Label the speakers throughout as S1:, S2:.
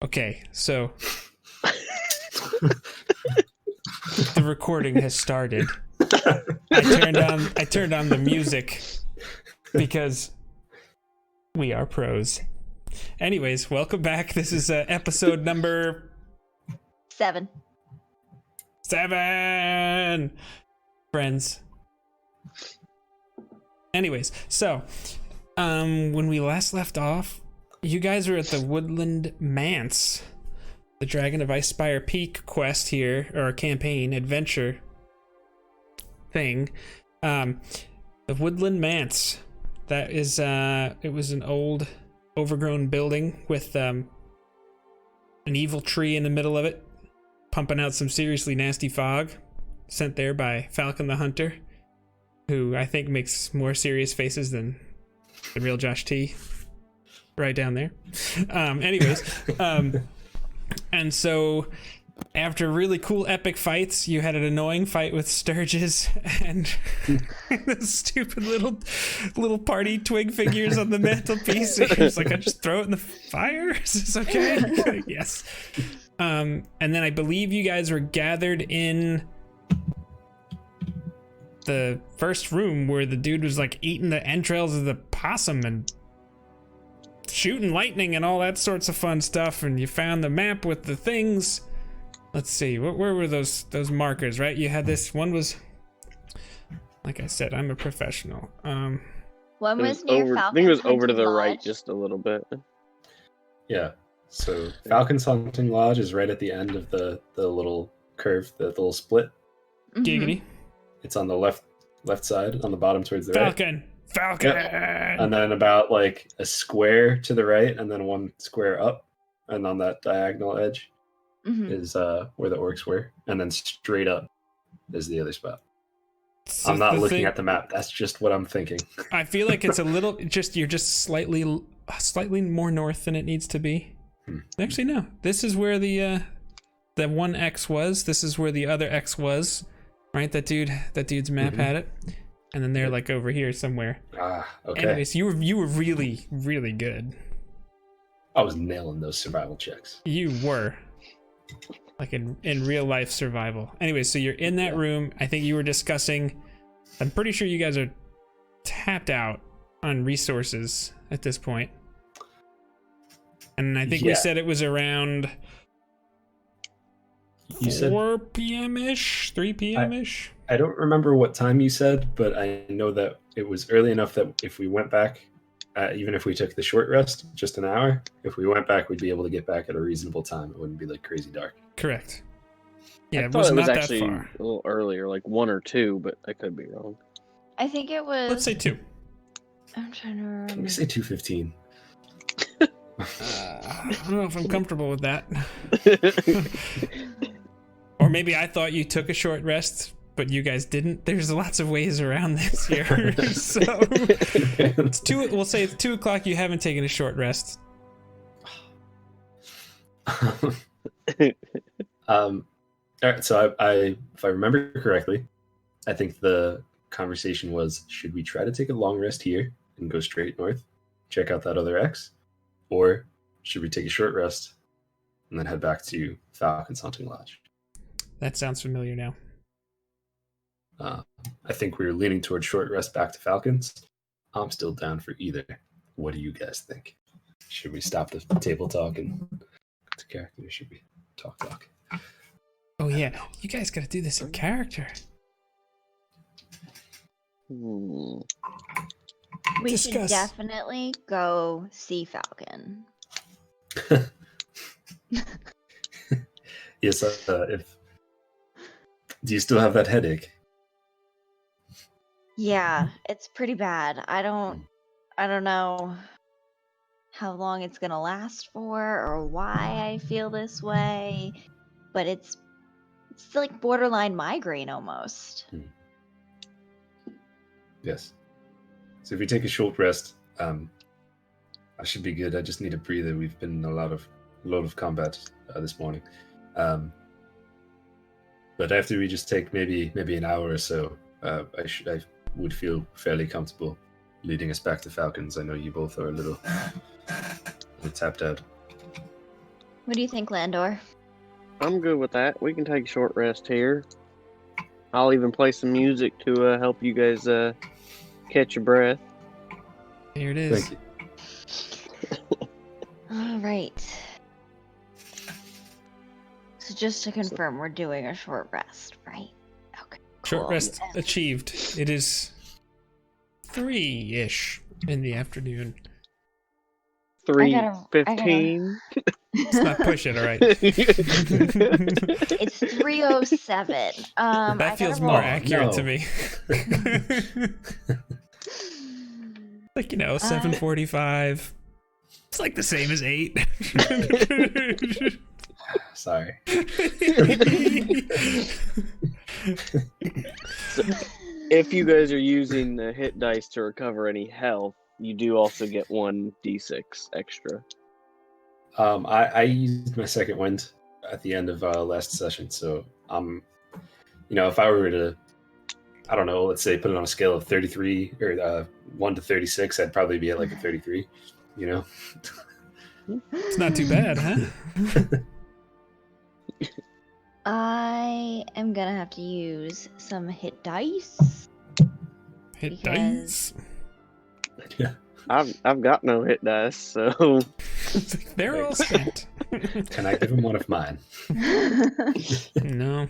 S1: Okay, so the recording has started. I turned on the music because we are pros. Anyways, welcome back. This is episode number
S2: 7.
S1: Friends. Anyways, so when we last left off, you guys were at the Woodland Manse, the Dragon of Icespire Peak quest here, or campaign adventure thing. The Woodland Manse. That is it was an old overgrown building with an evil tree in the middle of it, pumping out some seriously nasty fog, sent there by Falcon the Hunter, who I think makes more serious faces than the real Josh T. Right down there. And so after really cool epic fights, you had an annoying fight with Sturges and the stupid little party twig figures on the mantelpiece. It was like, I just throw it in the fire? Is this okay? Yes. And then I believe you guys were gathered in the first room where the dude was like eating the entrails of the possum and shooting lightning and all that sorts of fun stuff, and you found the map with the things. Let's see, where were those markers, right? You had this one was, like I said, I'm a professional.
S2: One was near Falcon.
S3: I think it was over to the
S2: Lodge.
S3: right just a little bit.
S4: Yeah. So Falcon's Hunting Lodge is right at the end of the little curve, the little split.
S1: Giggity.
S4: It's on the left side, on the bottom towards the
S1: Falcon.
S4: Yep. And then about like a square to the right, and then one square up, and on that diagonal edge is where the orcs were, and then straight up is the other spot.
S1: So
S4: I'm not looking at the map. That's just what I'm thinking.
S1: I feel like it's a little you're just slightly more north than it needs to be. Actually, no. This is where the one X was. This is where the other X was. Right? That dude's map had it. And then they're like over here somewhere.
S4: Okay.
S1: Anyways, you were really, really good.
S4: I was nailing those survival checks.
S1: You were. Like in real life survival. Anyways, so you're in that room. I think you were discussing, I'm pretty sure you guys are tapped out on resources at this point. And I think we said it was around 4 p.m.-ish, 3 p.m.-ish.
S4: I don't remember what time you said, but I know that it was early enough that if we went back, even if we took the short rest, just an hour, if we went back, we'd be able to get back at a reasonable time. It wouldn't be like crazy dark.
S1: Correct. Yeah,
S3: I
S1: it
S3: thought
S1: was
S3: it was
S1: not
S3: actually
S1: that far.
S3: a little earlier, like 1 or 2, but I could be wrong.
S2: I think it was.
S1: Let's say 2.
S2: I'm trying to remember.
S4: Can we say 2:15?
S1: I don't know if I'm comfortable with that. Or maybe I thought you took a short rest, but you guys didn't. There's lots of ways around this here. So it's 2. We'll say it's 2 o'clock. You haven't taken a short rest.
S4: All right. So I if I remember correctly, I think the conversation was: should we try to take a long rest here and go straight north, check out that other X, or should we take a short rest and then head back to Falcon's Hunting Lodge?
S1: That sounds familiar now.
S4: I think we were leaning towards short rest back to Falcons. I'm still down for either. What do you guys think? Should we stop the table talk and go to character, or should we talk?
S1: Oh yeah, you guys got to do this in character.
S3: Hmm.
S2: We
S1: Discuss.
S2: should definitely go see Falcon.
S4: Yes. If do you still have that headache?
S2: Yeah, it's pretty bad. I don't know how long it's gonna last for or why I feel this way, but it's like borderline migraine almost.
S4: Yes. So if we take a short rest, I should be good. I just need a breather. We've been in a lot of combat this morning. But after we just take maybe an hour or so, I would feel fairly comfortable leading us back to Falcons. I know you both are a little tapped out.
S2: What do you think, Landor?
S3: I'm good with that. We can take a short rest here. I'll even play some music to help you guys catch your breath.
S1: Here it is.
S4: Thank you.
S2: All right. So just to confirm, we're doing a short rest, right? Okay.
S1: Short
S2: cool.
S1: rest achieved. It is 3-ish in the afternoon.
S3: 3:15.
S1: Let's not push it, all right?
S2: It's 3:07.
S1: That feels more accurate to me. Like, 7:45. It's like the same as 8.
S4: Sorry.
S3: So, if you guys are using the hit dice to recover any health, you do also get 1d6 extra.
S4: I used my second wind at the end of last session, so if I were to, I don't know, let's say put it on a scale of 33 or 1 to 36, I'd probably be at like a 33.
S1: It's not too bad, huh?
S2: I am gonna have to use some hit dice.
S1: Hit
S2: Because-
S1: dice.
S4: Yeah.
S3: I've got no hit dice, so
S1: It's like, they're all spent.
S4: Can I give him one of mine?
S1: No.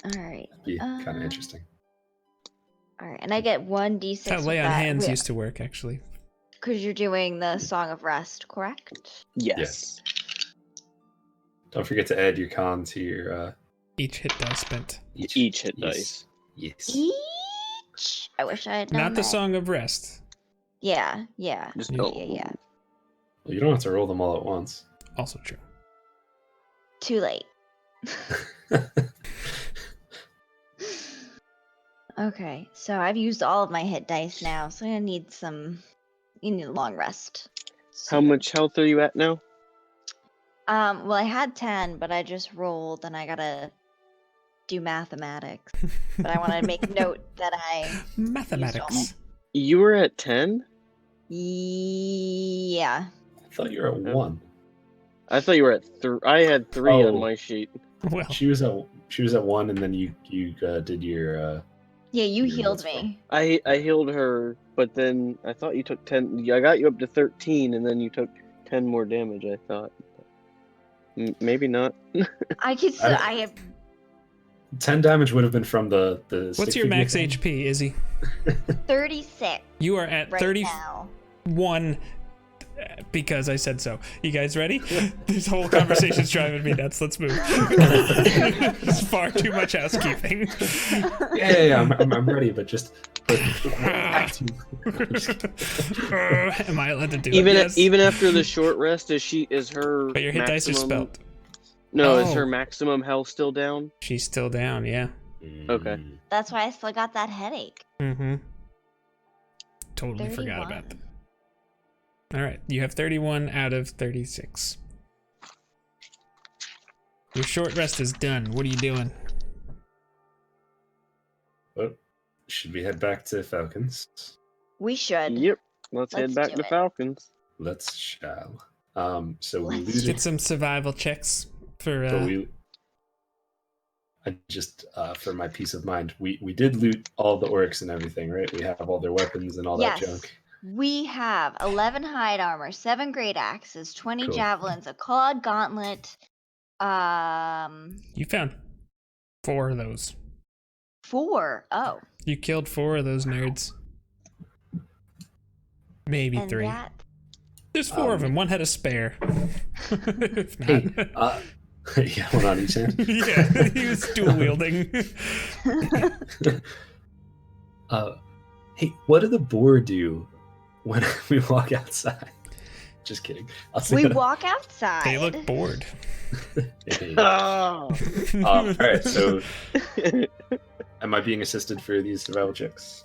S2: All right.
S4: That'd be kind of interesting.
S2: All right, and I get 1d6.
S1: That's how lay on hands used to work, actually.
S2: Because you're doing the Song of Rest, correct?
S3: yes.
S4: Don't forget to add your con to your
S1: Each hit dice spent.
S3: Each hit
S4: yes.
S3: dice.
S4: Yes.
S2: Each. I wish I had known
S1: Not the
S2: that.
S1: Song of Rest.
S2: Yeah.
S3: Just
S1: Yeah.
S2: Yeah.
S4: Well, you don't have to roll them all at once.
S1: Also true.
S2: Too late. Okay, so I've used all of my hit dice now, so I'm gonna need you need a long rest.
S3: How much health are you at now?
S2: Well, I had 10, but I just rolled, and I gotta do mathematics. But I want to make note that I
S1: Mathematics.
S3: You were at 10?
S2: yeah.
S4: I thought you were at 1.
S3: I thought you were at 3. I had 3
S4: Oh.
S3: on my sheet.
S1: Well,
S4: She was at 1, and then you did your.
S2: Yeah, you
S4: Your
S2: healed
S4: what's
S2: me.
S3: I healed her, but then I thought you took 10. I got you up to 13, and then you took 10 more damage, I thought. Maybe not.
S2: I could. I have.
S4: 10 damage would have been from the.
S1: what's
S4: stick
S1: your max
S4: figure thing.
S1: HP, Izzy?
S2: 36
S1: You are at
S2: right
S1: 31
S2: now.
S1: because I said so. You guys ready? This whole conversation's driving me nuts. Let's move. It's far too much housekeeping.
S4: Yeah, I'm ready, but just.
S1: Am I allowed to do
S3: Even
S1: it? Yes.
S3: even after the short rest, is her?
S1: But your hit dice are
S3: maximum-
S1: spelled.
S3: No, is
S1: Oh.
S3: her maximum health still down?
S1: She's still down, yeah.
S3: Okay.
S2: That's why I still got that headache.
S1: Mm-hmm. Totally forgot about that. Alright, you have 31 out of 36. Your short rest is done. What are you doing?
S4: Well, should we head back to Falcons?
S2: We should.
S3: Yep. Let's head
S2: Let's
S3: back
S2: do
S3: to
S2: it.
S3: Falcons.
S4: Let's shall. So we
S2: Let's
S4: lose
S1: Did some survival checks for
S4: But I just for my peace of mind, we did loot all the orcs and everything, right? We have all their weapons and all
S2: Yes.
S4: that junk.
S2: We have 11 hide armor, 7 great axes, 20
S4: Cool.
S2: javelins, a clawed gauntlet,
S1: You found 4 of those.
S2: 4. Oh,
S1: You killed 4 of those nerds. Maybe
S2: and
S1: 3.
S2: that.
S1: There's 4 of them. One had a spare. If not.
S4: Hey, yeah, one on each hand.
S1: Yeah, he was dual wielding.
S4: Hey, what did the boar do when we walk outside? Just kidding. I'll say
S2: We
S4: that.
S2: walk outside.
S1: They look bored.
S4: Hey.
S3: Oh.
S4: All right, so am I being assisted for these survival checks?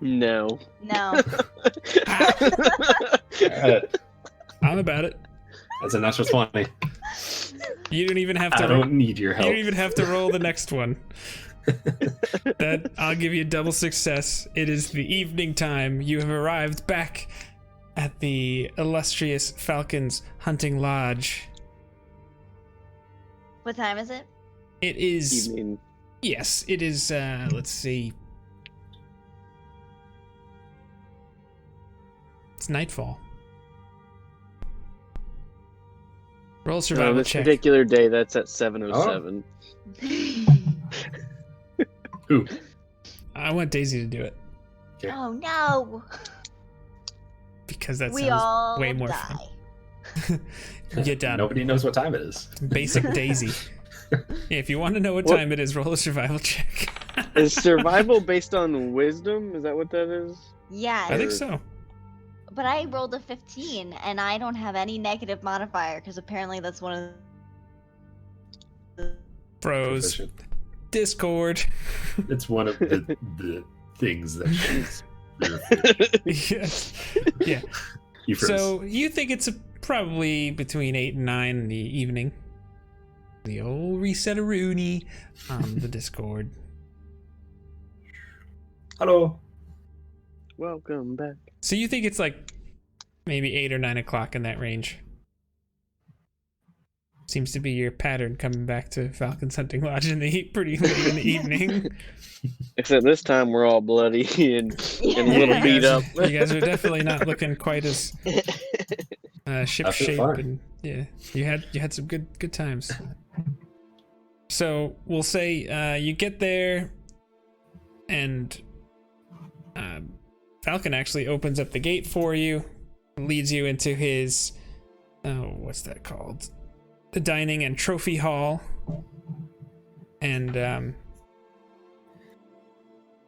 S3: No.
S2: No.
S4: Alright,
S1: I'm about it.
S4: that's a natural 20.
S1: You don't even have to.
S4: I don't need your
S1: You
S4: help.
S1: don't even have to roll the next one. That I'll give you a double success. It is the evening time. You have arrived back at the illustrious Falcon's Hunting Lodge.
S2: What time is it?
S1: It is...
S3: Evening.
S1: Yes, it is, let's see. It's nightfall. Roll a survival
S3: this
S1: check.
S3: particular day, that's at 7:07.
S4: Who?
S1: I want Daisy to do it
S4: Okay.
S2: Oh no!
S1: because that
S2: We
S1: sounds
S2: all
S1: way more
S2: die.
S1: fun. Get done.
S4: Nobody knows what time it is.
S1: Basic Daisy. If you want to know what
S3: What-
S1: time it is, roll a survival check.
S3: Is survival based on wisdom? Is that what that is?
S2: Yes.
S1: I think so.
S2: But I rolled a 15, and I don't have any negative modifier because apparently that's one of the.
S1: Bros.
S4: Proficient.
S1: Discord.
S4: It's one of the things that she's
S1: Yes. Yeah.
S4: You froze.
S1: So you think it's probably between 8 and 9 in the evening. The old reset-a-rooney on the Discord.
S4: Hello.
S3: Welcome back.
S1: So you think it's like maybe 8 or 9 o'clock in that range. Seems to be your pattern coming back to Falcon's Hunting Lodge in the pretty late in the evening.
S3: Except this time we're all bloody and a
S1: Yeah,
S3: little
S1: you
S3: beat
S1: guys-
S3: up.
S1: You guys are definitely not looking quite as ship
S4: I feel
S1: shape,
S4: fine.
S1: and yeah, you had some good times. So we'll say you get there, and Falcon actually opens up the gate for you, leads you into his what's that called? The dining and trophy hall, and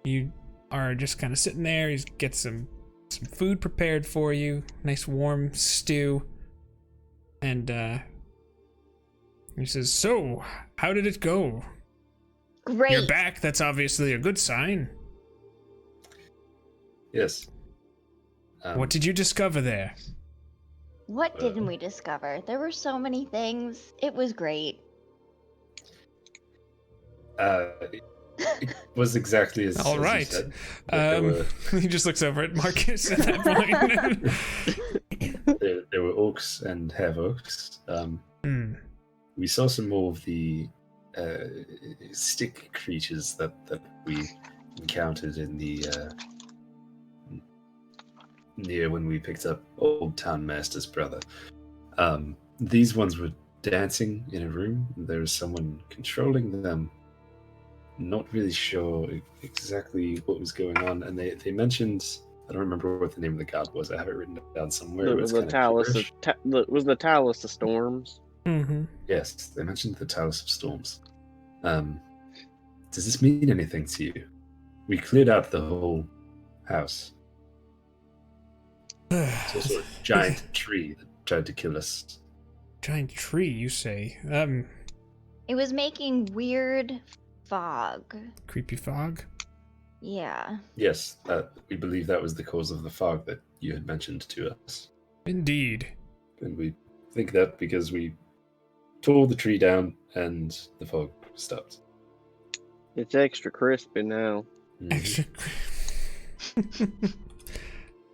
S1: you are just kind of sitting there. He gets some food prepared for you, nice warm stew, and he says, "So, how did it go?
S2: Great.
S1: You're back. That's obviously a good sign.
S4: Yes.
S1: What did you discover there?"
S2: What didn't we discover? There were so many things. It was great.
S4: It was exactly as
S1: All
S4: as you
S1: right.
S4: said. There were-
S1: He just looks over at Marcus at that point.
S4: there were orcs and half-orcs. We saw some more of the stick creatures that we encountered in the near when we picked up Old Town Master's brother. These ones were dancing in a room. There was someone controlling them. Not really sure exactly what was going on, and they mentioned, I don't remember what the name of the god was. I have it written down somewhere.
S3: It
S4: but
S3: was
S4: it's
S3: the
S4: kinda
S3: Talus
S4: gibberish.
S3: was the Talus of Storms.
S1: Mm-hmm.
S4: Yes, they mentioned the Talus of Storms. Does this mean anything to you? We cleared out the whole house. It's also a giant tree that tried to kill us.
S1: Giant tree, you say?
S2: It was making weird fog.
S1: Creepy fog.
S2: Yeah.
S4: Yes, we believe that was the cause of the fog that you had mentioned to us.
S1: Indeed.
S4: And we think that because we tore the tree down and the fog stopped.
S3: It's extra crispy now.
S4: Mhm.
S1: Extra.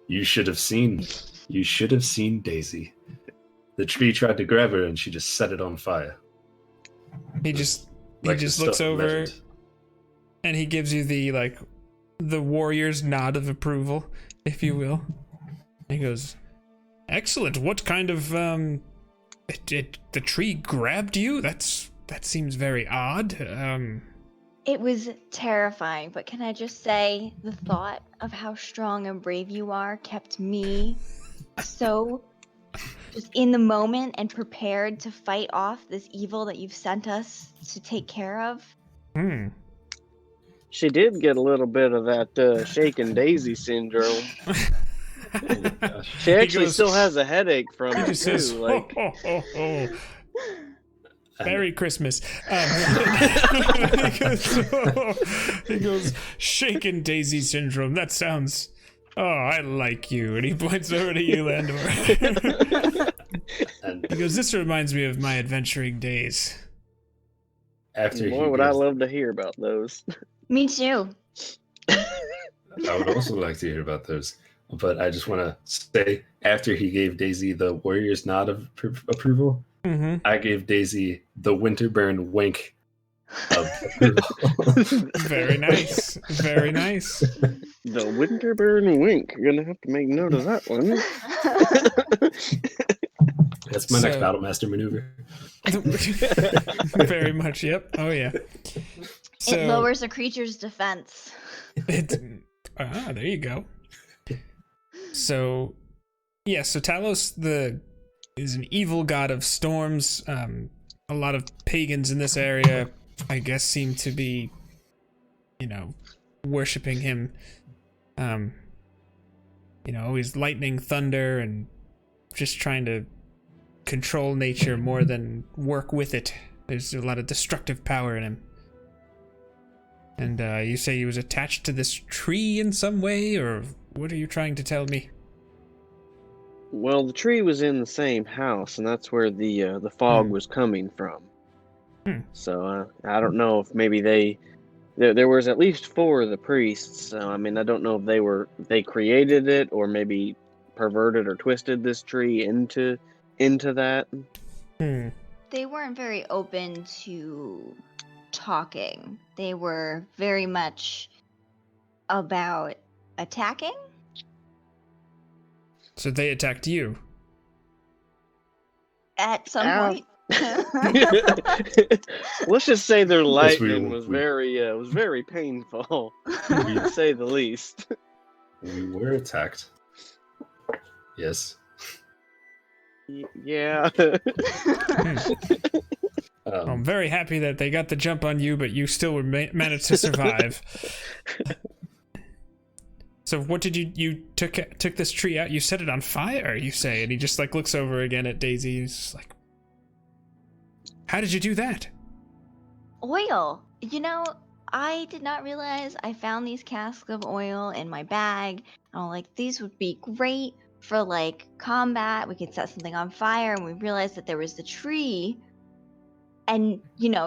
S4: You should have seen Daisy. The tree tried to grab her and she just set it on fire.
S1: He just
S4: Like the
S1: looks
S4: stuff in
S1: over
S4: Legend.
S1: and he gives you the warrior's nod of approval, if you will. He goes, "Excellent. What kind of the tree grabbed you? That seems very odd."
S2: It was terrifying, but can I just say the thought of how strong and brave you are kept me so just in the moment and prepared to fight off this evil that you've sent us to take care of.
S3: She did get a little bit of that shaken daisy syndrome.
S4: Oh my gosh.
S3: She actually
S1: goes-
S3: still has a headache from
S1: He
S3: it
S1: just
S3: too.
S1: says,
S3: Like,
S1: "Ho, ho, ho, ho. Merry Christmas." He goes, "Shaken Daisy Syndrome. That sounds... Oh, I like you." And he points over to you, Landor.
S4: And
S1: He goes, "This reminds me of my adventuring days."
S4: after
S3: boy, would I love to hear about those.
S2: Me too.
S4: I would also like to hear about those. but I just want to say, after he gave Daisy the warrior's nod of approval, I gave Daisy the Winterburn wink of approval.
S1: Very nice. Very nice.
S3: The Winterburn wink. You're gonna have to make note of that one.
S4: That's my next
S1: So-
S4: Battlemaster maneuver.
S1: Very much. Yep. Oh yeah. So
S2: It lowers a creature's defense.
S1: there you go. So yeah, so Talos is an evil god of storms. A lot of pagans in this area, I guess, seem to be, worshiping him. Always lightning, thunder, and just trying to control nature more than work with it. There's a lot of destructive power in him. And you say he was attached to this tree in some way, or what are you trying to tell me?
S3: Well, the tree was in the same house, and that's where the fog was coming from. So I don't know if maybe there was at least 4 of the priests. So I mean, I don't know if they created it or maybe perverted or twisted this tree into that.
S2: They weren't very open to talking. They were very much about attacking.
S1: So they attacked you.
S2: At some
S3: Ow.
S2: point.
S3: Let's just say their
S4: Yes,
S3: lightning was very painful,
S4: We,
S3: to say the least.
S4: we were attacked. Yes.
S3: Yeah.
S1: I'm very happy that they got the jump on you, but you still managed to survive. So what did you took this tree out? You set it on fire, you say, and he just looks over again at Daisy. He's just like, how did you do that?
S2: Oil. I did not realize I found these casks of oil in my bag. I'm like, these would be great for combat. We could set something on fire, and we realized that there was the tree. And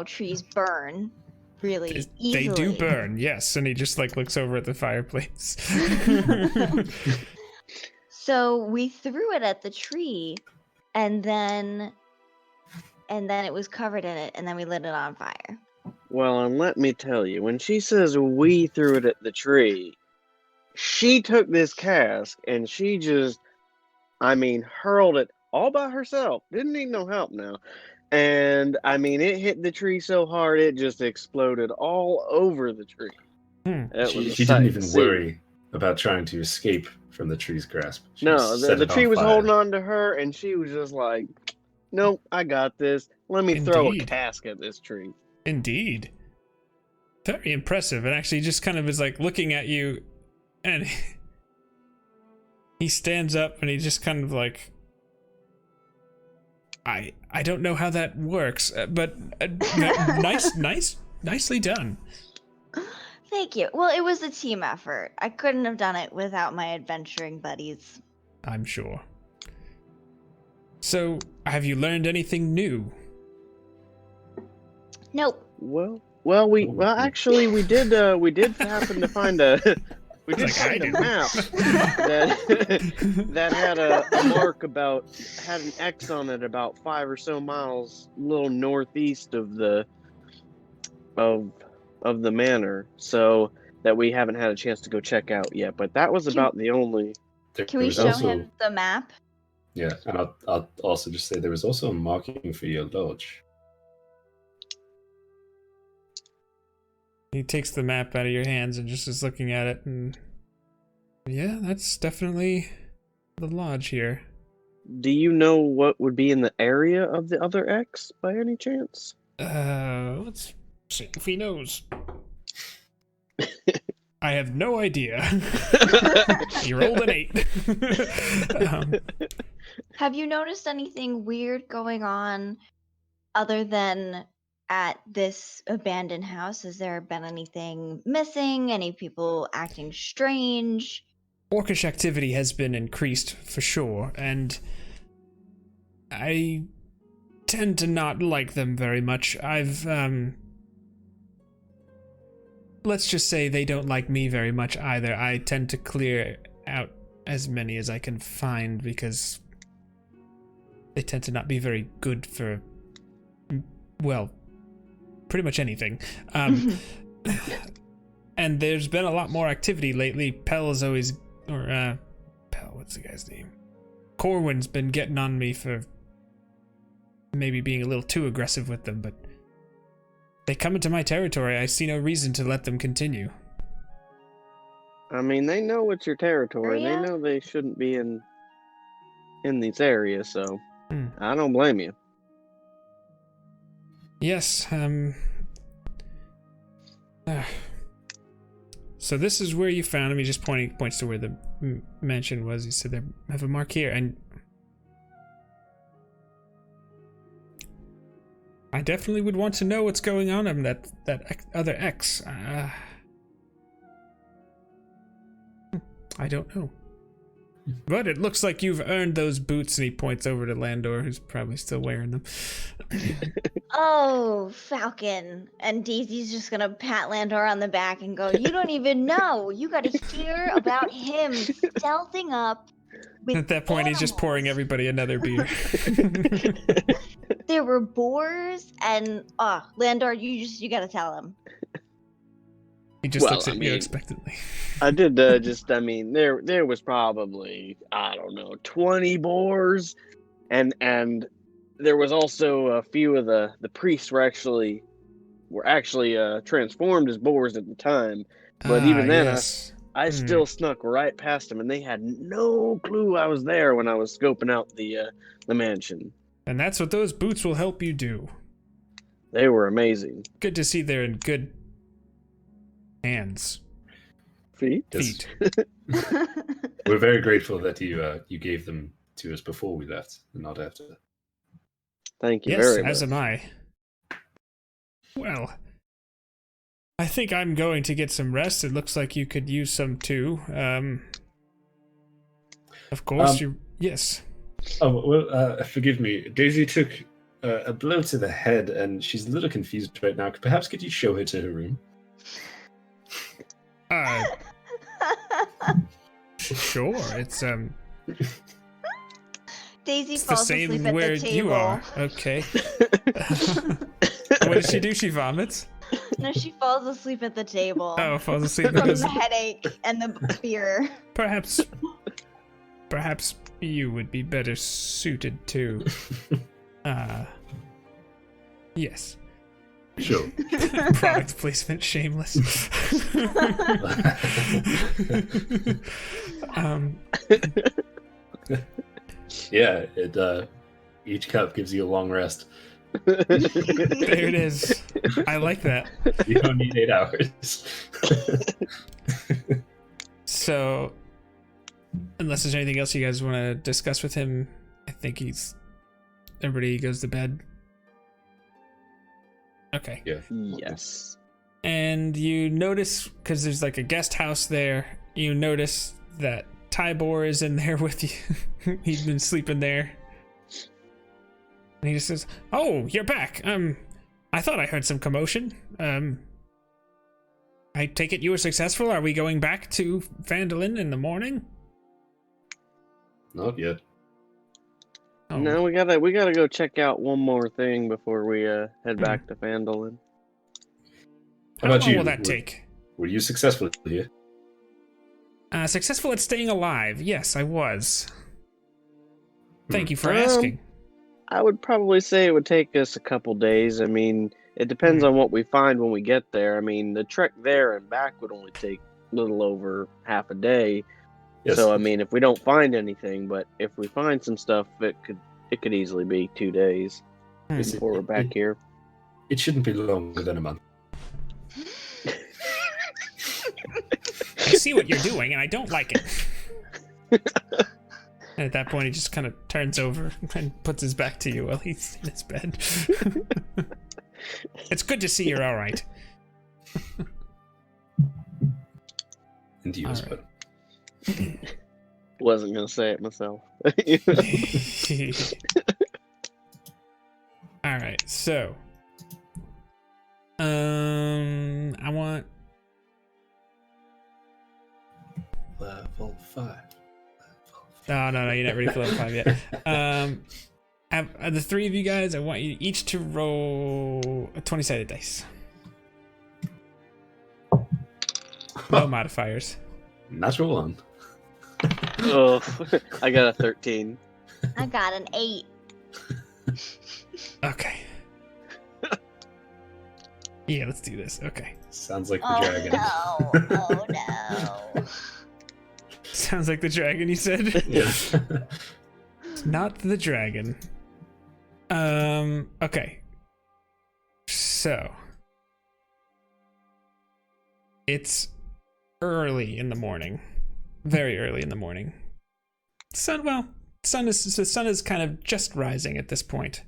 S2: trees burn really easily.
S1: They do burn, yes. And he just looks over at the fireplace.
S2: So we threw it at the tree, and then it was covered in it, and then we lit it on fire.
S3: Well, and let me tell you, when she says we threw it at the tree, she took this cask and she just, hurled it all by herself. Didn't need no help now. And, it hit the tree so hard it just exploded all over the tree. It was a
S4: She
S3: sight
S4: didn't
S3: to
S4: even
S3: see.
S4: worry about trying to escape from the tree's grasp. She
S3: No,
S4: just set
S3: the
S4: it on
S3: tree was
S4: fire.
S3: holding on to her, and she was just like, nope, I got this. Let me throw a
S1: Indeed.
S3: cask at this tree.
S1: Indeed. Very impressive. And actually just kind of is looking at you, and he stands up and he just kind of I don't know how that works, but nicely done.
S2: Thank you. Well, it was a team effort. I couldn't have done it without my adventuring buddies.
S1: I'm sure. So, have you learned anything new?
S2: Nope.
S3: We did happen to find a map that had a mark had an X on it about 5 or so miles a little northeast of the manor, so that we haven't had a chance to go check out yet. But that was about the only.
S2: Can we show him the map?
S4: Yeah, and I'll also just say there was also a marking for your lodge.
S1: He takes the map out of your hands and just is looking at it, and yeah, that's definitely the lodge here.
S3: Do you know what would be in the area of the other X by any chance?
S1: Let's see if he knows. I have no idea. You rolled an 8.
S2: Have you noticed anything weird going on other than at this abandoned house? Has there been anything missing? Any people acting strange?
S1: Orcish activity has been increased for sure, and I tend to not like them very much. Let's just say they don't like me very much either. I tend to clear out as many as I can find because they tend to not be very good for, well, pretty much anything. And there's been a lot more activity lately. Pell is always, or Pell, what's the guy's name? Corwin's been getting on me for maybe being a little too aggressive with them, but they come into my territory. I see no reason to let them continue.
S3: I mean, they know it's your territory.
S2: Yeah.
S3: They know they shouldn't be in these areas, so
S1: Hmm.
S3: I don't blame you.
S1: Yes, so this is where you found him. He just points to where the mansion was. He said they have a mark here, and I definitely would want to know what's going on in that other X. I don't know. But it looks like you've earned those boots, and he points over to Landor, who's probably still wearing them.
S2: Oh, Falcon. And Daisy's just gonna pat Landor on the back and go, you don't even know. You gotta hear about him stealthing up with
S1: At that point, he's just pouring
S2: animals.
S1: everybody another beer.
S2: There were boars and Landor, you gotta tell him.
S1: He just
S3: Well,
S1: looks at
S3: I
S1: you
S3: mean-
S1: expectantly.
S3: I did I mean, there was probably, I don't know, 20 boars, and there was also a few of the priests were actually transformed as boars at the time. But even then,
S1: yes.
S3: I still snuck right past them, and they had no clue I was there when I was scoping out the mansion.
S1: And that's what those boots will help you do.
S3: They were amazing.
S1: Good to see they're in good hands.
S3: Feet?
S1: Feet.
S4: We're very grateful that you gave them to us before we left and not after.
S3: Thank you
S1: Yes,
S3: very much.
S1: as am I. Well, I think I'm going to get some rest. It looks like you could use some too. Of course, yes.
S4: Oh, well, forgive me. Daisy took a blow to the head and she's a little confused right now. Perhaps could you show her to her room?
S1: Sure. It's
S2: Daisy
S1: it's the
S2: falls asleep
S1: same
S2: at
S1: where
S2: the table.
S1: you are. Okay. What does she do? She vomits.
S2: No, she falls asleep at the table.
S1: Oh, falls asleep
S2: From
S1: because
S2: the headache and the beer.
S1: perhaps you would be better suited to. Yes.
S4: Sure.
S1: Product placement, shameless.
S4: Yeah, it each cup gives you a long rest.
S1: There it is. I like that.
S4: You don't need 8 hours.
S1: So, unless there's anything else you guys want to discuss with him, I think everybody goes to bed. Okay.
S4: Yeah.
S3: Yes.
S1: And you notice, because there's like a guest house there, you notice that Tybor is in there with you. He's been sleeping there. And he just says, "Oh, you're back. I thought I heard some commotion. I take it you were successful. Are we going back to Phandalin in the morning?"
S4: Not yet.
S1: Oh.
S3: No, we gotta go check out one more thing before we head back to Phandalin.
S4: How about
S1: long
S4: you?
S1: will that take?
S4: Were you successful here?
S1: Successful at staying alive. Yes, I was. Thank you for asking.
S3: I would probably say it would take us a couple days. I mean, it depends on what we find when we get there. I mean, the trek there and back would only take a little over half a day.
S4: Yes.
S3: So I mean, if we don't find anything, but if we find some stuff, it could easily be 2 days before we're back here.
S4: It shouldn't be longer than a month.
S1: I see what you're doing, and I don't like it. And at that point, he just kind of turns over and puts his back to you while he's in his bed. It's good to see you're all right.
S4: And you
S1: All
S4: as
S1: right.
S4: well.
S3: Wasn't gonna say it myself.
S1: All right, so I want
S4: Level 5.
S1: No, you're not ready for level 5 yet. The three of you guys, I want you each to roll a 20-sided dice. No modifiers.
S4: Natural one.
S3: Oh, I got a 13.
S2: I got an 8.
S1: Okay. Yeah, let's do this. Okay.
S4: Sounds like the
S2: Oh
S4: dragon.
S2: no! Oh no!
S1: Sounds like the dragon, you said?
S4: Yeah.
S1: It's not the dragon. Okay. So. It's early in the morning. Very early in the morning. The sun is kind of just rising at this point.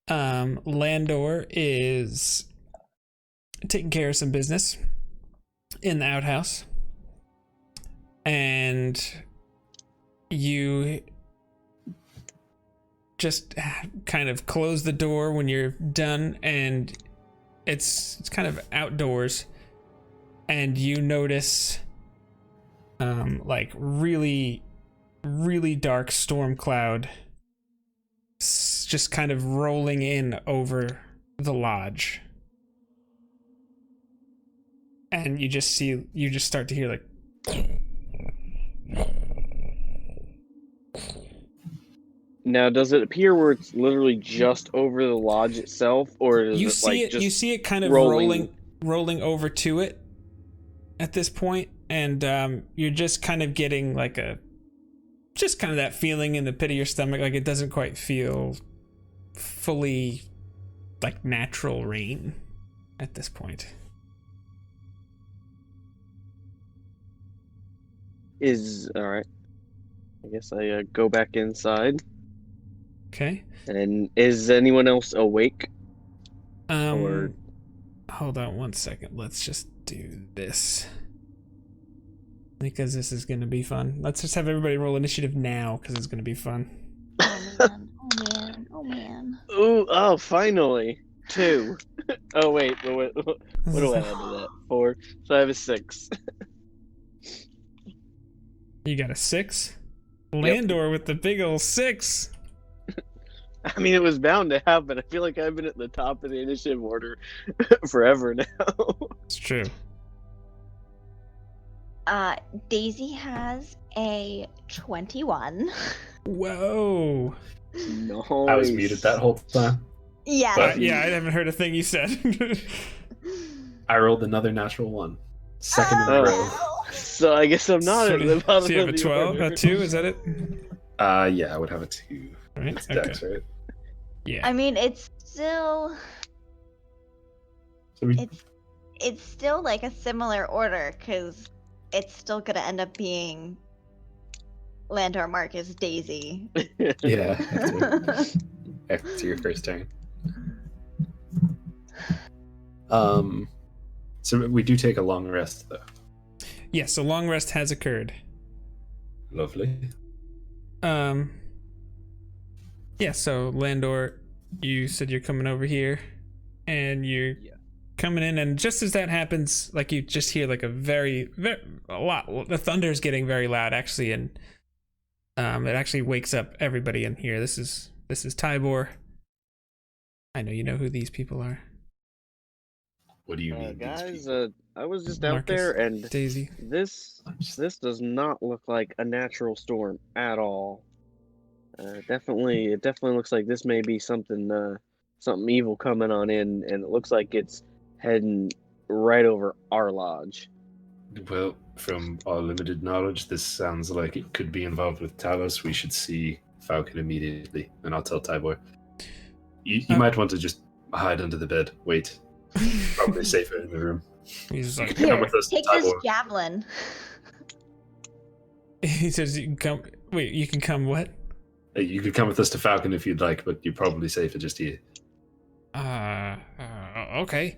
S1: Landor is taking care of some business in the outhouse. And you just kind of close the door when you're done, and it's kind of outdoors, and you notice like really dark storm cloud just kind of rolling in over the lodge, and you just start to hear like
S3: Now, does it appear where it's literally just over the lodge itself, or is
S1: you
S3: it
S1: see
S3: like
S1: it
S3: just
S1: you see it kind of
S3: rolling
S1: rolling over to it at this point, and you're just kind of getting like just kind of that feeling in the pit of your stomach, like it doesn't quite feel fully like natural rain at this point.
S3: All right? I guess I go back inside.
S1: Okay.
S3: And is anyone else awake? Or
S1: Hold on one second. Let's just do this, because this is going to be fun. Let's just have everybody roll initiative now, because it's going to be fun.
S2: Oh man!
S3: Ooh, oh, finally 2. Oh wait, what do I add to that? 4. So I have a 6.
S1: You got a 6? Landor with the big ol' 6.
S3: I mean, it was bound to happen. I feel like I've been at the top of the initiative order forever now.
S1: It's true.
S2: Daisy has a 21.
S1: Whoa.
S3: Nice.
S4: I was muted that whole time.
S2: Yeah.
S1: Yeah, I haven't heard a thing you said.
S4: I rolled another natural 1. Second in a row.
S3: So I guess I'm not at the bottom
S1: So you have
S3: of
S1: a
S3: the
S1: 12?
S3: order.
S1: A 2, is that it?
S4: Yeah, I would have a 2.
S1: Right,
S4: It's
S1: okay.
S4: Dex, right?
S1: Yeah.
S2: I mean, it's still
S4: So we,
S2: it's still like a similar order, because it's still gonna end up being Landor, Marcus, Daisy.
S4: yeah, after your first turn. So we do take a long rest, though.
S1: Yeah, so long rest has occurred.
S4: Lovely.
S1: Yeah, so Landor, you said you're coming over here, and you're coming in, and just as that happens, like you just hear like a lot. The thunder is getting very loud, actually, and it actually wakes up everybody in here. This is Tybor. I know you know who these people are.
S4: What do you mean,
S3: guys?
S4: these people?
S3: I was just
S1: Marcus,
S3: out there, and
S1: Daisy.
S3: this does not look like a natural storm at all. It definitely looks like this may be something evil coming on in, and it looks like it's heading right over our lodge.
S4: Well, from our limited knowledge, this sounds like it could be involved with Talos. We should see Falcon immediately, and I'll tell Tybor. You might want to just hide under the bed. Wait. Probably safer in the room.
S1: He's
S4: You
S1: like,
S4: can come with us,
S2: Take this
S4: Tybor.
S2: javelin.
S1: he says, "You can come." Wait, you can come what?
S4: You could come with us to Falcon if you'd like, but you're probably safer just here.
S1: Okay.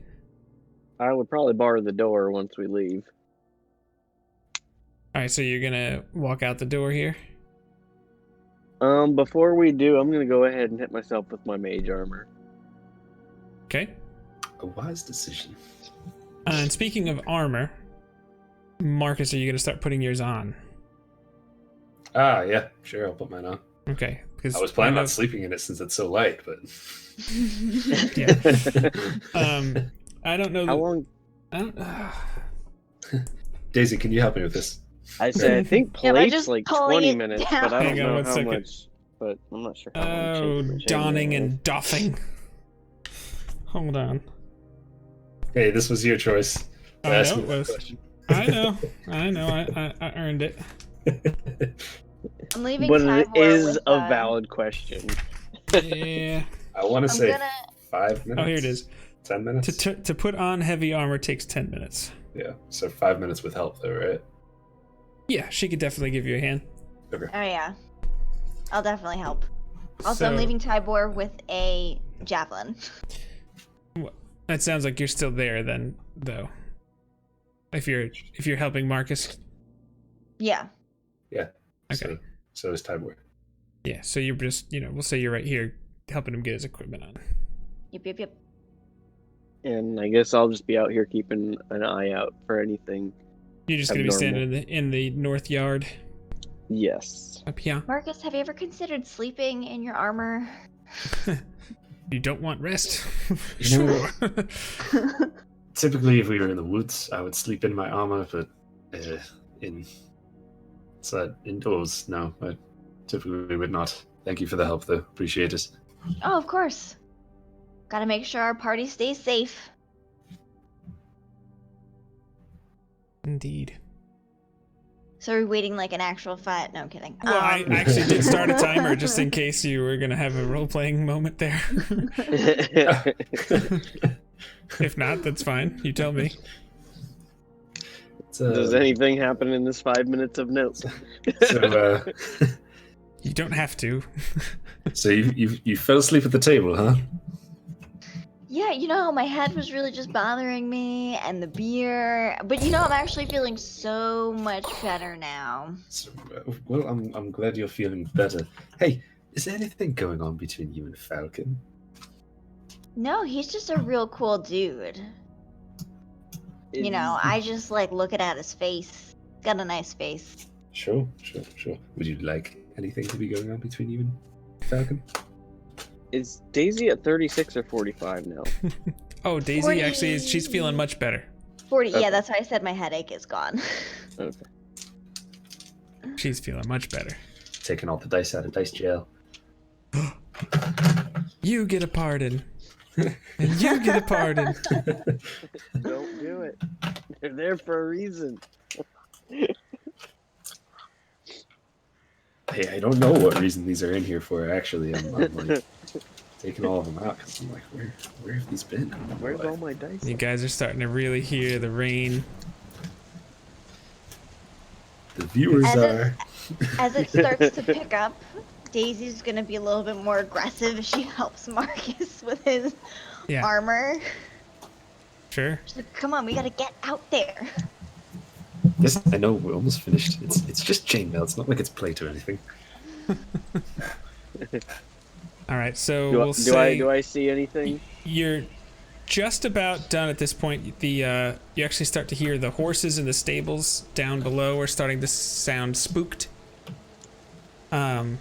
S3: I would probably bar the door once we leave.
S1: All right, so you're gonna walk out the door here.
S3: Before we do, I'm gonna go ahead and hit myself with my mage armor.
S1: Okay.
S4: A wise decision.
S1: And speaking of armor, Marcus, are you gonna start putting yours on?
S4: Yeah, sure, I'll put mine on.
S1: Okay, because
S4: I was planning on sleeping in it since it's so light, but
S1: yeah. I don't know.
S3: How long?
S1: I don't.
S4: Daisy, can you help me with this?
S3: I say I think
S2: Yeah, by
S3: plate's
S2: just
S3: like
S2: pulling
S3: 20
S2: it
S3: minutes,
S2: down.
S3: but I
S1: Hang
S3: don't
S1: on
S3: know
S1: one
S3: how
S1: second.
S3: much. But I'm not sure how long.
S1: Oh,
S3: changing
S1: donning
S3: is.
S1: and doffing. Hold on.
S4: Hey, this was your choice.
S1: I
S4: Ask
S1: know
S4: me
S1: it
S4: that
S1: was.
S4: question.
S1: I know. I earned it.
S2: I'm leaving
S3: But
S2: Tybor
S3: it is
S2: with,
S3: a valid question.
S1: Yeah.
S4: I want to
S2: I'm
S4: say
S2: gonna-
S4: 5 minutes.
S1: Oh, here it is.
S4: 10 minutes?
S1: To put on heavy armor takes 10 minutes.
S4: Yeah, so 5 minutes with help, though, right?
S1: Yeah, she could definitely give you a hand.
S4: Okay.
S2: Oh yeah, I'll definitely help. Also, I'm
S1: So-
S2: leaving Tybor with a javelin.
S1: It sounds like you're still there then, though. If you're helping Marcus.
S2: Yeah.
S4: Yeah.
S1: Okay.
S4: So is Tybor.
S1: Yeah, so you're just, we'll say you're right here helping him get his equipment on.
S2: Yep.
S3: And I guess I'll just be out here keeping an eye out for anything.
S1: You're just going to be standing in the north yard
S3: Yes.
S1: up here.
S2: Marcus, have you ever considered sleeping in your armor?
S1: You don't want rest?
S4: You know-
S1: Sure.
S4: Typically, if we were in the woods, I would sleep in my armor, but indoors, no, I typically would not. Thank you for the help, though. Appreciate it.
S2: Oh, of course. Gotta make sure our party stays safe.
S1: Indeed.
S2: So are we waiting like an actual fight? No, I'm kidding.
S1: Well, I actually did start a timer just in case you were going to have a role-playing moment there. If not, that's fine. You tell me.
S3: Does anything happen in this 5 minutes of notes?
S4: So,
S1: You don't have to.
S4: so you fell asleep at the table, huh?
S2: Yeah, my head was really just bothering me and the beer. But I'm actually feeling so much better now.
S4: So, well, I'm glad you're feeling better. Hey, is there anything going on between you and Falcon?
S2: No, he's just a real cool dude. I just like looking at his face. Got a nice face.
S4: Sure. Would you like anything to be going on between you and Falcon?
S3: Is Daisy at 36 or 45 now?
S1: Oh, Daisy
S2: 40.
S1: actually she's feeling much better.
S2: 40.
S3: Okay.
S2: Yeah, that's why I said my headache is gone.
S3: Okay.
S1: She's feeling much better.
S4: Taking all the dice out of dice jail.
S1: You get a pardon. And you get a pardon.
S3: Don't do it. They're there for a reason.
S4: Hey, I don't know what reason these are in here for, actually. I'm like taking all of them out because I'm like, where have these been?
S3: Where's all my dice?
S1: You guys are starting to really hear the rain.
S4: The viewers
S2: As
S4: are.
S2: As it starts to pick up, Daisy's gonna be a little bit more aggressive as she helps Marcus with his
S1: Yeah,
S2: armor.
S1: sure.
S2: She's like, come on, we gotta get out there.
S4: Yes, I know we're almost finished. It's just chainmail. It's not like it's plate or anything.
S1: All right, so
S3: Do,
S1: we'll
S3: do
S1: say
S3: I see anything?
S1: you're just about done at this point. You actually start to hear the horses in the stables down below are starting to sound spooked. Some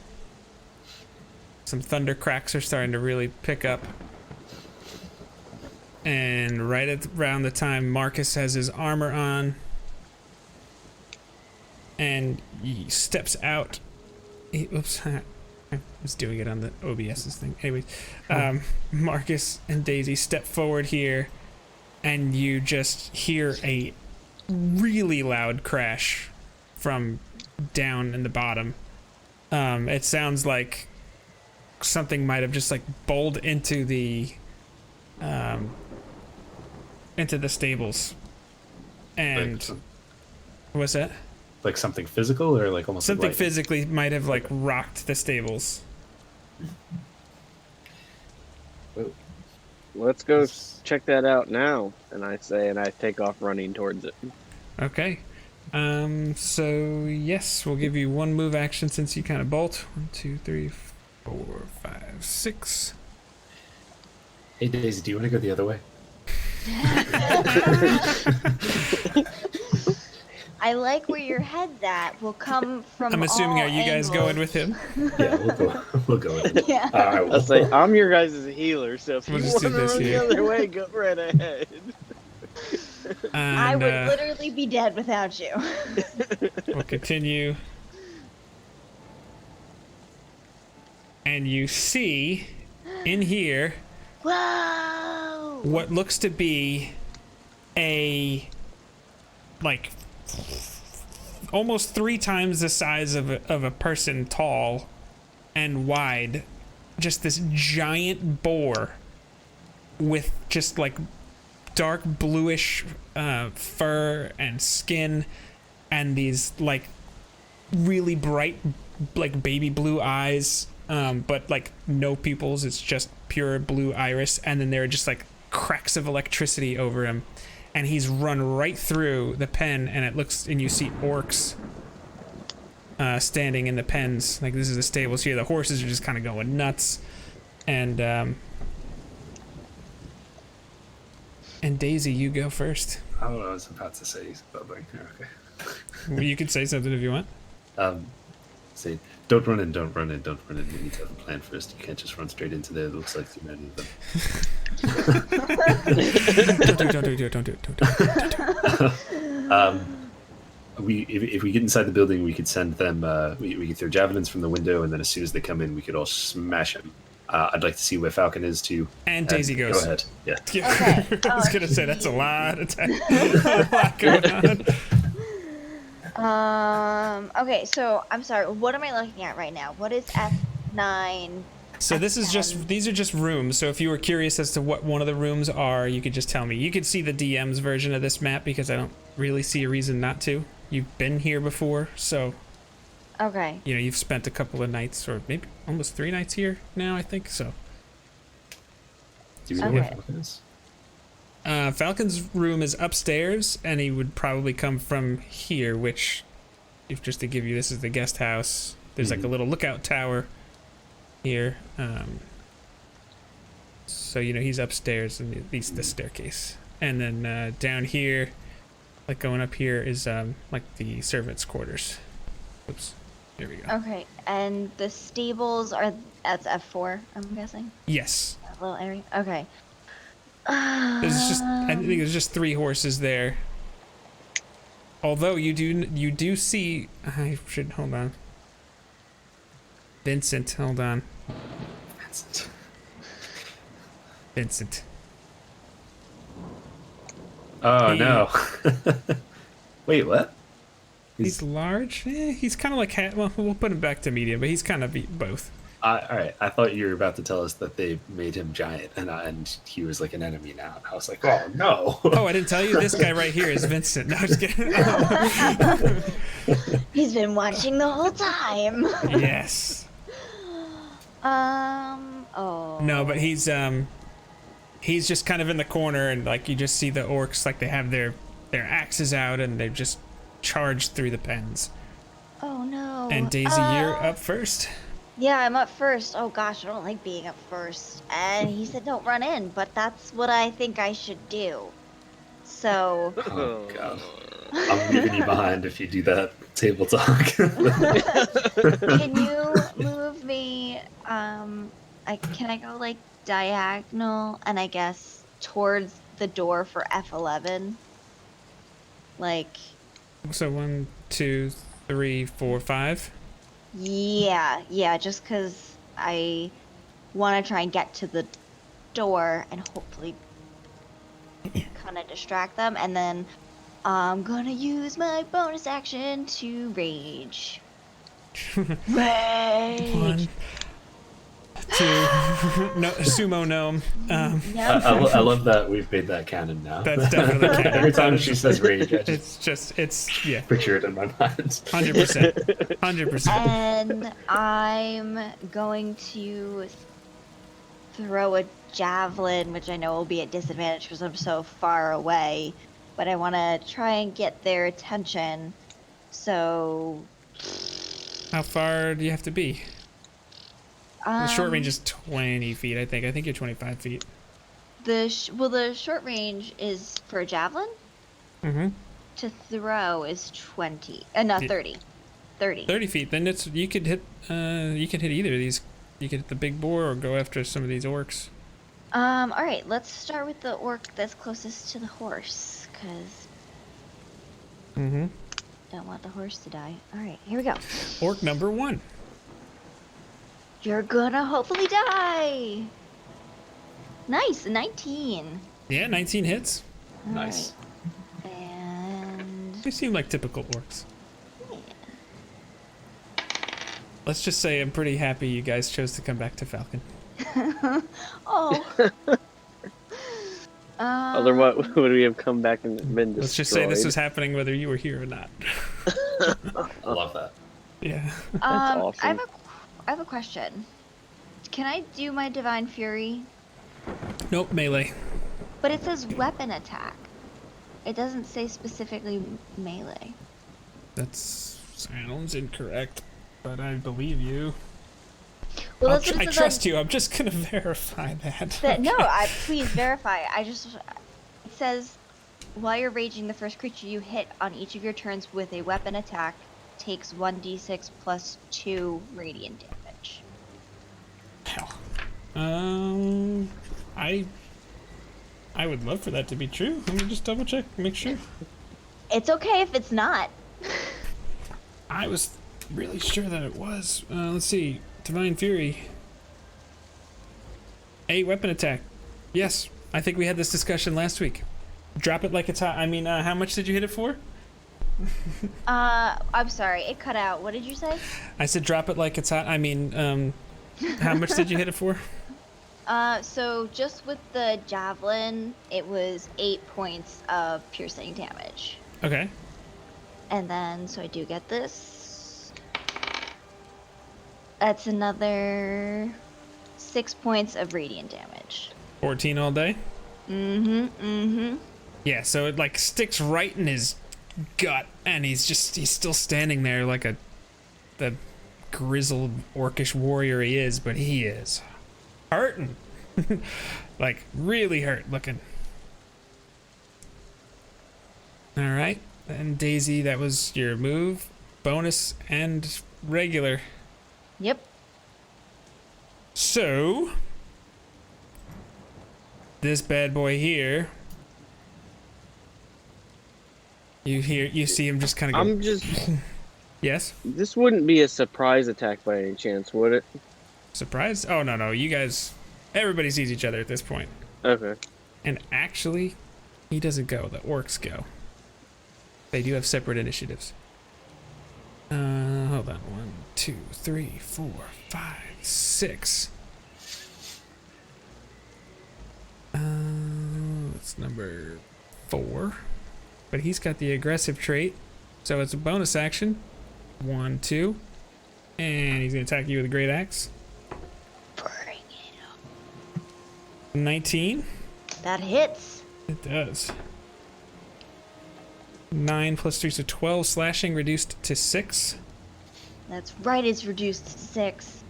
S1: thunder cracks are starting to really pick up. And right around the time Marcus has his armor on and he steps out. Oops, I was doing it on the OBS's thing. Anyways, Marcus and Daisy step forward here, and you just hear a really loud crash from down in the bottom. It sounds like something might have just like bowled into the stables. And what's that?
S4: Like something physical or like almost
S1: Something
S4: like
S1: physically might have like rocked the stables.
S3: Let's go check that out now. And I say, and I take off running towards it.
S1: Okay. So yes, we'll give you one move action since you kind of bolt. 1, 2, 3, 4, 5, 6.
S4: Hey Daisy, do you want to go the other way?
S2: I like where your head's at. We'll come from
S1: I'm assuming,
S2: all
S1: are you guys
S2: angles.
S1: going with him?
S4: Yeah, we'll go with it.
S2: Yeah.
S4: All right,
S3: I'll say I'm your guys' healer, so if
S1: We'll
S3: you
S1: just
S3: want
S1: do
S3: to
S1: this
S3: run the
S1: here.
S3: other way, go right ahead.
S2: I
S1: And
S2: would literally be dead without you.
S1: we'll continue. And you see in here
S2: Whoa!
S1: what looks to be a, like, almost 3 times the size of a person tall and wide. Just this giant boar with just like dark bluish fur and skin and these like really bright like baby blue eyes, but like no pupils. It's just pure blue iris, and then there are just like cracks of electricity over him, and he's run right through the pen, and it looks, and you see orcs standing in the pens. Like, this is the stables here. The horses are just kind of going nuts, and Daisy, you go first.
S4: Oh, I was about to say something. Okay.
S1: You can say something if you want.
S4: Say, don't run in, don't run in, don't run in. We need to have a plan first. You can't just run straight into there. It looks like too many of them.
S1: Don't do it.
S4: If we get inside the building, we could send them. We could throw javelins from the window, and then as soon as they come in, we could all smash them. I'd like to see where Falcon is too.
S1: And Daisy goes.
S4: Go ahead. Yeah.
S2: Okay.
S1: I was gonna say that's a lot of time. A lot going on.
S2: Okay, so I'm sorry. What am I looking at right now? What is F9?
S1: So this is just, these are just rooms. So if you were curious as to what one of the rooms are, you could just tell me. You could see the DM's version of this map because I don't really see a reason not to. You've been here before, so
S2: Okay.
S1: you know you've spent a couple of nights, or maybe almost 3 nights here now, I think. So
S4: Do we know where
S2: Okay.
S4: Falcon is?
S1: Falcon's room is upstairs, and he would probably come from here, which, if just to give you, this is the guest house. There's like a little lookout tower here. So, you know, he's upstairs and at least the staircase. And then down here, like going up here, is like the servants' quarters. Oops. Here we go.
S2: Okay, and the stables are, that's F4, I'm guessing?
S1: Yes.
S2: That little area? Okay.
S1: I think there's just 3 horses there. Although you do see, I should, hold on. Vincent, hold on. Vincent.
S4: Oh
S1: He-
S4: no! Wait, what?
S1: He's large. He's kind of like, well, we'll put him back to medium, but he's kind of both.
S4: All right, I thought you were about to tell us that they made him giant, and he was like an enemy now. And I was like, oh no!
S1: Oh, I didn't tell you. This guy right here is Vincent. No, just kidding.
S2: He's been watching the whole time.
S1: Yes.
S2: Oh.
S1: No, but he's just kind of in the corner, and like you just see the orcs, like they have their axes out, and they've just charged through the pens.
S2: Oh no.
S1: And Daisy, you're up first.
S2: Yeah, I'm up first. Oh gosh, I don't like being up first. And he said don't run in, but that's what I think I should do. So.
S4: Oh god, I'm leaving you behind if you do that table talk.
S2: Can you move me? Can I go like diagonal and I guess towards the door for F11? Like.
S1: So 1, 2, 3, 4, 5.
S2: Yeah, just because I want to try and get to the door and hopefully kind of distract them, and then I'm gonna use my bonus action to rage. Rage!
S1: 1, 2. No, sumo gnome.
S2: Yep.
S4: I love that we've made that canon now.
S1: That's definitely canon.
S4: Every time she says rage, I just
S1: It's yeah,
S4: picture it in my mind.
S1: 100%, 100%.
S2: And I'm going to throw a javelin, which I know will be at disadvantage because I'm so far away, but I want to try and get their attention. So.
S1: How far do you have to be? The short range is 20 feet, I think. I think you're 25 feet.
S2: The short range is for a javelin.
S1: Mm-hmm.
S2: to throw is 20. No, 30. 30.
S1: 30 feet. Then you could hit either of these. You could hit the big boar or go after some of these orcs.
S2: All right, let's start with the orc that's closest to the horse, because don't want the horse to die. All right, here we go.
S1: Orc number 1.
S2: You're gonna hopefully die. Nice, 19.
S1: Yeah, 19 hits.
S2: All
S4: Nice.
S2: right. And
S1: They seem like typical orcs. Let's just say I'm pretty happy you guys chose to come back to Falcon.
S2: oh.
S3: Other what would we have come back and been destroyed?
S1: Let's just say this was happening whether you were here or not.
S4: I love that.
S1: Yeah.
S3: awesome.
S2: I have a question. Can I do my Divine Fury?
S1: Nope, melee.
S2: But it says weapon attack. It doesn't say specifically melee.
S1: That sounds incorrect, but I believe you.
S2: Well, that's what it
S1: I
S2: says
S1: trust you. I'm just gonna verify that.
S2: No, please verify. It says, while you're raging, the first creature you hit on each of your turns with a weapon attack takes 1d6 plus 2 radiant damage.
S1: Hell. I would love for that to be true. Let me just double check, make sure.
S2: It's okay if it's not.
S1: I was really sure that it was. Let's see. Divine Fury. A weapon attack. Yes, I think we had this discussion last week. Drop it like it's hot. I mean, how much did you hit it for?
S2: I'm sorry, it cut out. What did you say?
S1: I said drop it like it's hot. I mean, how much did you hit it for?
S2: So just with the javelin, it was 8 points of piercing damage.
S1: Okay.
S2: And then, so I do get this. That's another 6 points of radiant damage.
S1: 14 all day?
S2: Mm-hmm.
S1: Yeah, so it like sticks right in his gut, and he's still standing there like the grizzled orcish warrior he is, but he is hurting. Like really hurt looking. All right, and Daisy, that was your move, bonus and regular.
S2: Yep.
S1: So this bad boy here, you see him just kind of go.
S3: I'm just.
S1: Yes.
S3: This wouldn't be a surprise attack by any chance, would it?
S1: Surprise? Oh no, you guys, everybody sees each other at this point.
S3: Okay.
S1: And actually, he doesn't go. The orcs go. They do have separate initiatives. Hold on. 1, 2, 3, 4, 5, 6. It's number 4. But he's got the aggressive trait, so it's a bonus action. 1, 2, and he's gonna attack you with a great axe.
S2: Bring it up.
S1: 19.
S2: That hits.
S1: It does. 9 plus 3, so 12 slashing, reduced to 6.
S2: That's right, it's reduced to 6.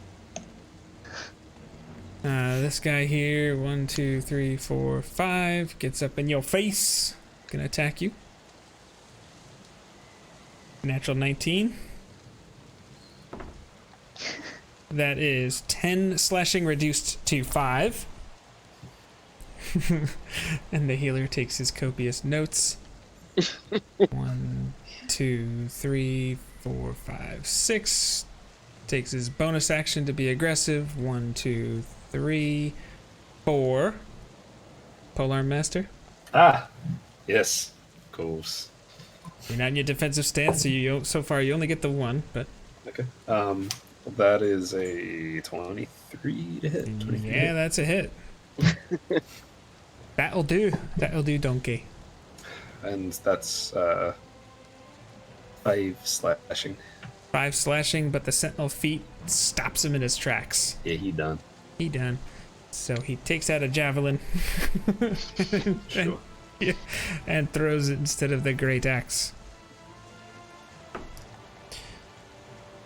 S1: This guy here, 1, 2, 3, 4, 5, gets up in your face. Gonna attack you. Natural 19. That is 10 slashing, reduced to 5. And the healer takes his copious notes. 1, 2, 3, 4, 5, 6. Takes his bonus action to be aggressive. 1, 2, 3, 4. Polearm Master.
S4: Ah, yes, of course.
S1: You're not in your defensive stance, so far you only get the 1, but
S4: Okay. That is a 23 to hit. 23
S1: yeah,
S4: hit.
S1: that's a hit. That'll do, donkey.
S4: And that's 5 slashing.
S1: 5 slashing, but the sentinel feet stops him in his tracks.
S4: Yeah, he done.
S1: He done. So he takes out a javelin
S4: Sure.
S1: and throws it instead of the great axe.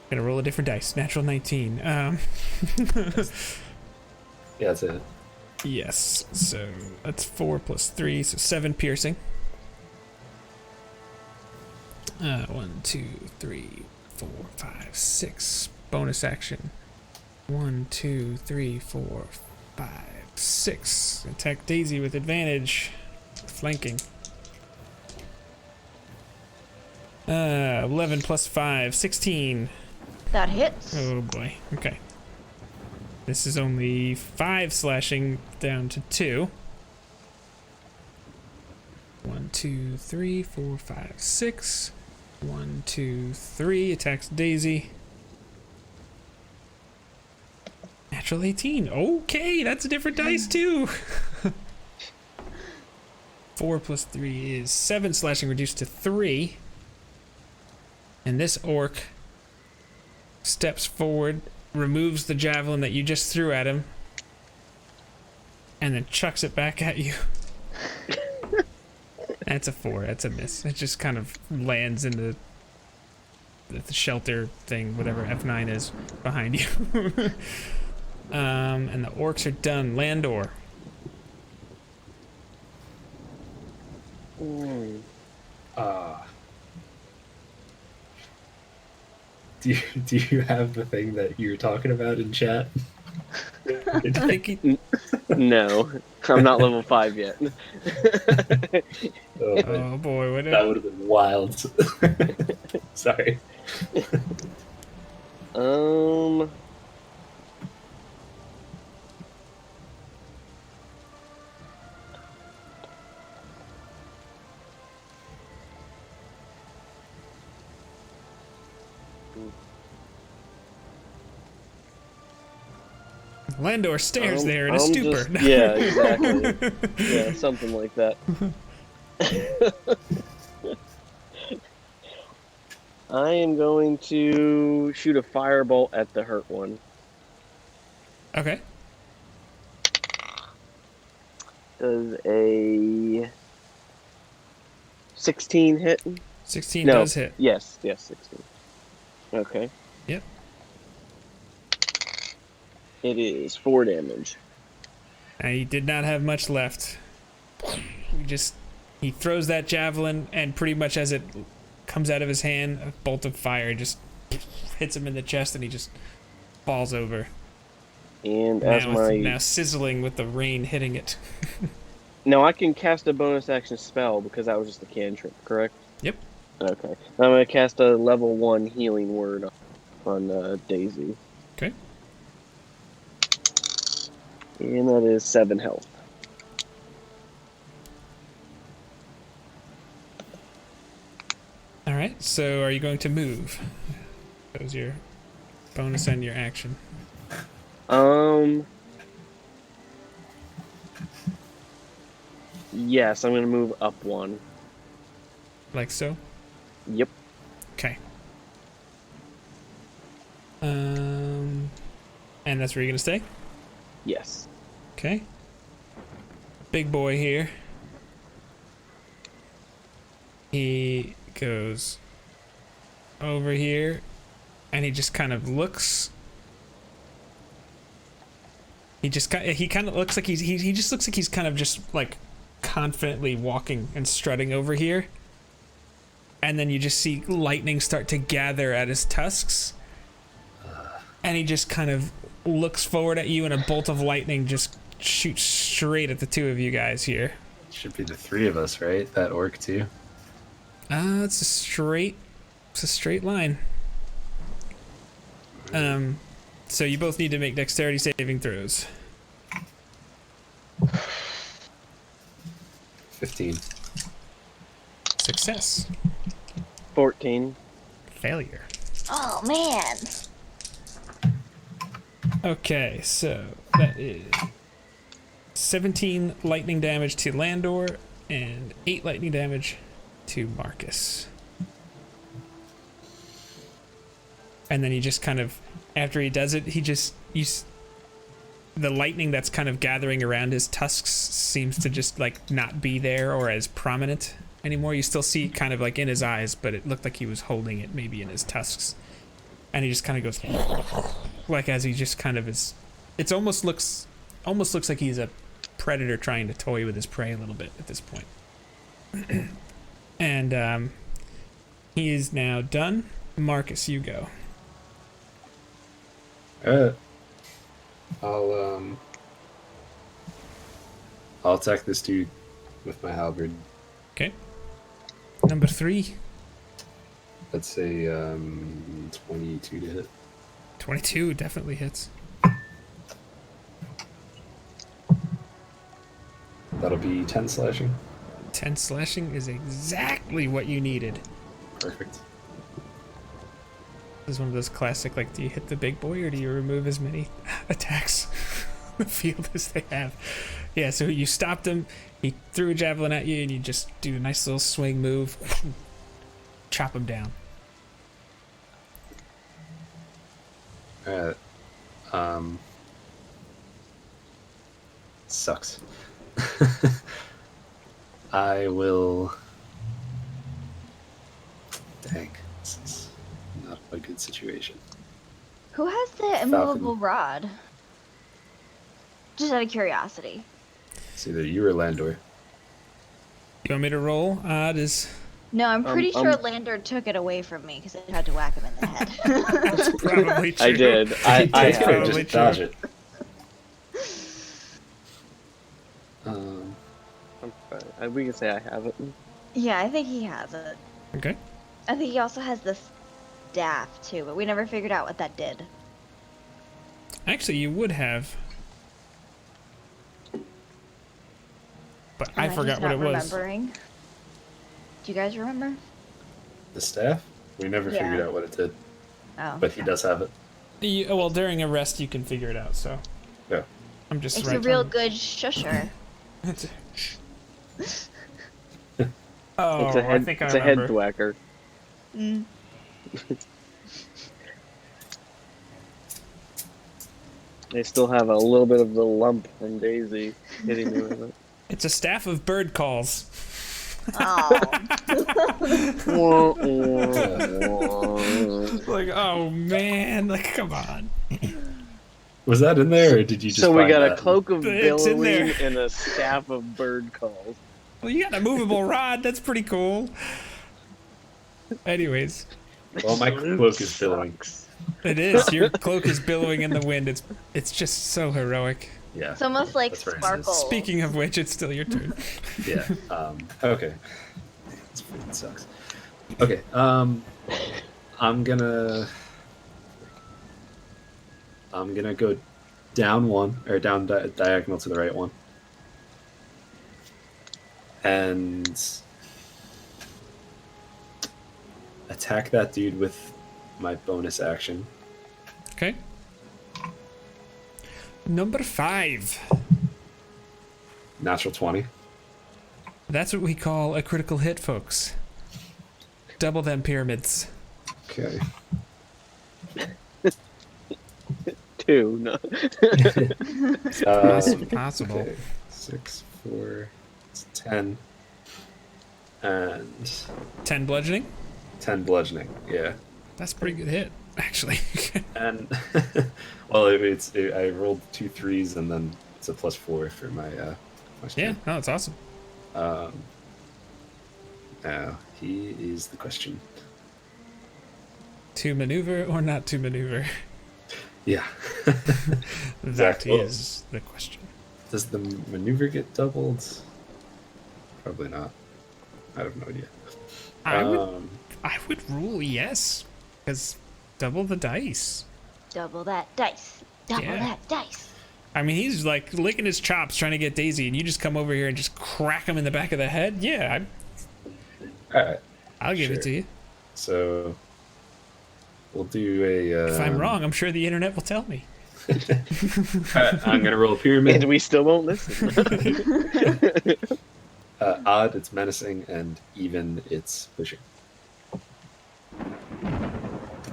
S1: Gonna roll a different dice. Natural 19.
S4: Yeah, that's it.
S1: Yes. So that's 4 plus 3, so 7 piercing. 1, 2, 3, 4, 5, 6. Bonus action. 1, 2, 3, 4, 5, 6. Attack Daisy with advantage. Flanking. 11 plus 5, 16.
S2: That hits.
S1: Oh boy. Okay. This is only 5 slashing down to 2. 1, 2, 3, 4, 5, 6. 1, 2, 3. Attacks Daisy. Natural 18. Okay, that's a different dice too. 4 plus 3 is 7 slashing reduced to 3. And this orc steps forward, removes the javelin that you just threw at him, and then chucks it back at you. That's a 4. That's a miss. It just kind of lands in the shelter thing, whatever F9 is, behind you. And the orcs are done. Landor.
S4: Do you have the thing that you were talking about in chat?
S1: I think he,
S3: No, I'm not level 5 yet.
S1: oh boy, what
S4: That would have been wild. Sorry.
S1: Landor stares there in a stupor.
S3: Yeah, exactly. Yeah, something like that. I am going to shoot a firebolt at the hurt one.
S1: Okay.
S3: Does a 16 hit?
S1: 16
S3: No.
S1: does hit.
S3: Yes, 16. Okay.
S1: Yep.
S3: It is 4 damage.
S1: He did not have much left. He throws that javelin, and pretty much as it comes out of his hand, a bolt of fire just hits him in the chest, and he just falls over.
S3: And as
S1: now sizzling with the rain hitting it.
S3: Now I can cast a bonus action spell because that was just a cantrip, correct?
S1: Yep.
S3: Okay. Now I'm going to cast a level 1 healing word on Daisy.
S1: Okay.
S3: And that is 7 health.
S1: Alright, so are you going to move? That was your bonus and your action.
S3: Yes, I'm going to move up 1.
S1: Like so?
S3: Yep.
S1: Okay. And that's where you're going to stay?
S3: Yes.
S1: Okay. Big boy here. He goes over here and he just kind of looks. He kind of looks like he just looks like he's kind of just like confidently walking and strutting over here. And then you just see lightning start to gather at his tusks. And he just kind of looks forward at you, and a bolt of lightning just shoots straight at the two of you guys here.
S4: Should be the 3 of us, right? That orc too.
S1: It's a straight line. So you both need to make dexterity saving throws.
S4: 15.
S1: Success.
S3: 14.
S1: Failure.
S2: Oh man.
S1: Okay, so that is 17 lightning damage to Landor and 8 lightning damage to Marcus. And then he just kind of, after he does it, the lightning that's kind of gathering around his tusks seems to just like not be there or as prominent anymore. You still see kind of like in his eyes, but it looked like he was holding it maybe in his tusks. And he just kind of goes like as he just kind of is. It almost looks like he's a predator trying to toy with his prey a little bit at this point. And He is now done. Marcus, you go.
S4: I'll attack this dude with my halberd.
S1: Okay. Number 3.
S4: Let's say 22 to hit.
S1: 22 definitely hits.
S4: That'll be 10 slashing.
S1: 10 slashing is exactly what you needed.
S4: Perfect.
S1: This is one of those classic, like, do you hit the big boy or do you remove as many attacks on the field as they have? Yeah, so you stopped him, he threw a javelin at you, and you just do a nice little swing move, chop him down.
S4: Alright. Sucks. I will... Dang, this is not a good situation.
S2: Who has the immovable rod? Just out of curiosity.
S4: It's either you or Landor.
S1: You want me to roll? Odd is...
S2: No, I'm pretty sure Landor took it away from me because I tried to whack him in the head.
S1: That's probably true.
S3: I did. I
S4: That's
S3: have.
S4: probably
S1: Probably
S4: just dodge it.
S3: I'm fine. We can say I have it.
S2: Yeah, I think he has it.
S1: Okay.
S2: I think he also has the staff too, but we never figured out what that did.
S1: Actually, you would have. But
S2: Am
S1: I forgot
S2: just
S1: what
S2: not
S1: it was.
S2: remembering? Do you guys remember?
S4: The staff? We never
S2: Yeah.
S4: figured out what it did,
S2: Oh.
S4: but he does have it.
S1: Well, during a rest, you can figure it out, so.
S4: Yeah.
S1: I'm just
S2: It's
S1: right
S2: a real
S1: on-
S2: good shusher.
S1: Oh,
S3: It's a head,
S1: I think I
S3: it's a
S1: remember.
S3: head thwacker.
S2: Mm.
S3: They still have a little bit of the lump from Daisy hitting me with it.
S1: It's a staff of bird calls.
S2: Oh.
S1: Like, oh man, like, come on.
S4: Was that in there, or did you just
S3: So we
S4: find
S3: got a
S4: that?
S3: cloak of
S1: It's in
S3: billowing
S1: there.
S3: and a staff of bird calls.
S1: Well, you got a movable rod. That's pretty cool. Anyways,
S4: Well, my cloak is billowing.
S1: it is. Your cloak is billowing in the wind. It's just so heroic.
S4: Yeah.
S2: It's almost like
S4: That's very nice.
S2: sparkle.
S1: Speaking of which, it's still your turn.
S4: Yeah. Okay. This freaking sucks. Okay. I'm gonna go down one, or down diagonal to the right one, and attack that dude with my bonus action.
S1: Okay. Number 5.
S4: Natural 20.
S1: That's what we call a critical hit, folks. Double them pyramids.
S4: Okay.
S3: 2, no.
S1: Possible.
S4: Okay. 6, 4, it's 10, and
S1: 10 bludgeoning.
S4: 10 bludgeoning. Yeah.
S1: That's a pretty good hit, actually.
S4: And well, I rolled 2 3s, and then it's a +4 for my my
S1: Yeah,
S4: strength.
S1: no, it's awesome.
S4: Now he is the question.
S1: To maneuver or not to maneuver?
S4: Yeah.
S1: That
S4: Exactly.
S1: is the question.
S4: Does the maneuver get doubled? Probably not. I have no idea.
S1: I would rule yes, because double the dice.
S2: Double that dice. Double
S1: Yeah.
S2: that dice.
S1: I mean, he's like licking his chops trying to get Daisy, and you just come over here and just crack him in the back of the head. Yeah,
S4: All right.
S1: I'll give it
S4: Sure.
S1: to you.
S4: So we'll do a.
S1: If I'm wrong, I'm sure the internet will tell me.
S4: All right, I'm gonna roll a pyramid.
S3: And we still won't listen.
S4: Odd, it's menacing, and even, it's pushing.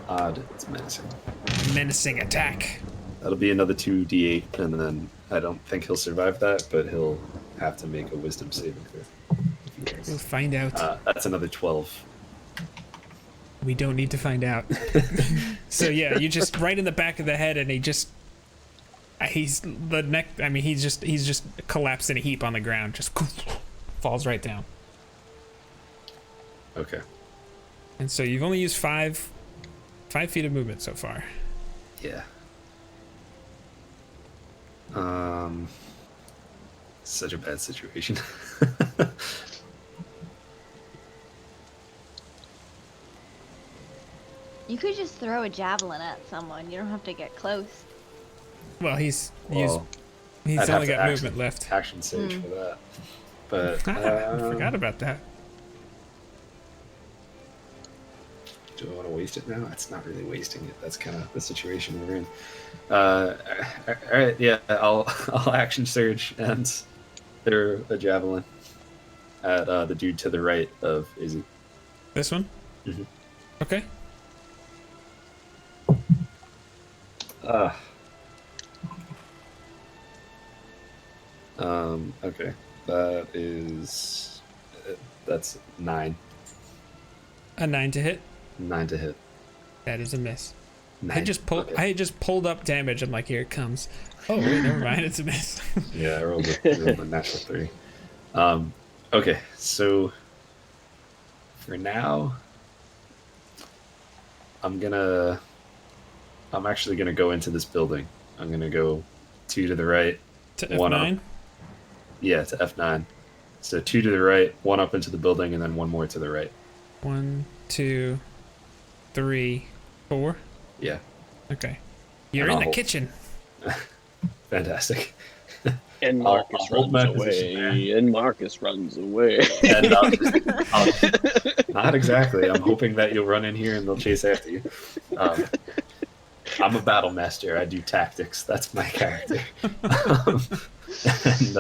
S4: Odd, it's menacing.
S1: Menacing attack.
S4: That'll be another 2d8, and then I don't think he'll survive that, but he'll have to make a wisdom saving throw. If he does.
S1: We'll find out.
S4: That's another 12.
S1: We don't need to find out. So yeah, you just right in the back of the head, and he's the neck. I mean, he's just collapsed in a heap on the ground, just falls right down.
S4: Okay.
S1: And so you've only used 5 feet of movement so far.
S4: Yeah. Such a bad situation.
S2: You could just throw a javelin at someone. You don't have to get close.
S1: Well, he's
S4: Well,
S1: only
S4: I'd have to
S1: got movement left.
S4: Action surge for that. But
S1: I forgot about that.
S4: do I want to waste it now? It's not really wasting it. That's kind of the situation we're in. All right, yeah, I'll action surge and throw a javelin at the dude to the right of Izzy.
S1: This one?
S4: Mhm.
S1: Okay.
S4: Okay, that's 9.
S1: A 9 to hit.
S4: 9 to hit.
S1: That is a miss.
S4: 9.
S1: I just pulled up damage. I'm like, here it comes. Oh wait, never mind. It's a miss.
S4: Yeah, I rolled a natural 3. Okay, so for now, I'm actually gonna go into this building. I'm gonna go 2 to the right,
S1: To
S4: 1
S1: F9.
S4: up. Yeah, to F9. So 2 to the right, 1 up into the building, and then 1 more to the right.
S1: 1, 2, 3, 4.
S4: Yeah,
S1: Okay. You're
S4: And
S1: in
S4: I'll
S1: the
S4: hold-
S1: kitchen.
S3: And
S4: I'll
S3: Marcus
S4: hold my
S3: runs
S4: position
S3: away. And Marcus runs away.
S4: and not exactly. I'm hoping that you'll run in here and they'll chase after you. I'm a battle master. I do tactics. That's my character. And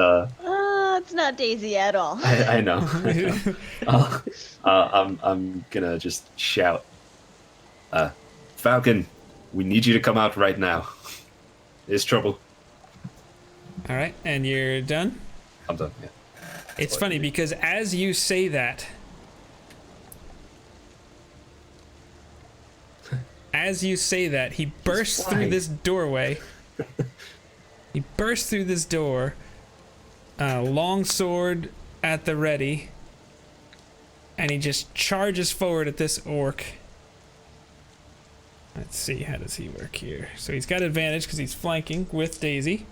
S2: It's not Daisy at all.
S4: I know. I'm gonna just shout, Falcon, we need you to come out right now. There's trouble.
S1: All right, and you're done.
S4: I'm done. Yeah.
S1: It's funny because as you say that, he bursts through
S4: flying.
S1: this doorway. He bursts through this door, long sword at the ready, and he just charges forward at this orc. Let's see, how does he work here? So he's got advantage because he's flanking with Daisy.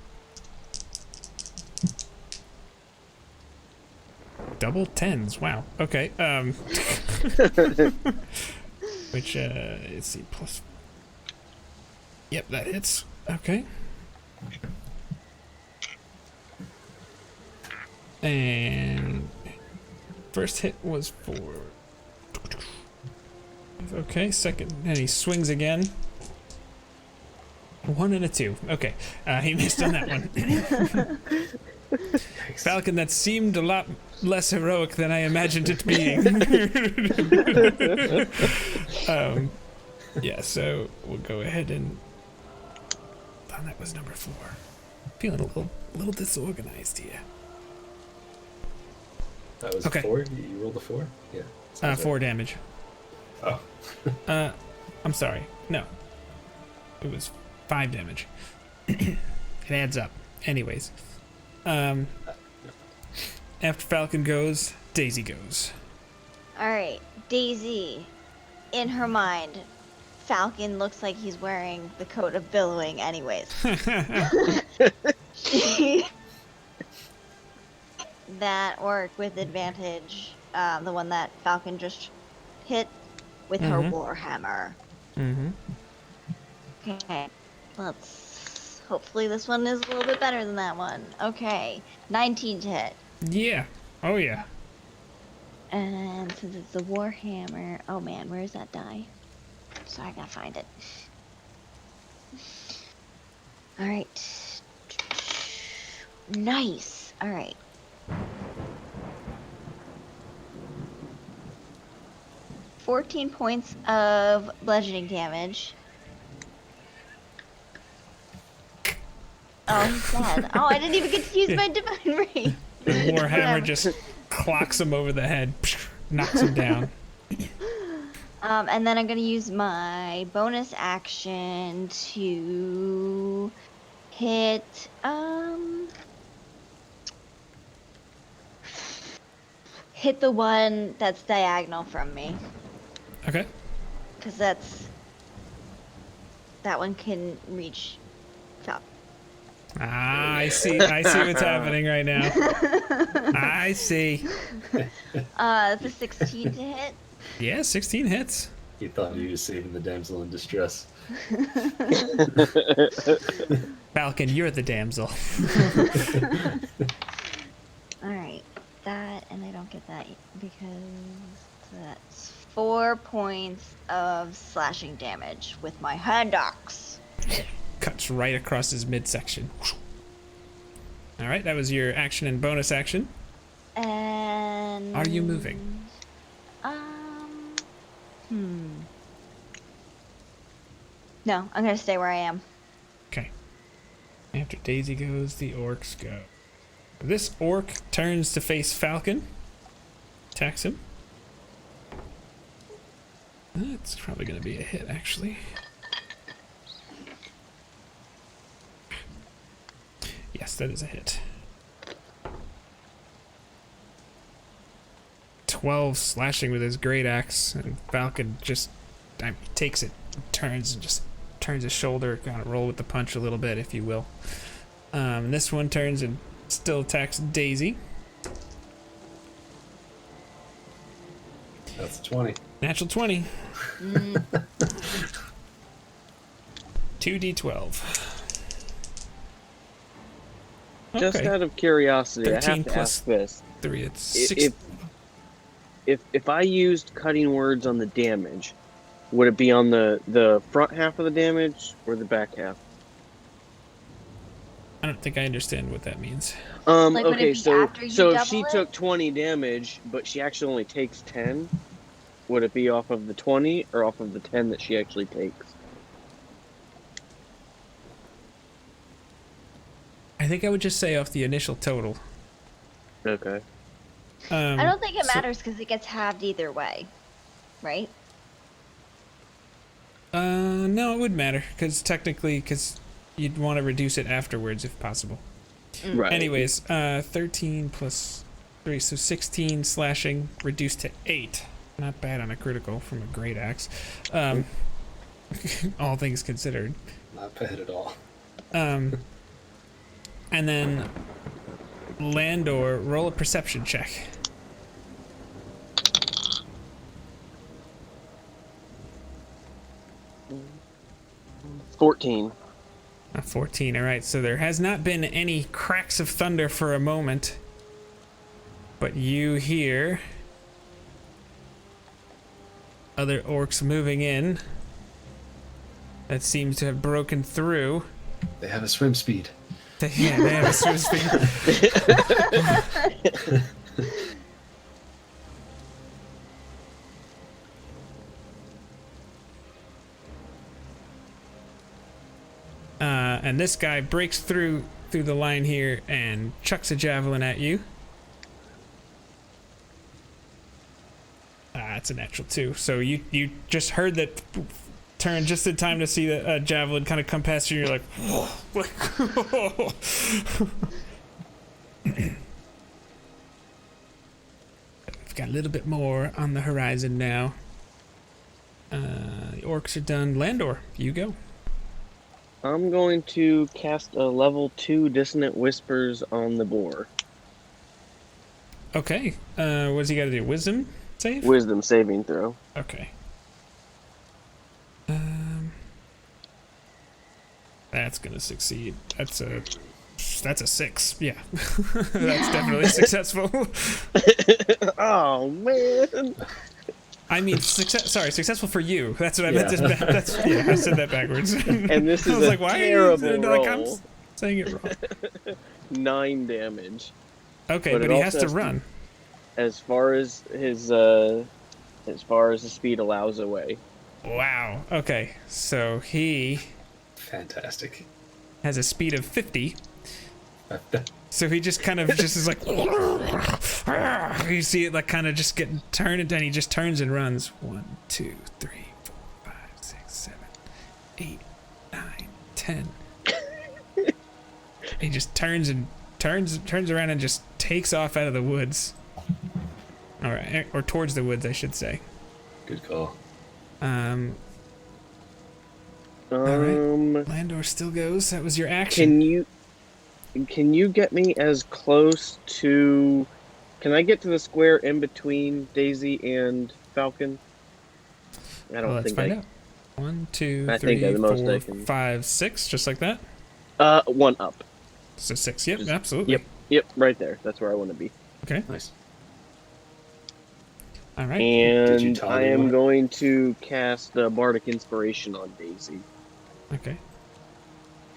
S1: Double 10s, wow. Okay, which, let's see, plus... Yep, that hits. Okay. And... First hit was 4. Okay, second, and he swings again. 1 and a 2. Okay, he missed on that one. Falcon, that seemed a lot less heroic than I imagined it being. Yeah, so we'll go ahead and... Oh, that was number 4. Feeling a little disorganized here.
S4: That was
S1: Okay.
S4: 4? You rolled a 4? Yeah. sounds
S1: 4
S4: right.
S1: damage.
S4: Oh.
S1: I'm sorry. No. It was 5 damage. It adds up. Anyways. After Falcon goes, Daisy goes.
S2: Alright, Daisy, in her mind, Falcon looks like he's wearing the coat of billowing anyways. That orc with advantage, the one that Falcon just hit with her warhammer.
S1: Mm-hmm.
S2: Okay, hopefully this one is a little bit better than that one. Okay, 19 to hit.
S1: Yeah. Oh, yeah.
S2: And since it's the warhammer, oh man, where's that die? Sorry, I gotta find it. Alright. Nice. Alright. $14 points of bludgeoning damage. Oh, he's dead. Oh, I didn't even get to use my divine ray.
S1: The Warhammer
S2: Whatever.
S1: just clocks him over the head, knocks him down.
S2: And then I'm gonna use my bonus action to hit hit the one that's diagonal from me.
S1: Okay.
S2: Because that one can reach top.
S1: Ah, I see what's happening right now. I see.
S2: The 16 to hit.
S1: Yeah, 16 hits.
S4: He thought he was saving the damsel in distress.
S1: Falcon, you're the damsel.
S2: Alright, that, and I don't get that because that's 4 points of slashing damage with my hand axe.
S1: Cuts right across his midsection. All right, that was your action and bonus action.
S2: And
S1: Are you moving?
S2: No, I'm gonna stay where I am.
S1: Okay. After Daisy goes, the orcs go. This orc turns to face Falcon. Attacks him. That's probably going to be a hit, actually. Yes, that is a hit. 12 slashing with his great axe, and Falcon just takes it, turns, and just turns his shoulder, kind of roll with the punch a little bit, if you will. This one turns and still attacks Daisy.
S4: That's a 20.
S1: Natural 20. 2d12.
S3: Just
S1: Okay.
S3: out of curiosity, I
S1: 13
S3: have to
S1: plus
S3: ask this.
S1: 3, it's 6.
S3: If I used cutting words on the damage, would it be on the front half of the damage or the back half?
S1: I don't think I understand what that means.
S2: Like, would it
S3: Okay,
S2: be
S3: so
S2: after you
S3: if
S2: double
S3: she
S2: it?
S3: took 20 damage, but she actually only takes 10, would it be off of the 20 or off of the 10 that she actually takes?
S1: I think I would just say off the initial total.
S3: Okay.
S2: I don't think it
S1: so-
S2: matters because it gets halved either way, right?
S1: No, it would matter because you'd want to reduce it afterwards if possible.
S3: Right.
S1: Anyways, 13 plus 3, so 16 slashing reduced to 8. Not bad on a critical from a great axe. All things considered.
S4: Not bad at all.
S1: And then Landor, roll a perception check.
S3: – 14.
S1: 14, alright, so there has not been any cracks of thunder for a moment, but you hear other orcs moving in that seems to have broken through.
S4: They have a swim speed.
S1: They have a swim speed. And this guy breaks through the line here and chucks a javelin at you. It's a natural 2. So you just heard that turn just in time to see the javelin kind of come past you. And you're like, we've got a little bit more on the horizon now. The orcs are done. Landor, you go.
S3: I'm going to cast a level 2 Dissonant Whispers on the boar.
S1: Okay. What's he got to do? Wisdom save?
S3: Wisdom saving throw.
S1: Okay. That's gonna succeed. That's a 6. Yeah. That's definitely successful.
S3: Oh man.
S1: I mean, successful for you. That's what I meant. I said that backwards.
S3: And this
S1: I
S3: is
S1: was
S3: a
S1: like, why
S3: terrible
S1: are you
S3: roll.
S1: like I'm saying it wrong?
S3: 9 damage.
S1: Okay,
S3: But
S1: but
S3: it
S1: he has
S3: also
S1: to
S3: has
S1: run.
S3: As far as the speed allows away.
S1: Wow. Okay, so he
S4: Fantastic.
S1: has a speed of 50. So he just kind of just is like, you see it like kind of just getting turned, and then he just turns and runs. 1, 2, 3, 4, 5, 6, 7, 8, 9, 10. He just turns around and just takes off out of the woods. All right, or towards the woods, I should say.
S4: Good call.
S1: All right. Landor still goes. That was your action.
S3: Can you get me as close to? Can I get to the square in between Daisy and Falcon? I don't
S1: Let's
S3: think
S1: find
S3: I.
S1: out. 1, 2,
S3: I think
S1: 3,
S3: at the most
S1: 4,
S3: I can.
S1: 5, 6, just like that.
S3: One up.
S1: So 6. Yep,
S3: Just-
S1: absolutely.
S3: Yep, right there. That's where I want to be.
S1: Okay.
S4: Nice.
S1: All right.
S4: Did you
S3: And
S4: tell
S3: I am
S4: anyone?
S3: going to cast Bardic Inspiration on Daisy,
S1: Okay.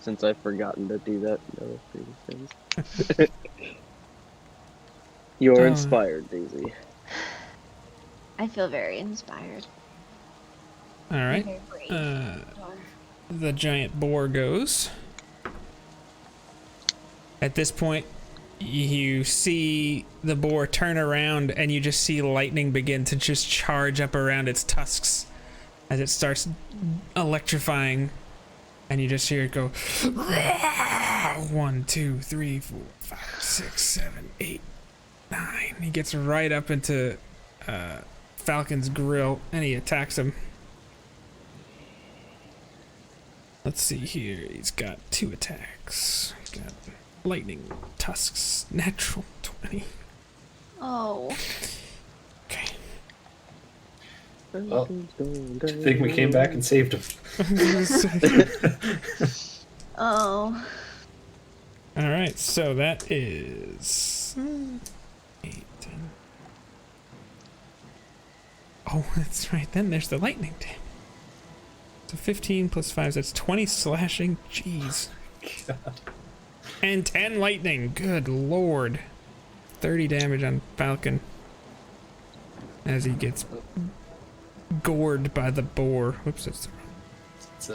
S3: since I've forgotten to do that in other previous things. You're
S1: Oh.
S3: inspired, Daisy.
S2: I feel very inspired.
S1: All right.
S2: Very brave.
S1: The giant boar goes. At this point, you see the boar turn around and you just see lightning begin to just charge up around its tusks as it starts electrifying, and you just hear it go 1, 2, 3, 4, 5, 6, 7, 8, 9. He gets right up into Falcon's grill and he attacks him. Let's see here. He's got 2 attacks. He's got lightning, tusks, natural 20.
S2: Oh.
S1: Okay.
S4: Well, I think we came back and saved him.
S2: Oh.
S1: All right, so that is 8, 10. Oh, that's right. Then there's the lightning damage. So 15 plus 5, that's 20 slashing. Jeez.
S4: God.
S1: And 10 lightning. Good lord. 30 damage on Falcon as he gets gored by the boar. Whoops, that's the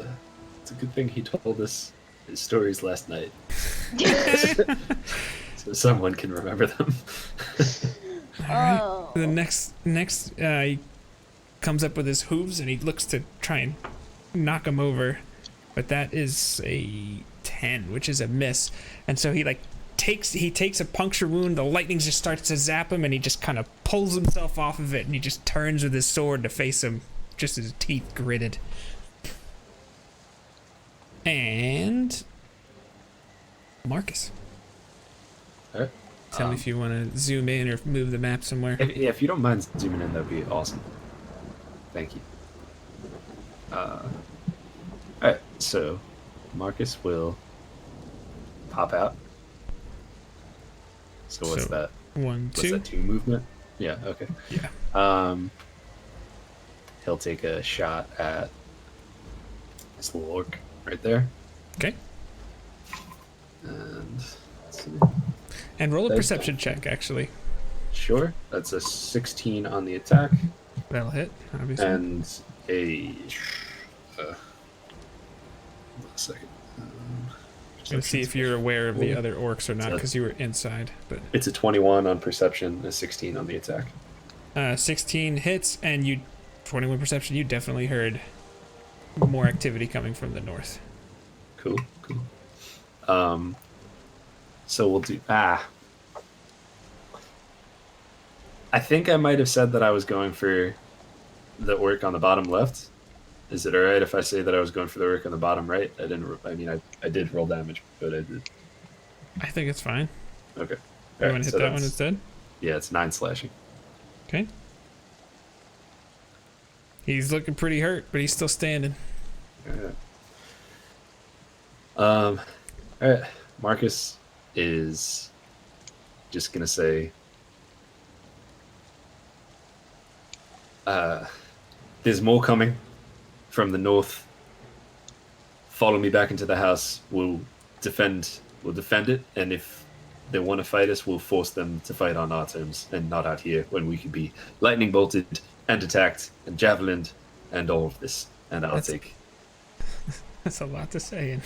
S1: wrong.
S4: It's a good thing he told us his stories last night, so someone can remember them.
S1: All right.
S2: Oh.
S1: The next, he comes up with his hooves and he looks to try and knock him over, but that is a 10, which is a miss. And so he takes a puncture wound. The lightning just starts to zap him, and he just kind of pulls himself off of it, and he just turns with his sword to face him, just his teeth gritted. And Marcus,
S4: All right.
S1: tell me if you want to zoom in or move the map somewhere.
S4: If you don't mind zooming in, that'd be awesome. Thank you. Alright, so Marcus will pop out. So what's
S1: So,
S4: that?
S1: 1,
S4: What's
S1: 2.
S4: that, 2 movement? Yeah, okay.
S1: Yeah.
S4: He'll take a shot at this little orc right there.
S1: Okay.
S4: And let's see.
S1: And roll a
S4: That's-
S1: perception check, actually.
S4: Sure. That's a 16 on the attack.
S1: That'll hit, obviously.
S4: And a hold on a second.
S1: Let's see if you're aware of the
S4: Roll.
S1: other orcs or not, because you were inside. But
S4: It's a 21 on perception, a 16 on the attack.
S1: 16 hits, and 21 perception. You definitely heard more activity coming from the north.
S4: Cool. So we'll do I think I might have said that I was going for the orc on the bottom left. Is it alright if I say that I was going for the orc on the bottom right? I did roll damage, but I did.
S1: I think it's fine.
S4: Okay.
S1: You
S4: Alright,
S1: want to hit
S4: so
S1: that one
S4: that's-
S1: instead?
S4: Yeah, it's 9 slashing.
S1: Okay. He's looking pretty hurt, but he's still standing.
S4: Alright. Marcus is just gonna say there's more coming from the north. Follow me back into the house. We'll defend it, and if they want to fight us, we'll force them to fight on our terms and not out here when we could be lightning bolted and attacked and javelined and all of this. And I'll take
S1: That's a lot to say. And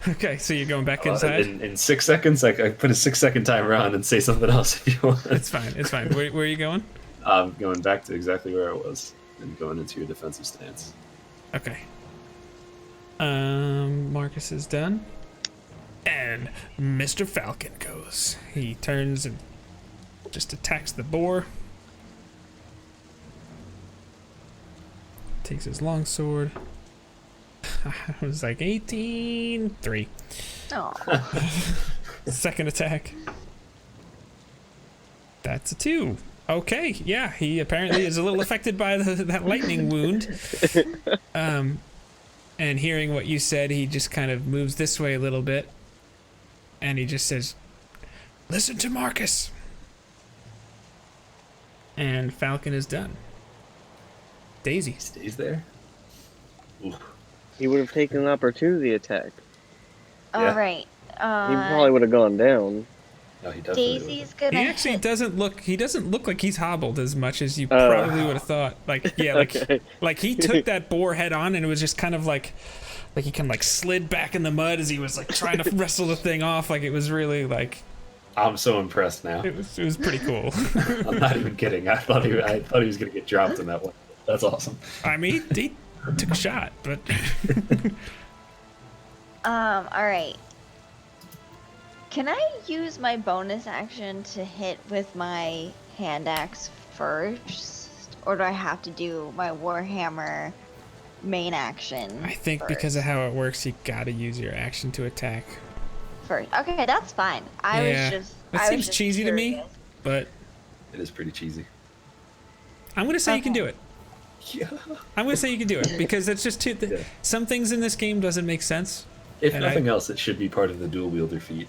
S1: okay, so you're going back inside?
S4: in 6 seconds. I put a 6-second timer on and say something else if you want.
S1: It's fine. It's fine. Where are you going?
S4: I'm going back to exactly where I was and going into a defensive stance.
S1: Okay. Marcus is done. And Mr. Falcon goes. He turns and just attacks the boar. Takes his longsword. I was like 18, 3.
S2: Oh.
S1: Second attack. That's a 2. Okay, yeah, he apparently is a little affected by that lightning wound. And hearing what you said, he just kind of moves this way a little bit. And he just says, "Listen to Marcus." And Falcon is done. Daisy
S4: Stays there. Ooh.
S3: He would have taken an opportunity attack.
S2: All
S4: Yeah.
S2: right.
S3: He probably would have gone down.
S4: No, he definitely
S2: Daisy's gonna.
S1: He actually
S2: hit.
S1: doesn't look. He doesn't look like he's hobbled as much as you probably would have thought. Like, yeah, like,
S3: Okay.
S1: like he took that boar head on, and it was just kind of like he kind of like slid back in the mud as he was like trying to wrestle the thing off. Like it was really like
S4: I'm so impressed now.
S1: it was pretty cool.
S4: I'm not even kidding. I thought he was gonna get dropped in that one. That's awesome.
S1: I mean, he took a shot, but
S2: All right. Can I use my bonus action to hit with my hand axe first, or do I have to do my warhammer main action?
S1: I think because of how it works, you gotta use your action to attack.
S2: first. Okay, that's fine. I
S1: Yeah,
S2: was just.
S1: that
S2: I was
S1: seems
S2: just
S1: cheesy to me.
S2: curious.
S1: But
S4: It is pretty cheesy.
S1: I'm gonna say you can
S2: Okay.
S1: do it.
S4: Yeah.
S1: I'm gonna say you can do it because it's just too.
S4: Yeah.
S1: Some things in this game doesn't make sense.
S4: If
S1: And
S4: nothing else, it should be part of the dual wielder feat.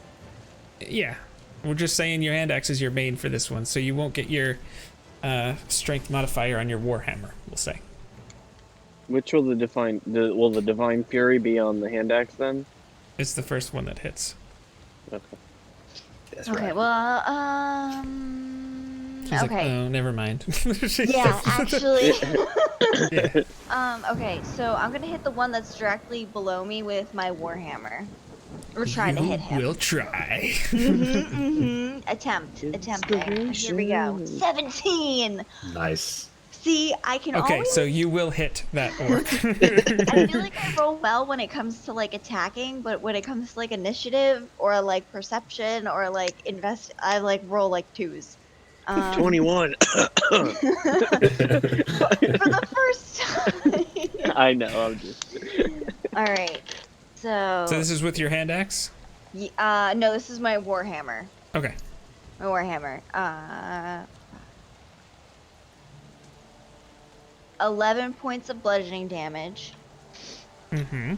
S1: Yeah, we're just saying your hand axe is your main for this one, so you won't get your strength modifier on your warhammer. We'll say.
S3: Which will the divine fury be on the hand axe then?
S1: It's the first one that hits.
S3: Okay.
S4: That's
S2: Okay,
S4: right.
S2: well,
S1: She's like,
S2: okay.
S1: oh, never mind.
S2: Yeah, actually.
S1: Yeah.
S2: Okay, so I'm gonna hit the one that's directly below me with my warhammer. We're trying to hit him.
S1: We'll try.
S2: Attempt there. Here we go. 17.
S4: Nice.
S2: See, I can
S1: Okay,
S2: always.
S1: so you will hit that orc.
S2: I feel like I roll well when it comes to like attacking, but when it comes to like initiative or like perception or like I like roll like 2s.
S3: 21.
S2: For the first time.
S3: I know, I'm just...
S2: All right. So
S1: So this is with your hand axe?
S2: no, this is my warhammer.
S1: Okay.
S2: My warhammer. 11 points of bludgeoning damage.
S1: Mm-hmm.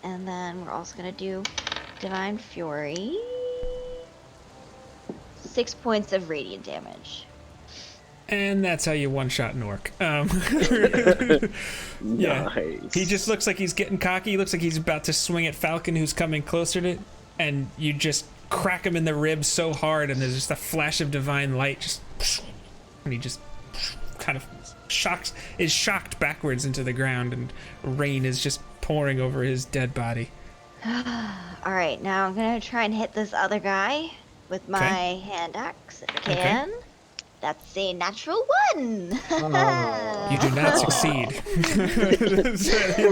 S2: And then we're also gonna do Divine Fury. 6 points of radiant damage.
S1: And that's how you one-shot an orc. Yeah.
S3: Nice.
S1: He just looks like he's getting cocky. He looks like he's about to swing at Falcon, who's coming closer to it, and you just crack him in the ribs so hard, and there's just a flash of divine light, and he just kind of is shocked backwards into the ground, and rain is just pouring over his dead body.
S2: All right, now I'm gonna try and hit this other guy with my hand axe if I can. That's a natural 1.
S1: You do not succeed.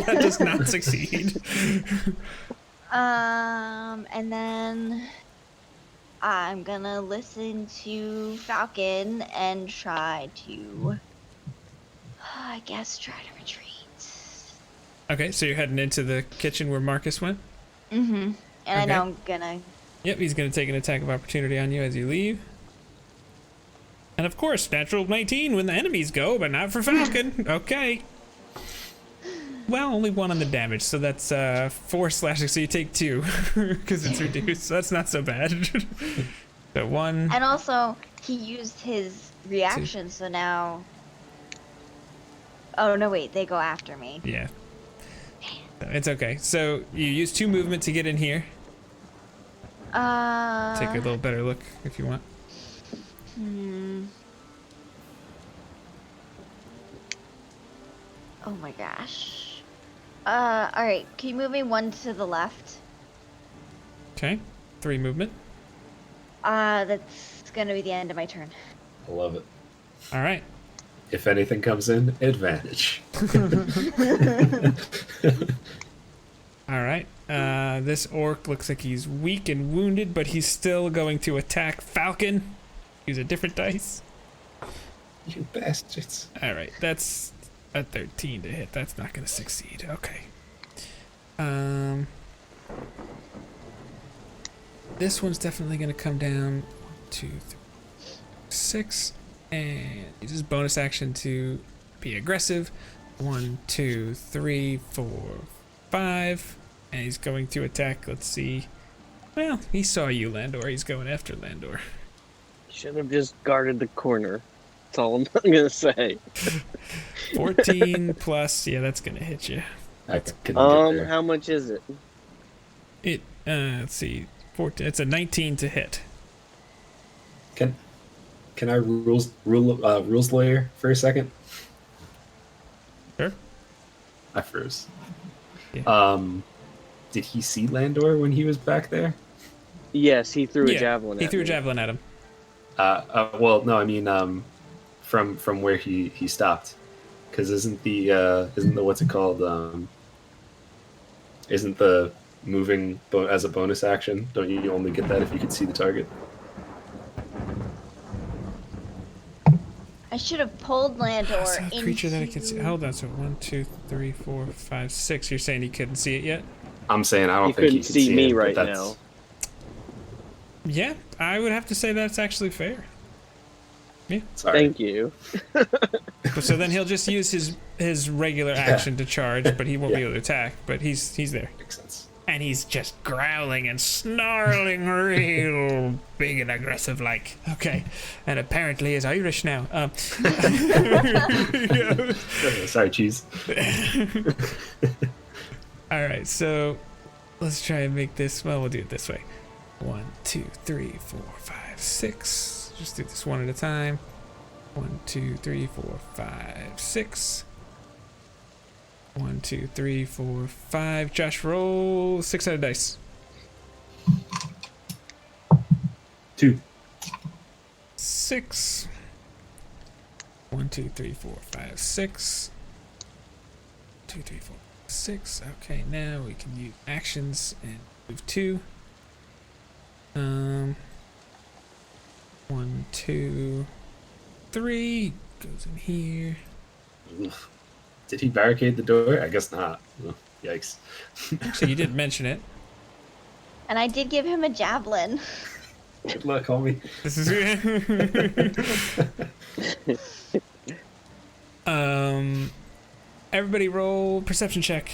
S1: That does not succeed.
S2: And then I'm gonna listen to Falcon and try to, I guess, try to retreat.
S1: Okay, so you're heading into the kitchen where Marcus went?
S2: And I
S1: Okay.
S2: know I'm gonna.
S1: Yep, he's going to take an attack of opportunity on you as you leave. And of course, natural 19 when the enemies go, but not for Falcon. Okay. Well, only 1 on the damage, so that's 4 slashing, so you take 2 because it's reduced, so that's not so bad. So 1.
S2: And also, he used his reaction, so now. Oh no! Wait, they go after me.
S1: Yeah. It's okay. So you use 2 movement to get in here. Take a little better look if you want.
S2: Oh my gosh. Alright, can you move me 1 to the left?
S1: Okay. 3 movement.
S2: That's gonna be the end of my turn.
S4: I love it.
S1: All right.
S4: If anything comes in, advantage.
S1: All right. This orc looks like he's weak and wounded, but he's still going to attack Falcon. Use a different dice.
S4: You bastards.
S1: All right. That's A 13 to hit. That's not going to succeed. Okay. This one's definitely going to come down. 1, 2, 3, 6. And uses bonus action to be aggressive. 1, 2, 3, 4, 5. And he's going to attack. Let's see. Well, he saw you, Landor. He's going after Landor.
S3: Should have just guarded the corner. That's all I'm gonna say.
S1: 14 plus. Yeah, that's going to hit you.
S4: I couldn't get there.
S3: How much is it?
S1: It, let's see. 14. It's a 19 to hit.
S4: Can I rules lawyer for a second?
S1: Sure.
S4: I froze.
S1: Yeah.
S4: Did he see Landor when he was back there?
S3: Yes, he threw a
S1: Yeah,
S3: javelin.
S1: He
S3: at
S1: threw a
S3: me.
S1: javelin at him.
S4: Well, no, I mean, from where he stopped, because isn't the what's it called? Isn't the moving as a bonus action? Don't you only get that if you can see the target?
S2: I should have pulled Landor
S1: It's a
S2: into...
S1: creature that I can see. Hold on. So 1, 2, 3, 4, 5, 6. You're saying he couldn't see it yet?
S4: I'm saying I don't
S3: He
S4: think he
S3: couldn't
S4: could
S3: see me
S4: it, but
S3: right
S4: that's-
S3: now.
S1: Yeah, I would have to say that's actually fair.
S4: Sorry.
S3: Thank you.
S1: So then he'll just use his regular action to charge, but he won't be
S4: Yeah.
S1: able to attack. But he's there,
S4: Makes sense.
S1: and he's just growling and snarling real big and aggressive like. Okay, and apparently is Irish now.
S4: Sorry, cheese.
S1: All right, so let's try and make this. Well, we'll do it this way. 1, 2, 3, 4, 5, 6. Just do this one at a time. 1, 2, 3, 4, 5, 6. 1, 2, 3, 4, 5. Josh, roll 6-sided dice.
S4: 2.
S1: 6. 1, 2, 3, 4, 5, 6. 2, 3, 4, 6. Okay, now we can use actions and move 2. 1, 2, 3 goes in here.
S4: Did he barricade the door? I guess not. Oh, yikes.
S1: Actually, you did mention it.
S2: And I did give him a javelin.
S4: Good luck, homie.
S1: This is everybody roll perception check.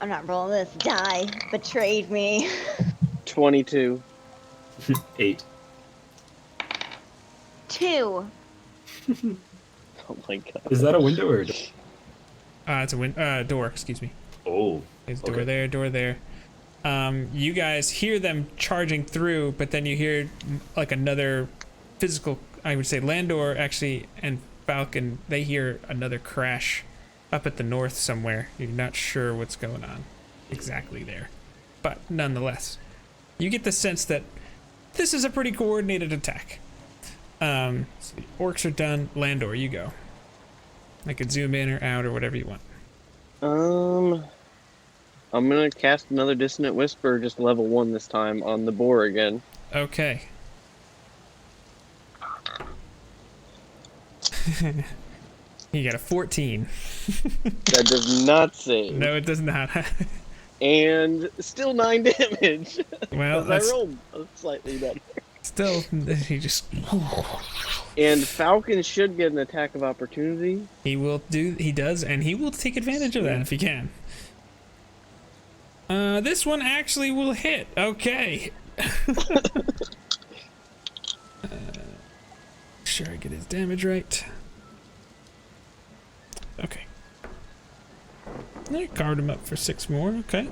S2: I'm not rolling this die. Betrayed me.
S3: 22.
S4: 8.
S2: 2.
S3: Oh my god.
S4: Is that a window or a door?
S1: It's a door, excuse me.
S4: Oh.
S1: There's door
S4: Okay.
S1: there, door there. You guys hear them charging through, but then you hear like another physical, I would say Landor actually and Falcon, they hear another crash up at the north somewhere. You're not sure what's going on exactly there. But nonetheless, you get the sense that this is a pretty coordinated attack. So the orcs are done. Landor, you go. I could zoom in or out or whatever you want.
S3: I'm gonna cast another Dissonant Whisper, just level 1 this time, on the boar again.
S1: Okay. You got a 14.
S3: That does not save.
S1: No, it does not.
S3: And still 9 damage.
S1: Well,
S3: 'Cause
S1: that's
S3: I rolled slightly better.
S1: still, he just,
S3: And Falcon should get an attack of opportunity.
S1: he does, and he will take advantage of that if he can. This one actually will hit. Okay. Sure I get his damage right. Okay. I carved him up for 6 more, okay.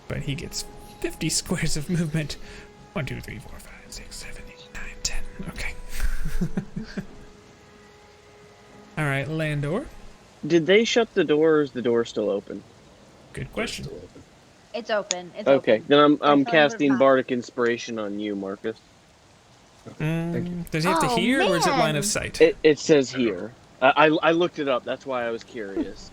S1: But he gets 50 squares of movement. 1, 2, 3, 4, 5, 6, 7, 8, 9, 10. Okay. Alright, Landor.
S3: Did they shut the door, or is the door still open?
S1: Good question.
S2: It's open. It's
S3: Okay,
S2: open.
S3: then I'm
S2: I thought you
S3: casting
S2: were
S3: Bardic Inspiration on you, Marcus.
S1: Does he have to
S2: Oh,
S1: hear, or is it line
S2: man.
S1: of sight?
S3: It says here. I looked it up, that's why I was curious.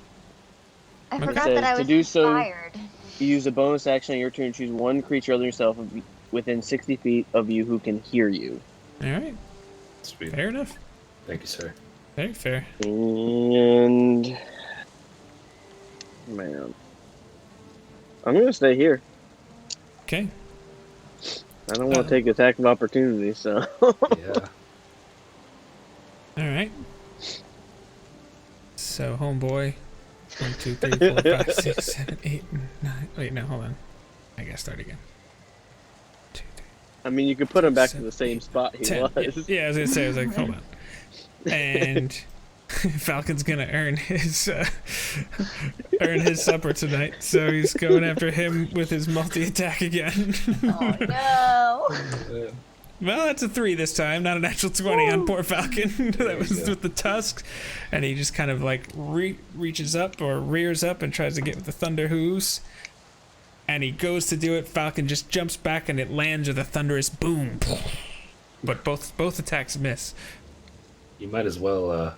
S2: I
S1: Okay.
S2: forgot
S3: Says,
S2: that I
S3: to
S2: was
S3: do so-
S2: inspired.
S3: You use a bonus action on your turn to choose one creature other than yourself within 60 feet of you who can hear you.
S1: Alright,
S4: Sweet.
S1: fair enough.
S4: Thank you, sir.
S1: Very fair.
S3: And man, I'm gonna stay here.
S1: Okay.
S3: I don't want to take attack of opportunity, so.
S4: Yeah.
S1: All right. So, homeboy. 1, 2, 3, 4, 5, 6, 7, 8, 9. Wait, no, hold on. I gotta start again. 2, 3.
S3: I mean, you could put him back to
S1: 7,
S3: the same
S1: 8,
S3: spot he
S1: 10.
S3: was.
S1: Yeah, I was gonna say. I was like, hold on. And Falcon's gonna earn his supper tonight, so he's going after him with his multi-attack again.
S2: Oh no!
S1: Well, that's a 3 this time, not a natural 20 on poor Falcon. That was with the tusks, and he just kind of like reaches up or rears up and tries to get with the thunder hooves. And he goes to do it. Falcon just jumps back, and it lands with a thunderous boom. But both attacks miss.
S4: You might as well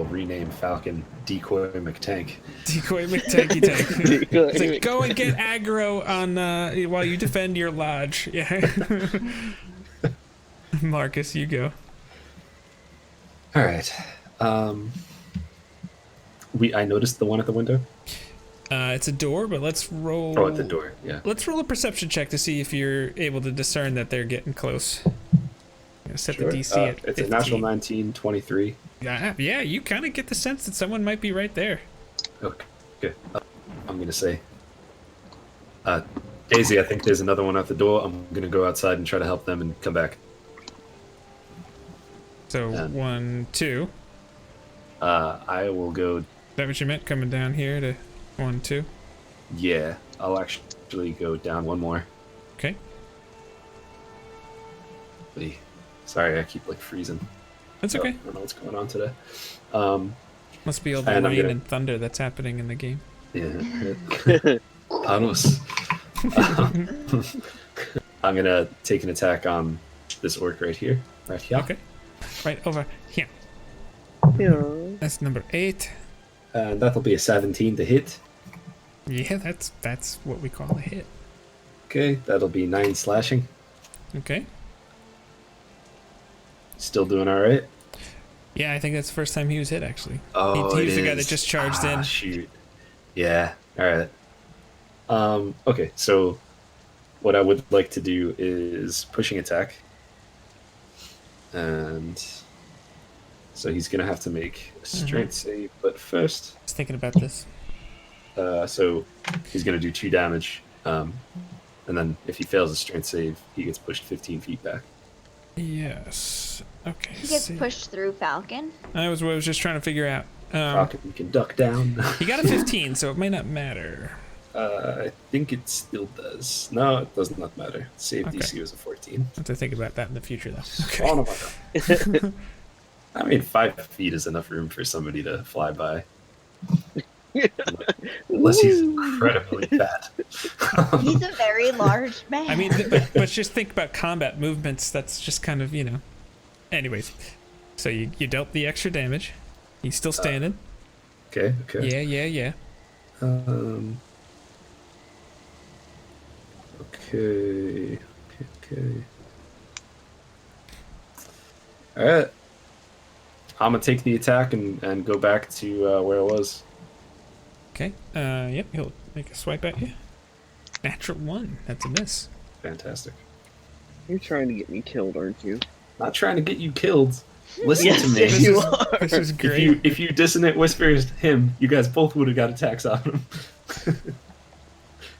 S4: rename Falcon Decoy McTank.
S1: Decoy McTanky Tank. It's like, go and get aggro on while you defend your lodge. Yeah. Marcus, you go.
S4: All right. I noticed the one at the window.
S1: It's a door, but let's roll.
S4: Oh, at the door. Yeah.
S1: Let's roll a perception check to see if you're able to discern that they're getting close. Set
S4: Sure.
S1: the DC at 15.
S4: It's a natural 19, 23.
S1: Yeah, you kind of get the sense that someone might be right there.
S4: Okay. I'm gonna say, Daisy, I think there's another one at the door. I'm gonna go outside and try to help them and come back.
S1: So 1, 2.
S4: I will go.
S1: Is that what you meant? Coming down here to 1, 2.
S4: Yeah, I'll actually go down one more.
S1: Okay.
S4: Sorry, I keep like freezing.
S1: That's okay.
S4: I don't know what's going on today.
S1: Must be all the
S4: and
S1: rain and thunder that's happening in the game.
S4: Yeah. Honest. I'm gonna take an attack on this orc right here. Right here.
S1: Okay. Right over here.
S3: Yeah.
S1: That's number 8.
S4: And that'll be a 17 to hit.
S1: Yeah, that's what we call a hit.
S4: Okay, that'll be 9 slashing.
S1: Okay.
S4: Still doing all right.
S1: Yeah, I think that's the first time he was hit, actually.
S4: Oh,
S1: he was
S4: it
S1: the guy
S4: is.
S1: that just charged in.
S4: Shoot. Yeah. All right. Okay, so what I would like to do is pushing attack. And so he's going to have to make a strength save, but first...
S1: I was thinking about this.
S4: So he's going to do 2 damage. And then if he fails a strength save, he gets pushed 15 feet back.
S1: Yes. Okay.
S2: He gets pushed through Falcon.
S1: That was what I was just trying to figure out.
S4: Falcon, you can duck down.
S1: He got a 15, so it may not matter.
S4: I think it still does. No, it does not matter. Save
S1: Okay.
S4: DC was a 14.
S1: I'll have to think about that in the future, though. Okay.
S4: Oh, no, my God. I mean, 5 feet is enough room for somebody to fly by. Unless he's incredibly fat.
S2: He's a very large man.
S1: I mean, but just think about combat movements. That's just kind of, Anyways, so you dealt the extra damage. He's still standing.
S4: Okay.
S1: Yeah.
S4: Okay. All right. I'm gonna take the attack and go back to where I was.
S1: Okay. Yep. He'll make a swipe at you. Natural 1. That's a miss.
S4: Fantastic.
S3: You're trying to get me killed, aren't you?
S4: Not trying to get you killed. Listen
S3: Yes,
S4: to me.
S3: yes, you are.
S1: This is great.
S4: If you dissonant whispers him, you guys both would have got attacks on him.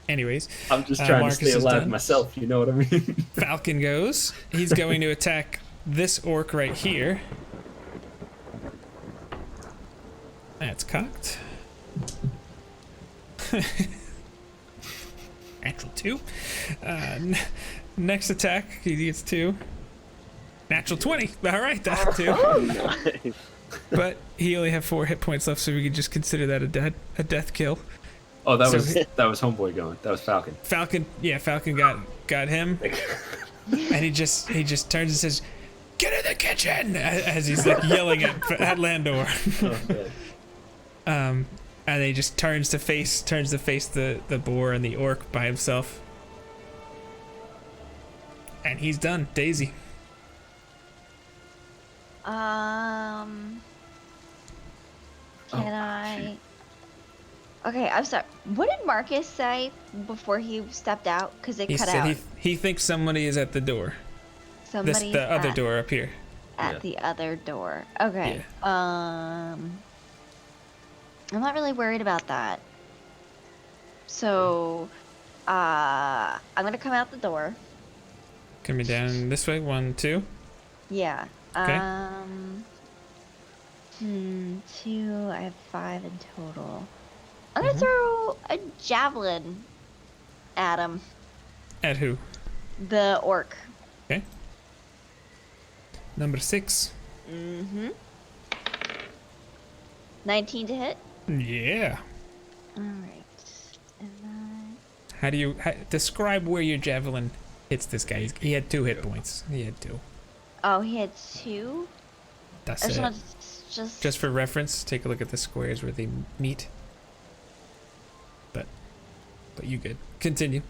S1: Anyways,
S4: I'm just trying
S1: Marcus
S4: to stay
S1: is
S4: alive
S1: done.
S4: myself. You know what I mean?
S1: Falcon goes. He's going to attack this orc right here. That's cocked. Natural 2. Next attack, he gets 2. Natural 20. All right, that's 2.
S3: Nice.
S1: But he only have 4 hit points left, so we could just consider that a death kill.
S4: Oh, that
S1: So
S4: was Homeboy going. That was Falcon.
S1: Falcon got him, and he just turns and says, "Get in the kitchen!" as he's like yelling at Landor.
S4: Okay.
S1: And he just turns to face the boar and the orc by himself, and he's done. Daisy.
S2: I Okay, I'm sorry. What did Marcus say before he stepped out? Because it
S1: He
S2: cut
S1: said
S2: out.
S1: he thinks somebody is at the door.
S2: Somebody's
S1: The other door up here.
S2: at the other door. Okay.
S1: Yeah.
S2: I'm not really worried about that. So, I'm gonna come out the door.
S1: Coming down this way. 1, 2.
S2: Yeah.
S1: Okay.
S2: 2. I have 5 in total. I'm gonna
S1: Mm-hmm.
S2: throw a javelin at him.
S1: At who?
S2: The orc.
S1: Okay. Number 6.
S2: 19 to hit.
S1: Yeah.
S2: All right. And then...
S1: How do you describe where your javelin hits this guy? He had 2 hit points. He had 2.
S2: Oh, he had 2.
S1: That's
S2: I just
S1: it.
S2: want to
S1: Just for reference, take a look at the squares where they meet. But you good. Continue.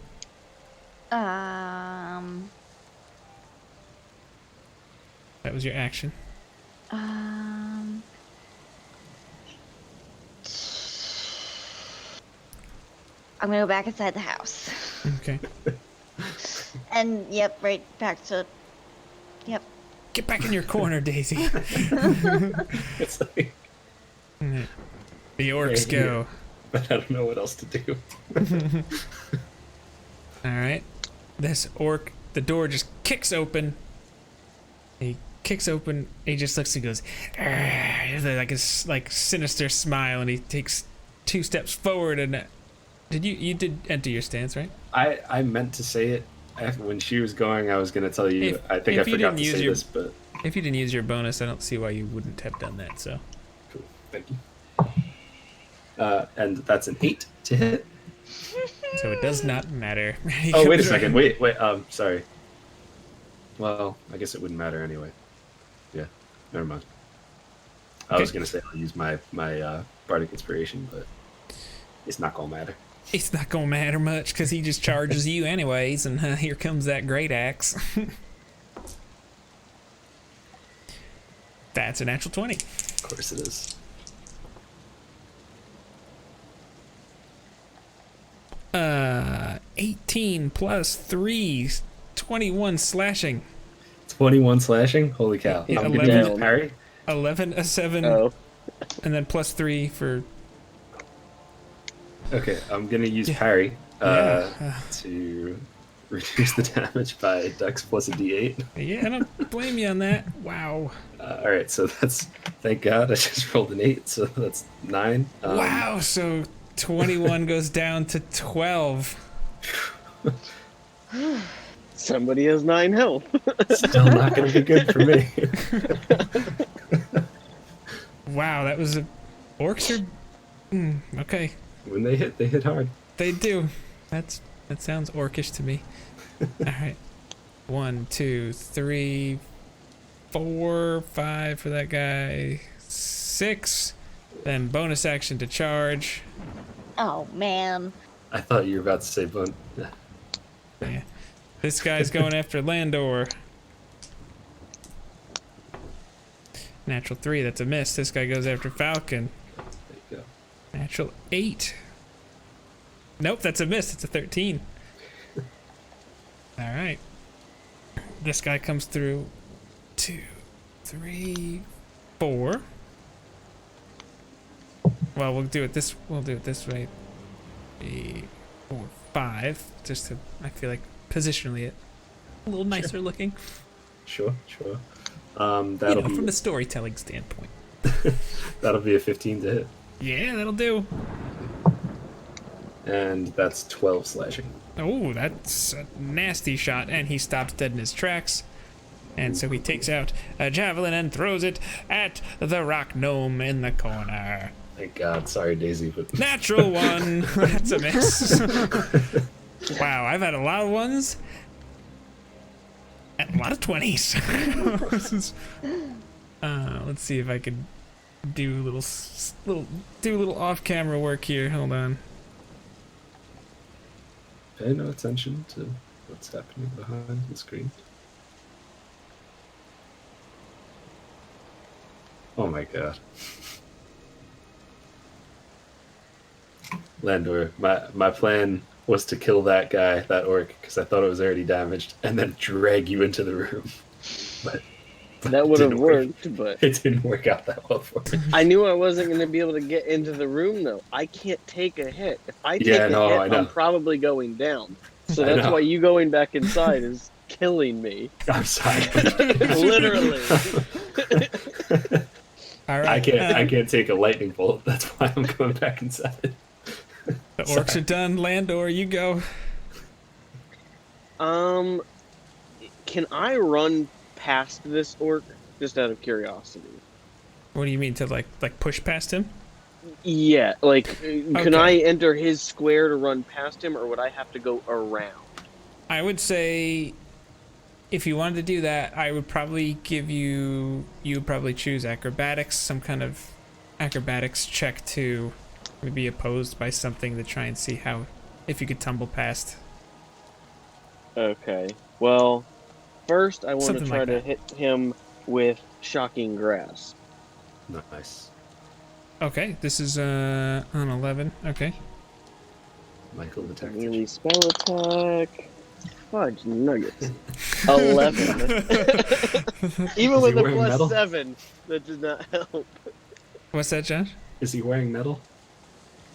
S2: That
S1: was your action.
S2: I'm gonna go back inside the house.
S1: Okay.
S2: And yep, right back to. Yep.
S1: Get back in your corner, Daisy.
S4: It's like,
S1: The orcs
S4: Yeah,
S1: go.
S4: but I don't know what else to do.
S1: All right. This orc, the door just kicks open. He kicks open. He just looks and goes, like a sinister smile, and he takes 2 steps forward. And you did enter your stance, right?
S4: I meant to say it when she was going. I was going to tell you. I think I forgot to say this, but
S1: if you didn't use your bonus, I don't see why you wouldn't have done that. So.
S4: cool. Thank you. And that's an 8 to hit.
S1: So it does not matter.
S4: Oh, wait a second. Wait. Sorry. Well, I guess it wouldn't matter anyway. Yeah. Never mind. I was gonna say I'll use my bardic inspiration, but it's not gonna matter.
S1: It's not gonna matter much because he just charges you anyways, and here comes that great axe. That's a natural 20.
S4: Of course it is.
S1: 18 plus 3, 21 slashing.
S4: 21 slashing. Holy cow!
S1: Yeah,
S4: I'm
S1: 11.
S4: gonna use parry.
S1: 11, a 7,
S3: Oh,
S1: and then plus 3 for.
S4: Okay, I'm gonna use parry to reduce the damage by Dex plus a D8.
S1: Yeah, I don't blame you on that. Wow.
S4: All right, so that's thank God I just rolled an 8, so that's 9.
S1: Wow. So 21 goes down to 12.
S3: somebody has 9 health.
S4: Still not gonna be good for me.
S1: Wow, that was a. Orcs are. Okay.
S4: When they hit hard.
S1: They do. That sounds orcish to me. All right. 1, 2, 3, 4, 5 for that guy. 6. Then bonus action to charge.
S2: Oh man.
S4: I thought you were about to say bone.
S1: Yeah. This guy's going after Landor. Natural 3, that's a miss. This guy goes after Falcon.
S4: There you go.
S1: Natural 8. Nope, that's a miss. It's a 13. All right. This guy comes through. 2, 3, 4. Well, we'll do it this way. 3, 4, 5. Just to, I feel like positionally it a little nicer looking.
S4: Sure. That'll be
S1: from the storytelling standpoint.
S4: that'll be a 15 to hit,
S1: Yeah, that'll do.
S4: and that's 12 slashing.
S1: Oh, that's a nasty shot, and he stops dead in his tracks. And so he takes out a javelin and throws it at the rock gnome in the corner.
S4: Thank God. Sorry, Daisy, but
S1: Natural 1. That's a miss. Wow, I've had a lot of ones and a lot of 20s. Let's see if I could do a little off-camera work here. Hold on.
S4: pay no attention to what's happening behind the screen. Oh my God. Landor, my plan was to kill that guy, that orc, because I thought it was already damaged, and then drag you into the room. But
S3: That
S4: it
S3: would have
S4: didn't work.
S3: worked, but
S4: It didn't work out that well for me.
S3: I knew I wasn't going to be able to get into the room, though. I can't take a hit. If I take
S4: Yeah,
S3: a
S4: no,
S3: hit,
S4: I know.
S3: I'm probably going down. So
S4: I
S3: that's
S4: know.
S3: why you going back inside is killing me.
S4: I'm sorry.
S3: Literally.
S1: All right.
S4: I can't take a lightning bolt. That's why I'm going back inside.
S1: The orcs are done. Landor, you go.
S3: Can I run past this orc? Just out of curiosity.
S1: What do you mean to like push past him?
S3: Yeah, like, can
S1: Okay.
S3: I enter his square to run past him, or would I have to go around?
S1: I would say if you wanted to do that, I would probably give you would probably choose acrobatics, some kind of acrobatics check to be opposed by something to try and see how if you could tumble past.
S3: Okay. Well, first I want
S1: Something
S3: to try
S1: like
S3: to
S1: that.
S3: hit him with shocking grasp.
S4: Nice.
S1: Okay, this is on 11. Okay.
S4: Michael the tactician.
S3: Melee spell attack. Fudge nuggets. 11. Even
S4: Is
S3: with
S4: he
S3: a
S4: wearing
S3: plus
S4: metal?
S3: 7, that did not help.
S1: What's that, Josh?
S4: Is he wearing metal?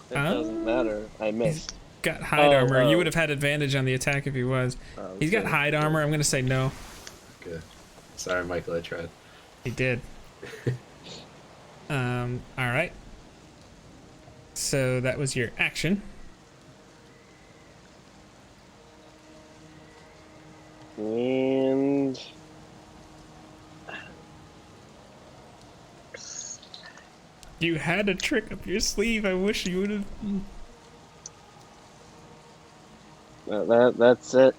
S3: It doesn't matter. I missed.
S1: Got hide armor.
S3: oh.
S1: You would have had advantage on the attack if he was. He's got
S3: Okay.
S1: hide armor. I'm gonna say no.
S4: Good. Sorry, Michael, I tried.
S1: He did. All right. So that was your action.
S3: And
S1: You had a trick up your sleeve. I wish you would have.
S3: that's it.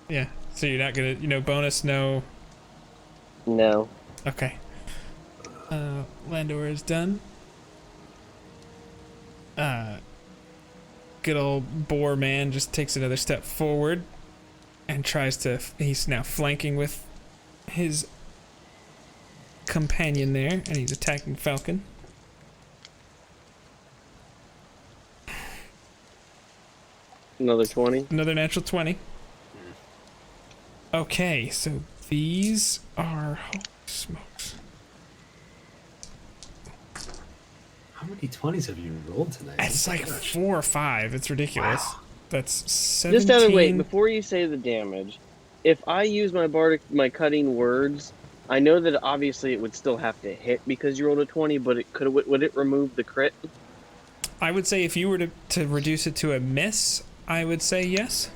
S1: Yeah. So you're not gonna, bonus, no.
S3: No.
S1: Okay. Landor is done. Good old boar man just takes another step forward and tries to. He's now flanking with his companion there, and he's attacking Falcon.
S3: Another 20.
S1: Another natural 20. Okay, so these are. Holy smokes.
S4: How many 20s have you rolled tonight?
S1: It's like 4 or 5. It's ridiculous.
S4: Wow.
S1: That's 17.
S3: Just out of wait, before you say the damage, if I use my cutting words, I know that obviously it would still have to hit because you rolled a 20, but would it remove the crit?
S1: I would say if you were to reduce it to a miss, I would say yes.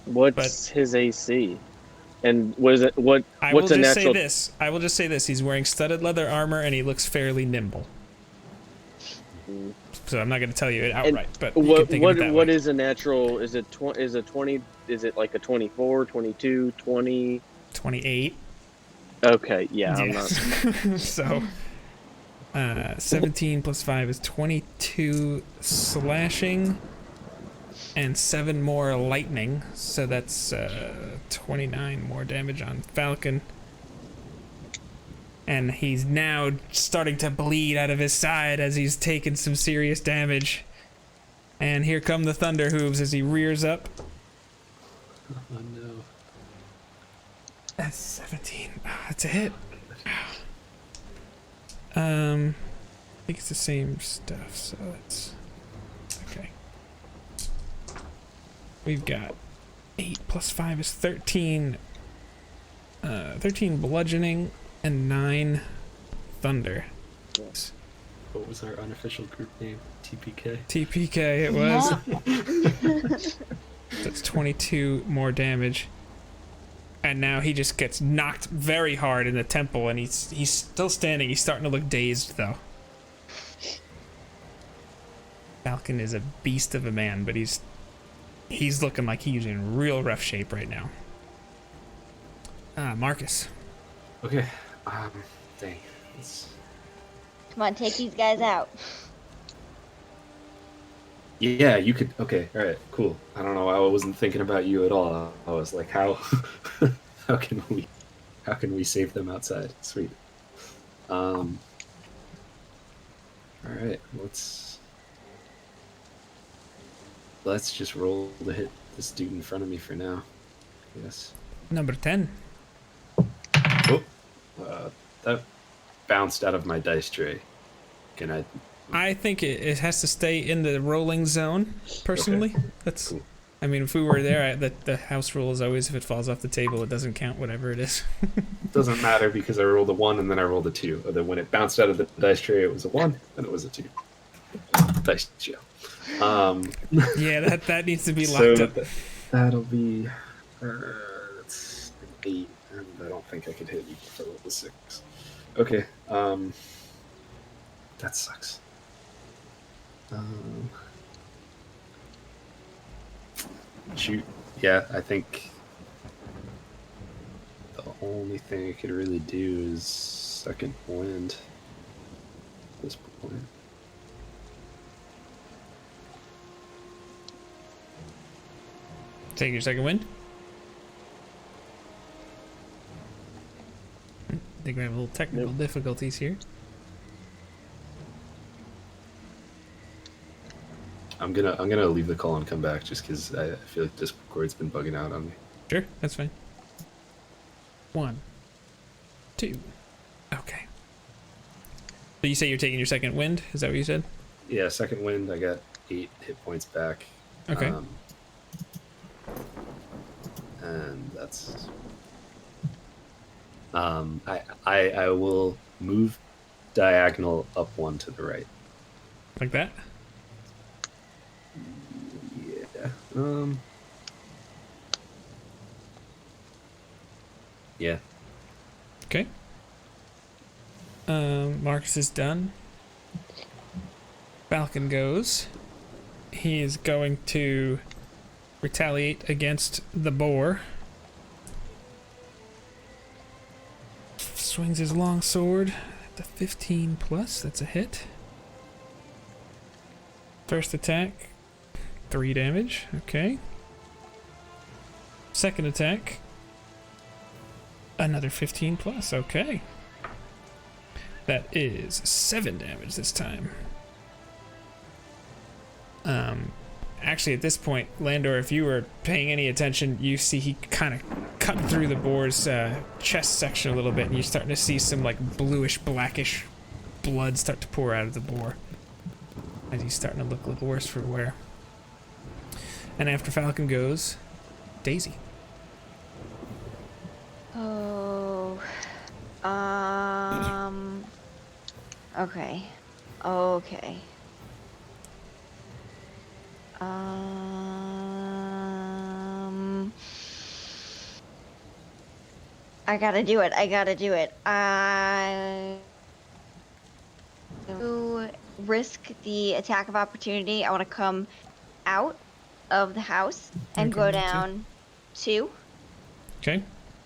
S3: What's his AC? And what's a
S1: I will just
S3: natural?
S1: say this. I will just say this. He's wearing studded leather armor and he looks fairly nimble. So I'm not going to tell you it outright, but you can think of it that
S3: what
S1: way.
S3: is a natural? Is it 20? Is it like a 24, 22, 20?
S1: 28.
S3: Okay, yeah, I'm not.
S1: So 17 plus 5 is 22 slashing and 7 more lightning, so that's 29 more damage on Falcon. And he's now starting to bleed out of his side as he's taken some serious damage. And here come the thunder hooves as he rears up.
S4: Oh no.
S1: That's 17. That's a hit. I think it's the same stuff, so it's okay. We've got 8 plus 5 is 13. 13 bludgeoning and 9 thunder.
S4: What was our unofficial group name? TPK?
S1: TPK it was. That's 22 more damage. And now he just gets knocked very hard in the temple, and he's still standing. He's starting to look dazed, though. Falcon is a beast of a man, but he's looking like he's in real rough shape right now. Marcus.
S4: Okay. Dang.
S2: Come on, take these guys out.
S4: Yeah, you could. Okay, all right, cool. I don't know. I wasn't thinking about you at all. I was like, how can we save them outside? Sweet. All right, let's let's just roll to hit this dude in front of me for now. Yes.
S1: Number 10.
S4: Oh, that bounced out of my dice tray. Can I?
S1: I think it has to stay in the rolling zone, personally.
S4: Okay.
S1: That's.
S4: Cool.
S1: I mean, if we were there, the house rule is always if it falls off the table, it doesn't count, whatever it is.
S4: Doesn't matter because I rolled a 1 and then I rolled a 2. Or then when it bounced out of the dice tray, it was a 1 and it was a 2. Dice jail.
S1: Yeah, that needs to be locked up.
S4: That'll be that's an 8, and I don't think I could hit you for level 6. Okay, that sucks. Shoot, yeah, I think the only thing I could really do is second wind at this point.
S1: Take your second wind. I think we have a little technical difficulties here.
S4: I'm gonna leave the call and come back just because I feel like Discord's been bugging out on me.
S1: Sure, that's fine. 1, 2. Okay. So you say you're taking your second wind? Is that what you said?
S4: Yeah, second wind. I got 8 hit points back.
S1: Okay.
S4: And that's. I will move diagonal up 1 to the right.
S1: Like that?
S4: Yeah. Yeah.
S1: Okay. Marcus is done. Falcon goes. He is going to retaliate against the boar. Swings his long sword at the 15 plus. That's a hit. First attack, 3 damage. Okay. Second attack, another 15 plus. Okay. That is 7 damage this time. Actually, at this point, Landor, if you were paying any attention, you see he kind of cut through the boar's chest section a little bit, and you're starting to see some like bluish, blackish blood start to pour out of the boar as he's starting to look a little worse for wear. And after Falcon goes, Daisy.
S2: Oh. Okay. Okay. I gotta do it. I risk the attack of opportunity. I want to come out of the house and go down 2.
S1: Okay.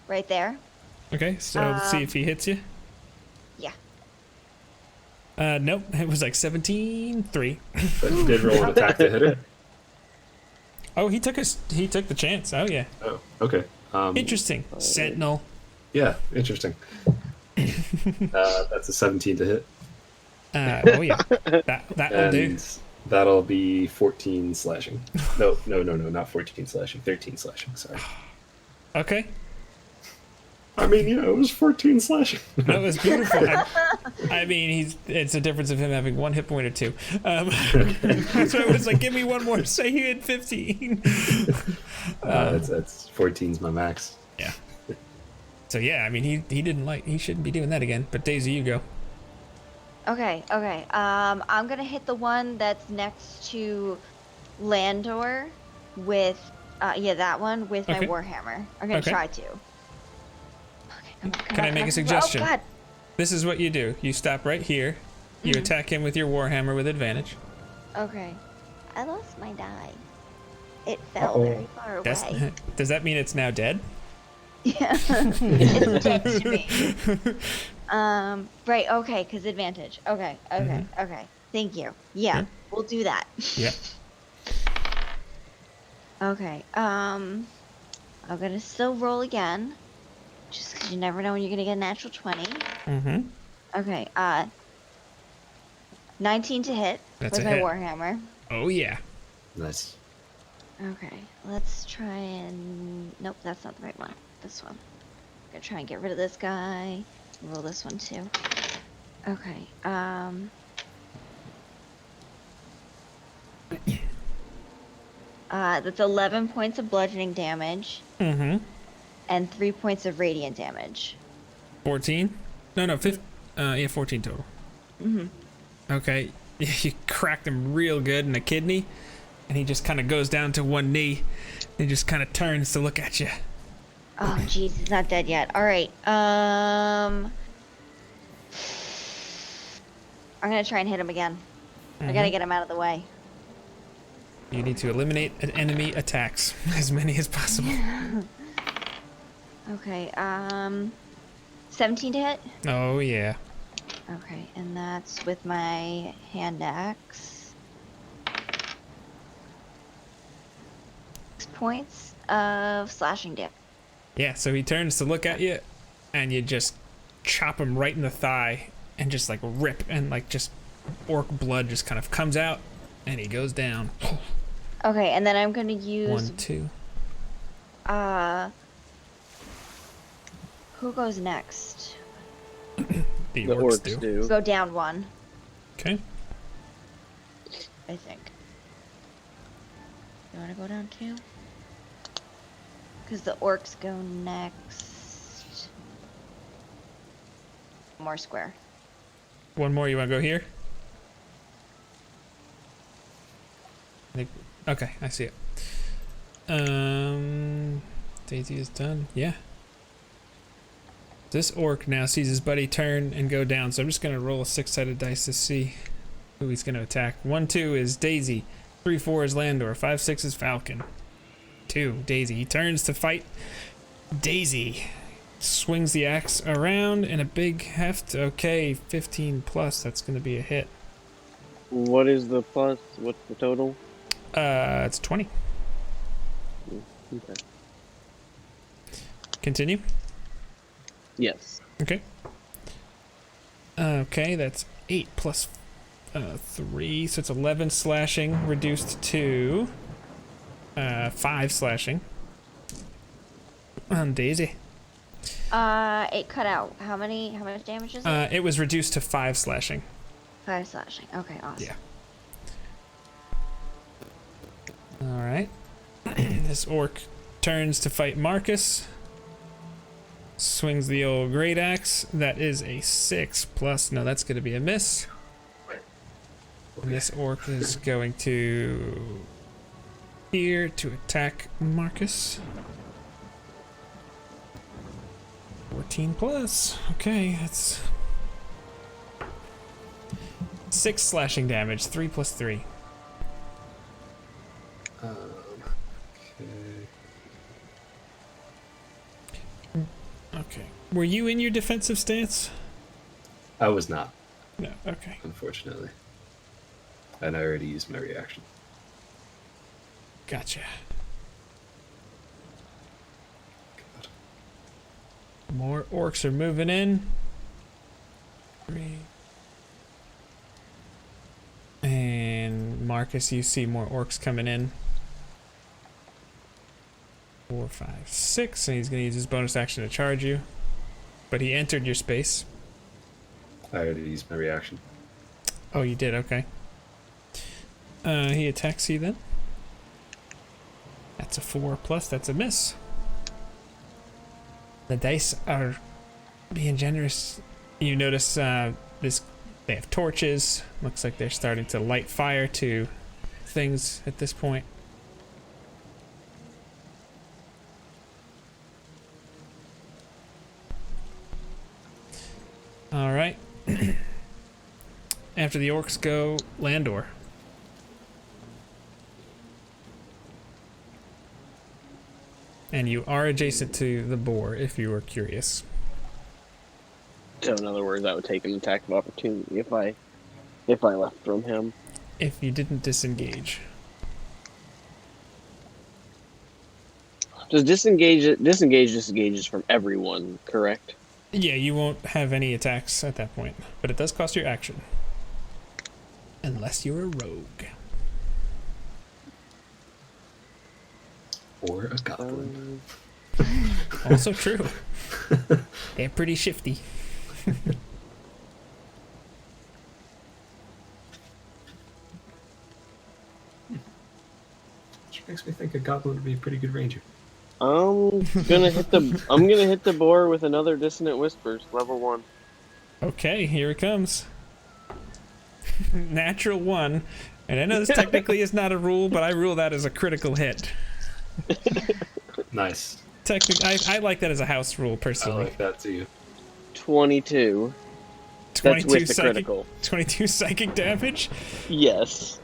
S2: Right there.
S1: Okay, so let's see if he hits you.
S2: Yeah.
S1: Nope, it was like 17-3.
S4: But you did roll an attack to hit it?
S1: Oh, he took the chance. Oh yeah.
S4: Oh, okay.
S1: Interesting. Sentinel.
S4: Yeah, interesting. That's a 17 to hit.
S1: Oh yeah. That will do.
S4: And that'll be 14 slashing. No, not 14 slashing. 13 slashing, sorry.
S1: Okay.
S4: I mean, it was 14 slashing.
S1: That was beautiful. I mean, it's a difference of him having 1 hit point or 2. So I was like, give me one more. Say you had 15.
S4: That's 14's my max.
S1: Yeah. So yeah, I mean, he shouldn't be doing that again. But Daisy, you go.
S2: Okay. I'm gonna hit the one that's next to Landor with, that one with my warhammer. I'm gonna try to.
S1: Can I make a suggestion?
S2: Oh, God.
S1: This is what you do. You stop right here. You attack him with your warhammer with advantage.
S2: Okay. I lost my die. It fell very far away.
S1: Does that mean it's now dead?
S2: Yeah. It's dead to me. Right, okay, because advantage. Okay. Thank you. Yeah, we'll do that.
S1: Yeah.
S2: Okay, I'm gonna still roll again. Just because you never know when you're gonna get a natural 20.
S1: Mm-hmm.
S2: Okay, 19 to hit with my warhammer.
S1: Oh yeah.
S4: Nice.
S2: Okay, let's try and... Nope, that's not the right one. This one. I'm gonna try and get rid of this guy. Roll this one too. Okay, that's 11 points of bludgeoning damage.
S1: Mm-hmm.
S2: And 3 points of radiant damage.
S1: 14? No, 14 total.
S2: Mm-hmm.
S1: Okay, you cracked him real good in the kidney, and he just kind of goes down to one knee. He just kind of turns to look at you.
S2: Oh, jeez, he's not dead yet. All right. I'm gonna try and hit him again. I gotta get him out of the way.
S1: You need to eliminate enemy attacks, as many as possible.
S2: Okay. 17 to hit.
S1: Oh yeah.
S2: Okay, and that's with my hand axe. 6 points of slashing damage.
S1: Yeah, so he turns to look at you, and you just chop him right in the thigh, and just like rip, and like just orc blood just kind of comes out, and he goes down.
S2: Okay, and then I'm gonna use
S1: 1, 2.
S2: Who goes next?
S1: The
S3: The
S1: orcs
S3: orcs
S1: do.
S3: do.
S2: Go down 1,
S1: Okay.
S2: I think. You wanna go down 2? Because the orcs go next. More square.
S1: One more. You want to go here? Okay, I see it. Daisy is done. Yeah. This orc now sees his buddy turn and go down, so I'm just gonna roll a 6-sided dice to see who he's gonna attack. 1, 2 is Daisy. 3, 4 is Landor. 5, 6 is Falcon. 2, Daisy. He turns to fight Daisy. Swings the axe around in a big heft. Okay, 15 plus. That's gonna be a hit.
S3: What is the plus? What's the total?
S1: It's 20.
S3: Okay.
S1: Continue.
S3: Yes.
S1: Okay. Okay, that's 8 plus 3, so it's 11 slashing, reduced to 5 slashing on Daisy.
S2: It cut out. How much damage is it?
S1: It was reduced to 5 slashing.
S2: 5 slashing. Okay, awesome.
S1: Yeah. All right. This orc turns to fight Marcus. Swings the old great axe. That is a 6 plus. No, that's going to be a miss. And this orc is going to here to attack Marcus. 14 plus. Okay, that's 6 slashing damage. 3 plus 3. Okay. Were you in your defensive stance?
S4: I was not,
S1: No. Okay.
S4: unfortunately. And I already used my reaction.
S1: Gotcha.
S4: God.
S1: More orcs are moving in. 3. And Marcus, you see more orcs coming in. 4, 5, 6. And he's going to use his bonus action to charge you. But he entered your space.
S4: I already used my reaction.
S1: Oh, you did? Okay. He attacks you then. That's a 4 plus. That's a miss. The dice are being generous. You notice this. They have torches. Looks like they're starting to light fire to things at this point. All right. After the orcs go, Landor. And you are adjacent to the boar, if you were curious.
S3: So in other words, I would take an attack of opportunity if I left from him.
S1: If you didn't disengage.
S3: Does disengages from everyone, correct?
S1: Yeah, you won't have any attacks at that point, but it does cost your action. Unless you're a rogue.
S4: Or a goblin.
S1: Also true. They're pretty shifty.
S4: Which makes me think a goblin would be a pretty good ranger.
S3: I'm gonna hit the boar with another Dissonant Whispers, level 1.
S1: Okay, here it comes. Natural 1. And I know this technically is not a rule, but I rule that as a critical hit.
S4: Nice.
S1: Technically, I like that as a house rule,
S4: I
S1: personally.
S4: like that too.
S3: 22.
S1: 22
S3: That's with the
S1: psychic,
S3: critical.
S1: 22 psychic damage.
S3: Yes.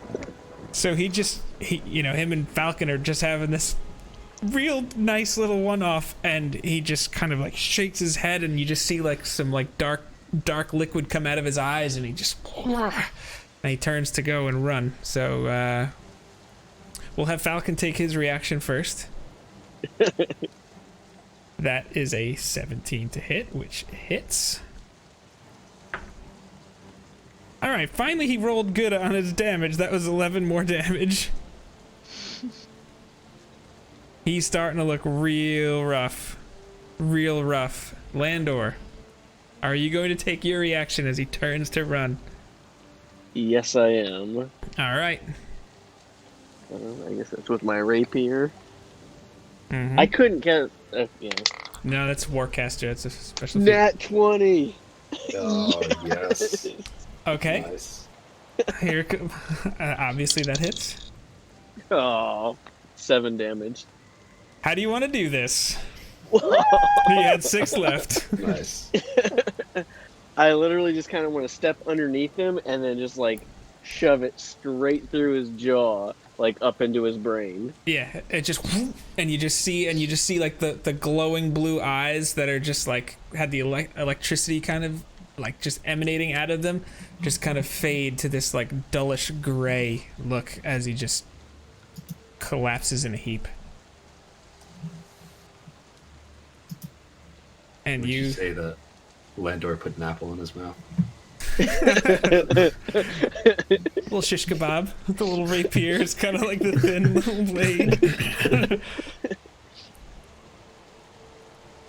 S1: So him and Falcon are just having this real nice little one-off, and he just kind of like shakes his head, and you just see like some like dark liquid come out of his eyes, and he just and he turns to go and run. So we'll have Falcon take his reaction first. That is a 17 to hit, which hits. All right, finally he rolled good on his damage. That was 11 more damage. He's starting to look real rough. Real rough. Landor, are you going to take your reaction as he turns to run?
S3: Yes, I am.
S1: All right.
S3: I guess that's with my rapier.
S1: Mm-hmm.
S3: I couldn't get. Yeah.
S1: No, that's Warcaster. That's a special feat.
S3: Nat 20.
S4: Oh, yes.
S1: Okay.
S4: Nice.
S1: Here, obviously that hits.
S3: Oh, 7 damage.
S1: How do you want to do this? He had 6 left.
S4: Nice.
S3: I literally just kind of want to step underneath him and then just like shove it straight through his jaw, like up into his brain.
S1: Yeah, it just and you just see like the glowing blue eyes that are just like had the electricity kind of like just emanating out of them, just kind of fade to this like dullish gray look as he just collapses in a heap. And
S4: Would
S1: you
S4: say that Landor put an apple in his mouth?
S1: little shish kebab with the little rapier. It's kind of like the thin little blade.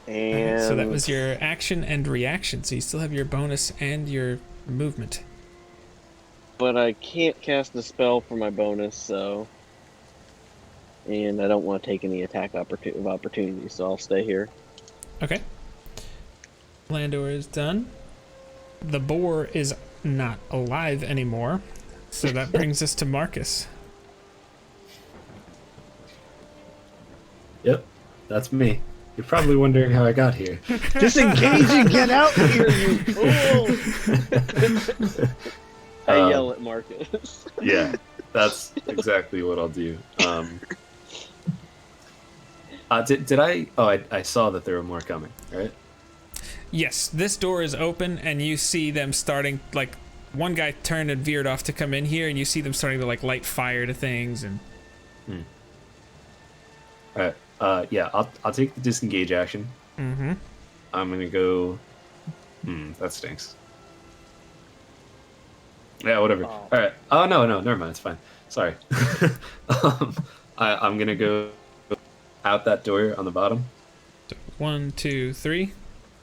S3: And
S1: So that was your action and reaction. So you still have your bonus and your movement.
S3: But I can't cast a spell for my bonus, so. And I don't want to take any attack opportunity, so I'll stay here.
S1: Okay. Landor is done. The boar is not alive anymore. So that brings us to Marcus.
S4: Yep, that's me. You're probably wondering how I got here.
S3: Disengage and get out here, you fool! I yell at Marcus.
S4: Yeah, that's exactly what I'll do. Did I? Oh, I saw that there were more coming, right?
S1: Yes, this door is open, and you see them starting, like, one guy turned and veered off to come in here, and you see them starting to, like, light fire to things, and...
S4: Alright, yeah, I'll take the disengage action.
S1: Mm-hmm.
S4: I'm gonna go... that stinks. Yeah, whatever.
S3: Oh.
S4: Alright. Oh, no, never mind, it's fine. Sorry. I'm gonna go out that door on the bottom.
S1: 1, 2, 3,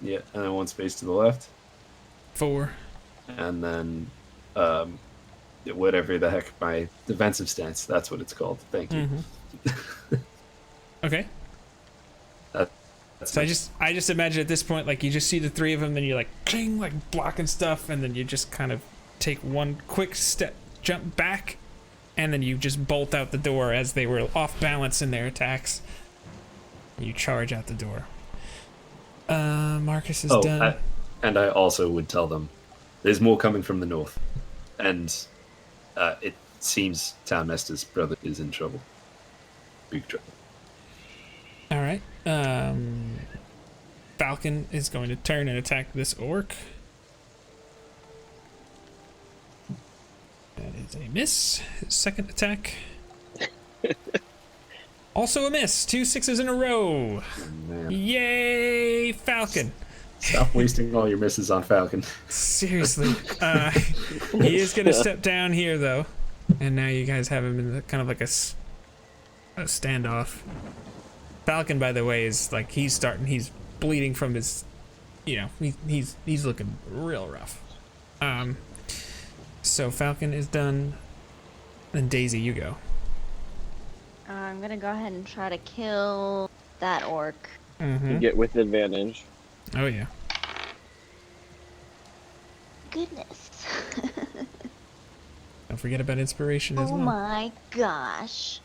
S4: Yeah, and then 1 space to the left.
S1: 4.
S4: And then whatever the heck my defensive stance, that's what it's called. Thank you.
S1: Okay.
S4: That's
S1: So I just imagine at this point, like, you just see the 3 of them, then you're like, cling, like, blocking stuff, and then you just kind of take one quick step, jump back, and then you just bolt out the door as they were off balance in their attacks. You charge out the door. Marcus is done.
S4: I also would tell them there's more coming from the north, and it seems Townmaster's brother is in trouble. Big trouble.
S1: All right. Falcon is going to turn and attack this orc. That is a miss. His second attack. Also a miss. 2 6s in a row.
S4: Oh, man.
S1: Yay, Falcon.
S4: Stop wasting all your misses on Falcon.
S1: Seriously. He is going to step down here, though. And now you guys have him in kind of like a standoff. Falcon, by the way, is like he's bleeding from his, he's looking real rough. So Falcon is done. And Daisy, you go.
S2: I'm gonna go ahead and try to kill that orc.
S1: Mm-hmm.
S3: You get with advantage.
S1: Oh yeah.
S2: Goodness.
S1: Don't forget about inspiration as
S2: Oh
S1: well.
S2: my gosh.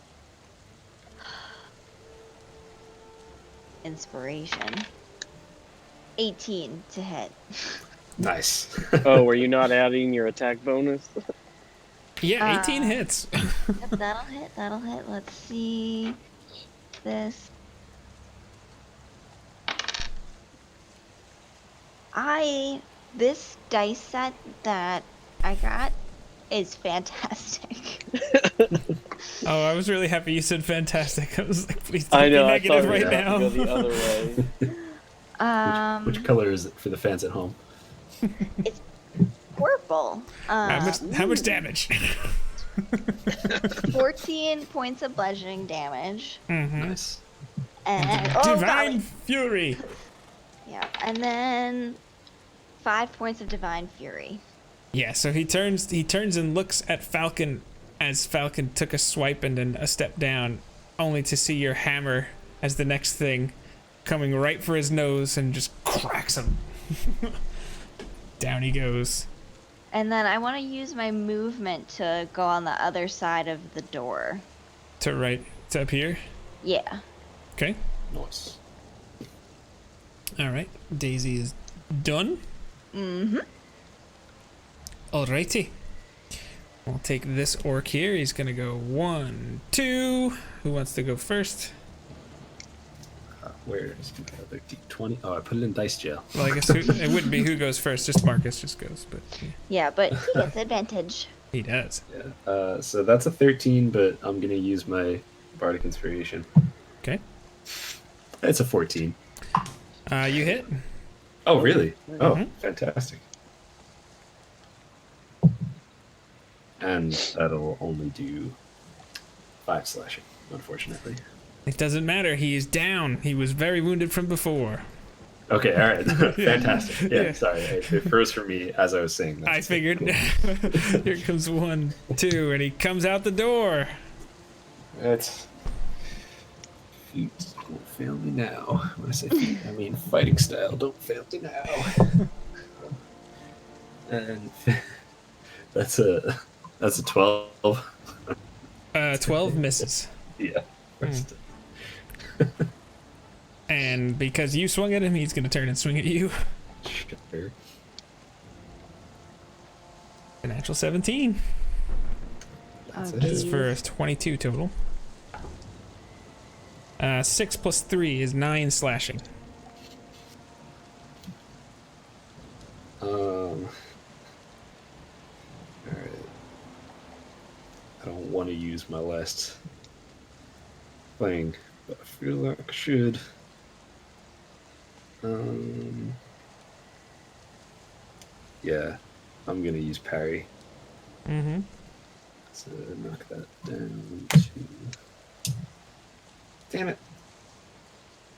S2: Inspiration. 18 to hit.
S4: Nice.
S3: Oh, were you not adding your attack bonus?
S1: Yeah, 18 hits.
S2: Yep, that'll hit. Let's see this. This dice set that I got is fantastic.
S1: Oh, I was really happy you said fantastic. I was like, please don't
S3: I know.
S1: be
S3: I
S1: negative
S3: thought
S1: right
S3: it was
S1: now.
S3: going to go the other way.
S4: Which color is it for the fans at home?
S2: It's purple.
S1: How much damage?
S2: 14 points of bludgeoning damage.
S1: Mm-hmm.
S4: Nice.
S2: And
S1: Divine Fury.
S2: yeah, and then 5 points of divine fury.
S1: Yeah, so he turns and looks at Falcon as Falcon took a swipe and then a step down, only to see your hammer as the next thing coming right for his nose and just cracks him. Down he goes.
S2: And then I want to use my movement to go on the other side of the door.
S1: To up here.
S2: Yeah.
S1: Okay.
S4: Nice.
S1: All right. Daisy is done.
S2: Mm-hmm.
S1: Alrighty. We'll take this orc here. He's gonna go 1, 2. Who wants to go first?
S4: Where is my other D20? Oh, I put it in dice jail.
S1: Well, I guess it wouldn't be who goes first. Just Marcus just goes, but
S2: Yeah, but he gets advantage.
S1: he does.
S4: Yeah. So that's a 13, but I'm gonna use my bardic inspiration.
S1: Okay.
S4: It's a 14.
S1: You hit.
S4: Oh, really? Oh,
S1: Mhm.
S4: fantastic. And that'll only do 5 slashing, unfortunately.
S1: It doesn't matter. He is down. He was very wounded from before.
S4: Okay, all right. Fantastic. Yeah,
S1: Yeah.
S4: sorry. It froze for me as I was saying that.
S1: I figured.
S4: Cool.
S1: Here comes 1, 2, and he comes out the door.
S4: It's... Feet don't fail me now. When I say feet, I mean fighting style. Don't fail me now. And that's a 12.
S1: 12 misses.
S4: Yeah.
S1: And because you swung at him, he's going to turn and swing at you.
S4: Sure.
S1: A natural 17.
S4: That's
S2: Oh,
S4: it.
S1: This is for a 22 total. 6 plus 3 is 9 slashing.
S4: Alright. I don't want to use my last thing, but I feel like I should. Yeah, I'm gonna use parry.
S1: Mm-hmm.
S4: So knock that down to... Damn it!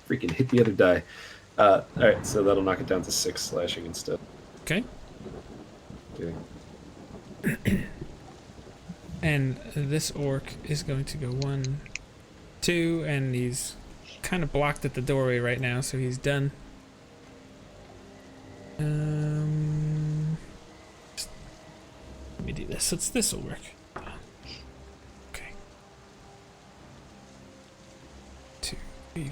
S4: Freaking hit the other die. Alright, so that'll knock it down to 6 slashing instead.
S1: Okay.
S4: Okay.
S1: And this orc is going to go 1, 2, and he's kind of blocked at the doorway right now, so he's done. Let me do this. This will work. Okay. 2, 3,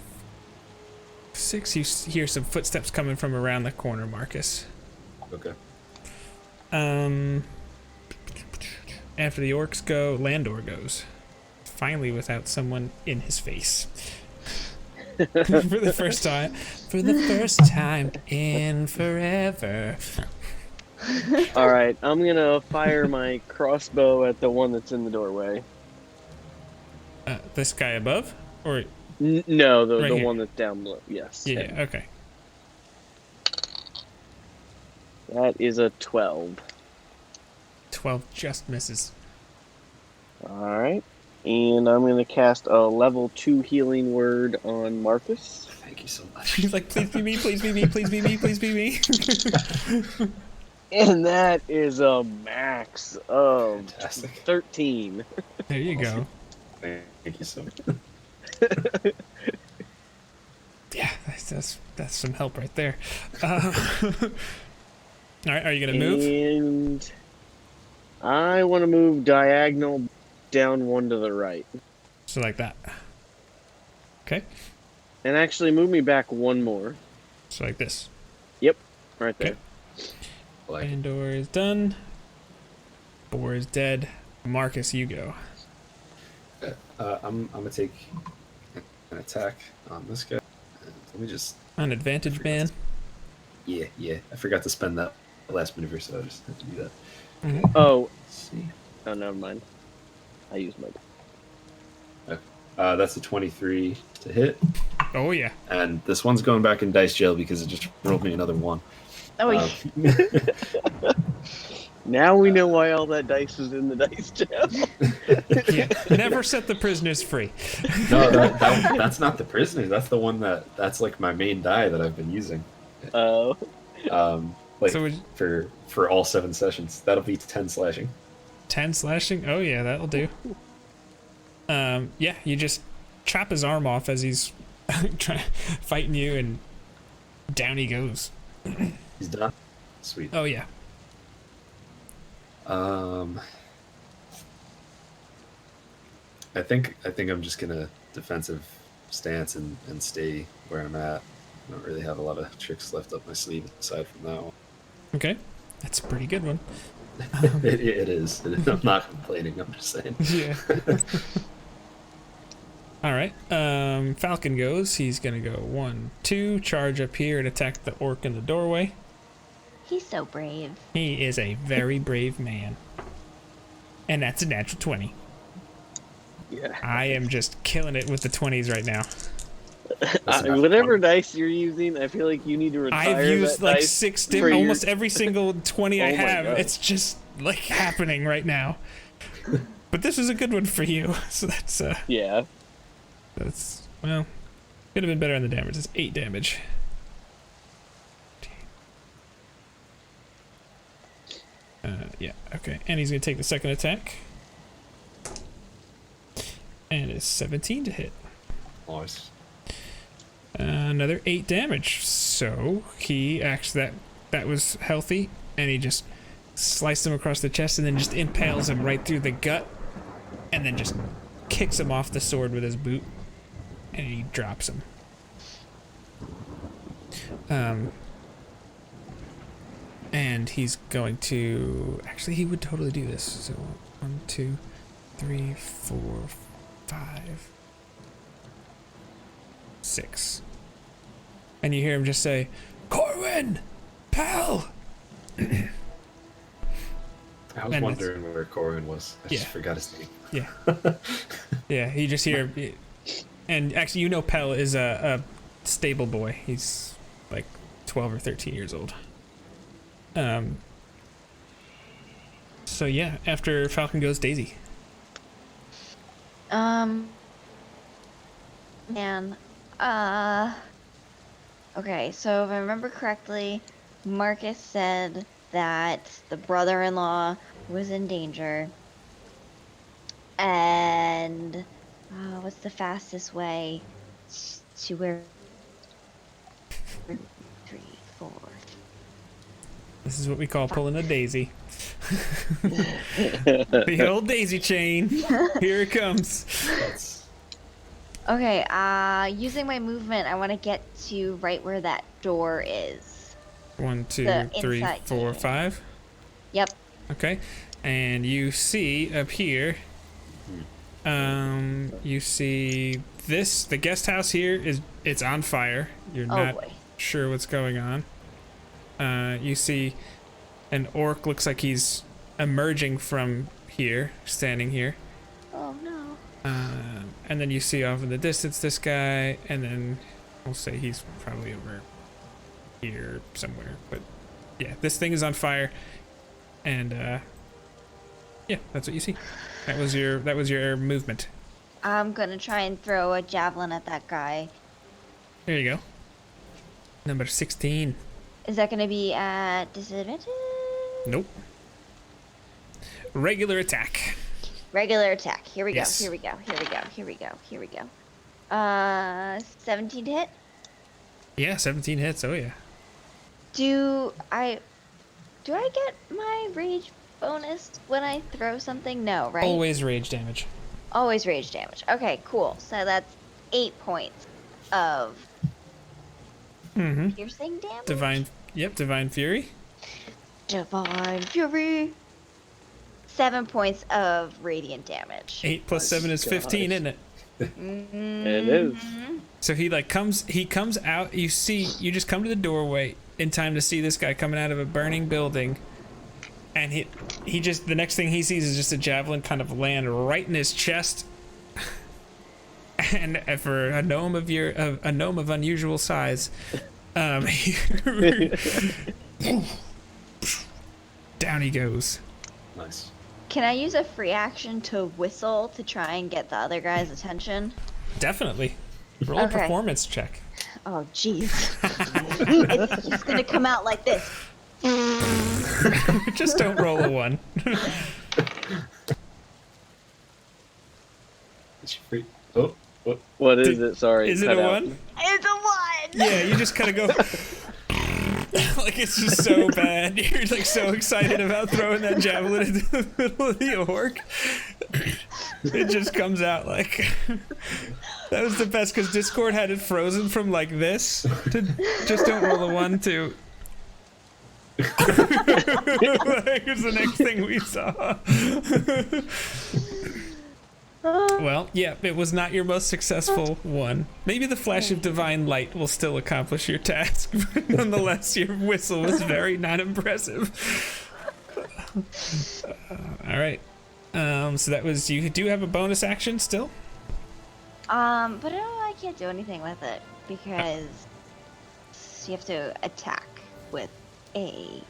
S1: 6. You hear some footsteps coming from around the corner, Marcus.
S4: Okay.
S1: After the orcs go, Landor goes. Finally, without someone in his face. For the first time. For the first time in forever.
S3: All right, I'm gonna fire my crossbow at the one that's in the doorway.
S1: This guy above? Or
S3: No,
S1: Right
S3: the
S1: here.
S3: one that's down below. Yes.
S1: yeah,
S3: him.
S1: okay.
S3: That is a 12.
S1: 12 just misses.
S3: All right. And I'm going to cast a level 2 healing word on Marcus.
S4: Thank you so much.
S1: He's like, please be me, please be me, please be me, please be me.
S3: And that is a max of
S4: Fantastic.
S3: 13.
S1: There you go.
S4: Thank you so much.
S1: Yeah, that's some help right there. All right, are you gonna move?
S3: And I want to move diagonal down 1 to the right.
S1: So like that. Okay.
S3: And actually move me back 1 more.
S1: So like this.
S3: Yep, right there.
S1: Okay.
S4: Like,
S1: Andor is done. Boar is dead. Marcus, you go.
S4: I'm gonna take an attack on this guy. Let me just.
S1: An advantage man.
S4: Yeah. I forgot to spend that last maneuver, so I just have to do that.
S1: Mhm.
S3: Oh,
S4: Let's see.
S3: oh, never mind. I used my...
S4: That's a 23 to hit,
S1: Oh yeah.
S4: and this one's going back in dice jail because it just rolled me another 1.
S2: Oh,
S4: Um,
S3: Now we know why all that dice was in the dice jail.
S1: Yeah. Never set the prisoners free.
S4: No, that's not the prisoner. That's the one that's like my main die that I've been using.
S3: Oh.
S4: Like
S1: So
S4: for all 7 sessions, that'll be 10 slashing.
S1: 10 slashing? Oh yeah, that'll do. Yeah, you just chop his arm off as he's fighting you, and down he goes.
S4: He's done. Sweet.
S1: Oh yeah.
S4: I think I'm just gonna defensive stance and stay where I'm at. I don't really have a lot of tricks left up my sleeve aside from that one.
S1: Okay, that's a pretty good one.
S4: It is. I'm not complaining. I'm just saying.
S1: Yeah. All right. Falcon goes. He's gonna go 1, 2, charge up here and attack the orc in the doorway.
S2: he's so brave.
S1: He is a very brave man, and that's a natural 20.
S3: Yeah.
S1: I am just killing it with the 20s right now.
S3: Whatever dice you're using, I feel like you need to retire
S1: I've used
S3: that
S1: like
S3: dice
S1: 6
S3: for your-
S1: almost every single 20 I
S3: Oh my
S1: have.
S3: God.
S1: It's just like happening right now. But this was a good one for you. So
S3: Yeah.
S1: that's well, could have been better on the damage. It's 8 damage. Yeah, okay. And he's gonna take the second attack. And it's 17 to hit.
S4: Nice.
S1: Another 8 damage. So he actually that was healthy, and he just sliced him across the chest and then just impales him right through the gut, and then just kicks him off the sword with his boot, and he drops him. And he's going to actually he would totally do this. So 1, 2, 3, 4, 5, 6. And you hear him just say, "Corwin, pal."
S4: I was
S1: And
S4: wondering where Corin was. I just
S1: Yeah.
S4: forgot his name.
S1: Yeah. Yeah, you just hear, and actually, you know, Pell is a stable boy. He's like 12 or 13 years old. So yeah, after Falcon goes Daisy.
S2: Man, okay, so if I remember correctly, Marcus said that the brother-in-law was in danger. And what's the fastest way to where 3, 4.
S1: This is what we call pulling a daisy. The old daisy chain. Here it comes.
S4: That's
S2: Okay, using my movement, I want to get to right where that door is.
S1: 1, 2,
S2: The
S1: 3,
S2: inside
S1: 4,
S2: gate.
S1: 5.
S2: Yep.
S1: Okay, and you see up here. You see this. The guest house here it's on fire. You're
S2: Oh
S1: not
S2: boy.
S1: sure what's going on. You see an orc, looks like he's emerging from here, standing here.
S2: Oh no.
S1: And then you see off in the distance this guy, and then we'll say he's probably over here somewhere. But yeah, this thing is on fire, and yeah, that's what you see. That was your movement.
S2: I'm gonna try and throw a javelin at that guy.
S1: There you go. Number 16.
S2: Is that gonna be at disadvantage?
S1: Nope. Regular attack.
S2: Regular attack. Here we go.
S1: Yes.
S2: Here we go. Here we go. Here we go. Here we go. 17 to hit.
S1: Yeah, 17 hits. Oh yeah.
S2: Do I get my rage bonus when I throw something? No, right?
S1: Always rage damage.
S2: Always rage damage. Okay, cool. So that's 8 points of piercing damage.
S1: Divine Fury.
S2: Divine Fury. 7 points of radiant damage.
S1: 8 plus 7 is 15, isn't it?
S3: It is.
S1: So he comes out, you just come to the doorway in time to see this guy coming out of a burning building, and he just, the next thing he sees is just a javelin kind of land right in his chest. And for a gnome of unusual size, down he goes.
S4: Nice.
S2: Can I use a free action to whistle to try and get the other guy's attention?
S1: Definitely. Roll a performance check.
S2: Oh, jeez. It's just gonna come out like this.
S1: Just don't roll a 1.
S4: It's free. Oh, what?
S3: What is it? Sorry.
S1: Is it
S3: cut
S1: a
S3: out.
S1: 1?
S2: It's a 1!
S1: Yeah, you just kind of go... like, it's just so bad. You're, like, so excited about throwing that javelin into the middle of the orc. It just comes out like... That was the best, because Discord had it frozen from, like, this to just don't roll a 1 to... Like, was the next thing we saw. Well, yeah, it was not your most successful one. Maybe the flash of divine light will still accomplish your task, but nonetheless, your whistle was very not impressive. All right. So that was, you do have a bonus action still?
S2: But no, I can't do anything with it because you have to attack with a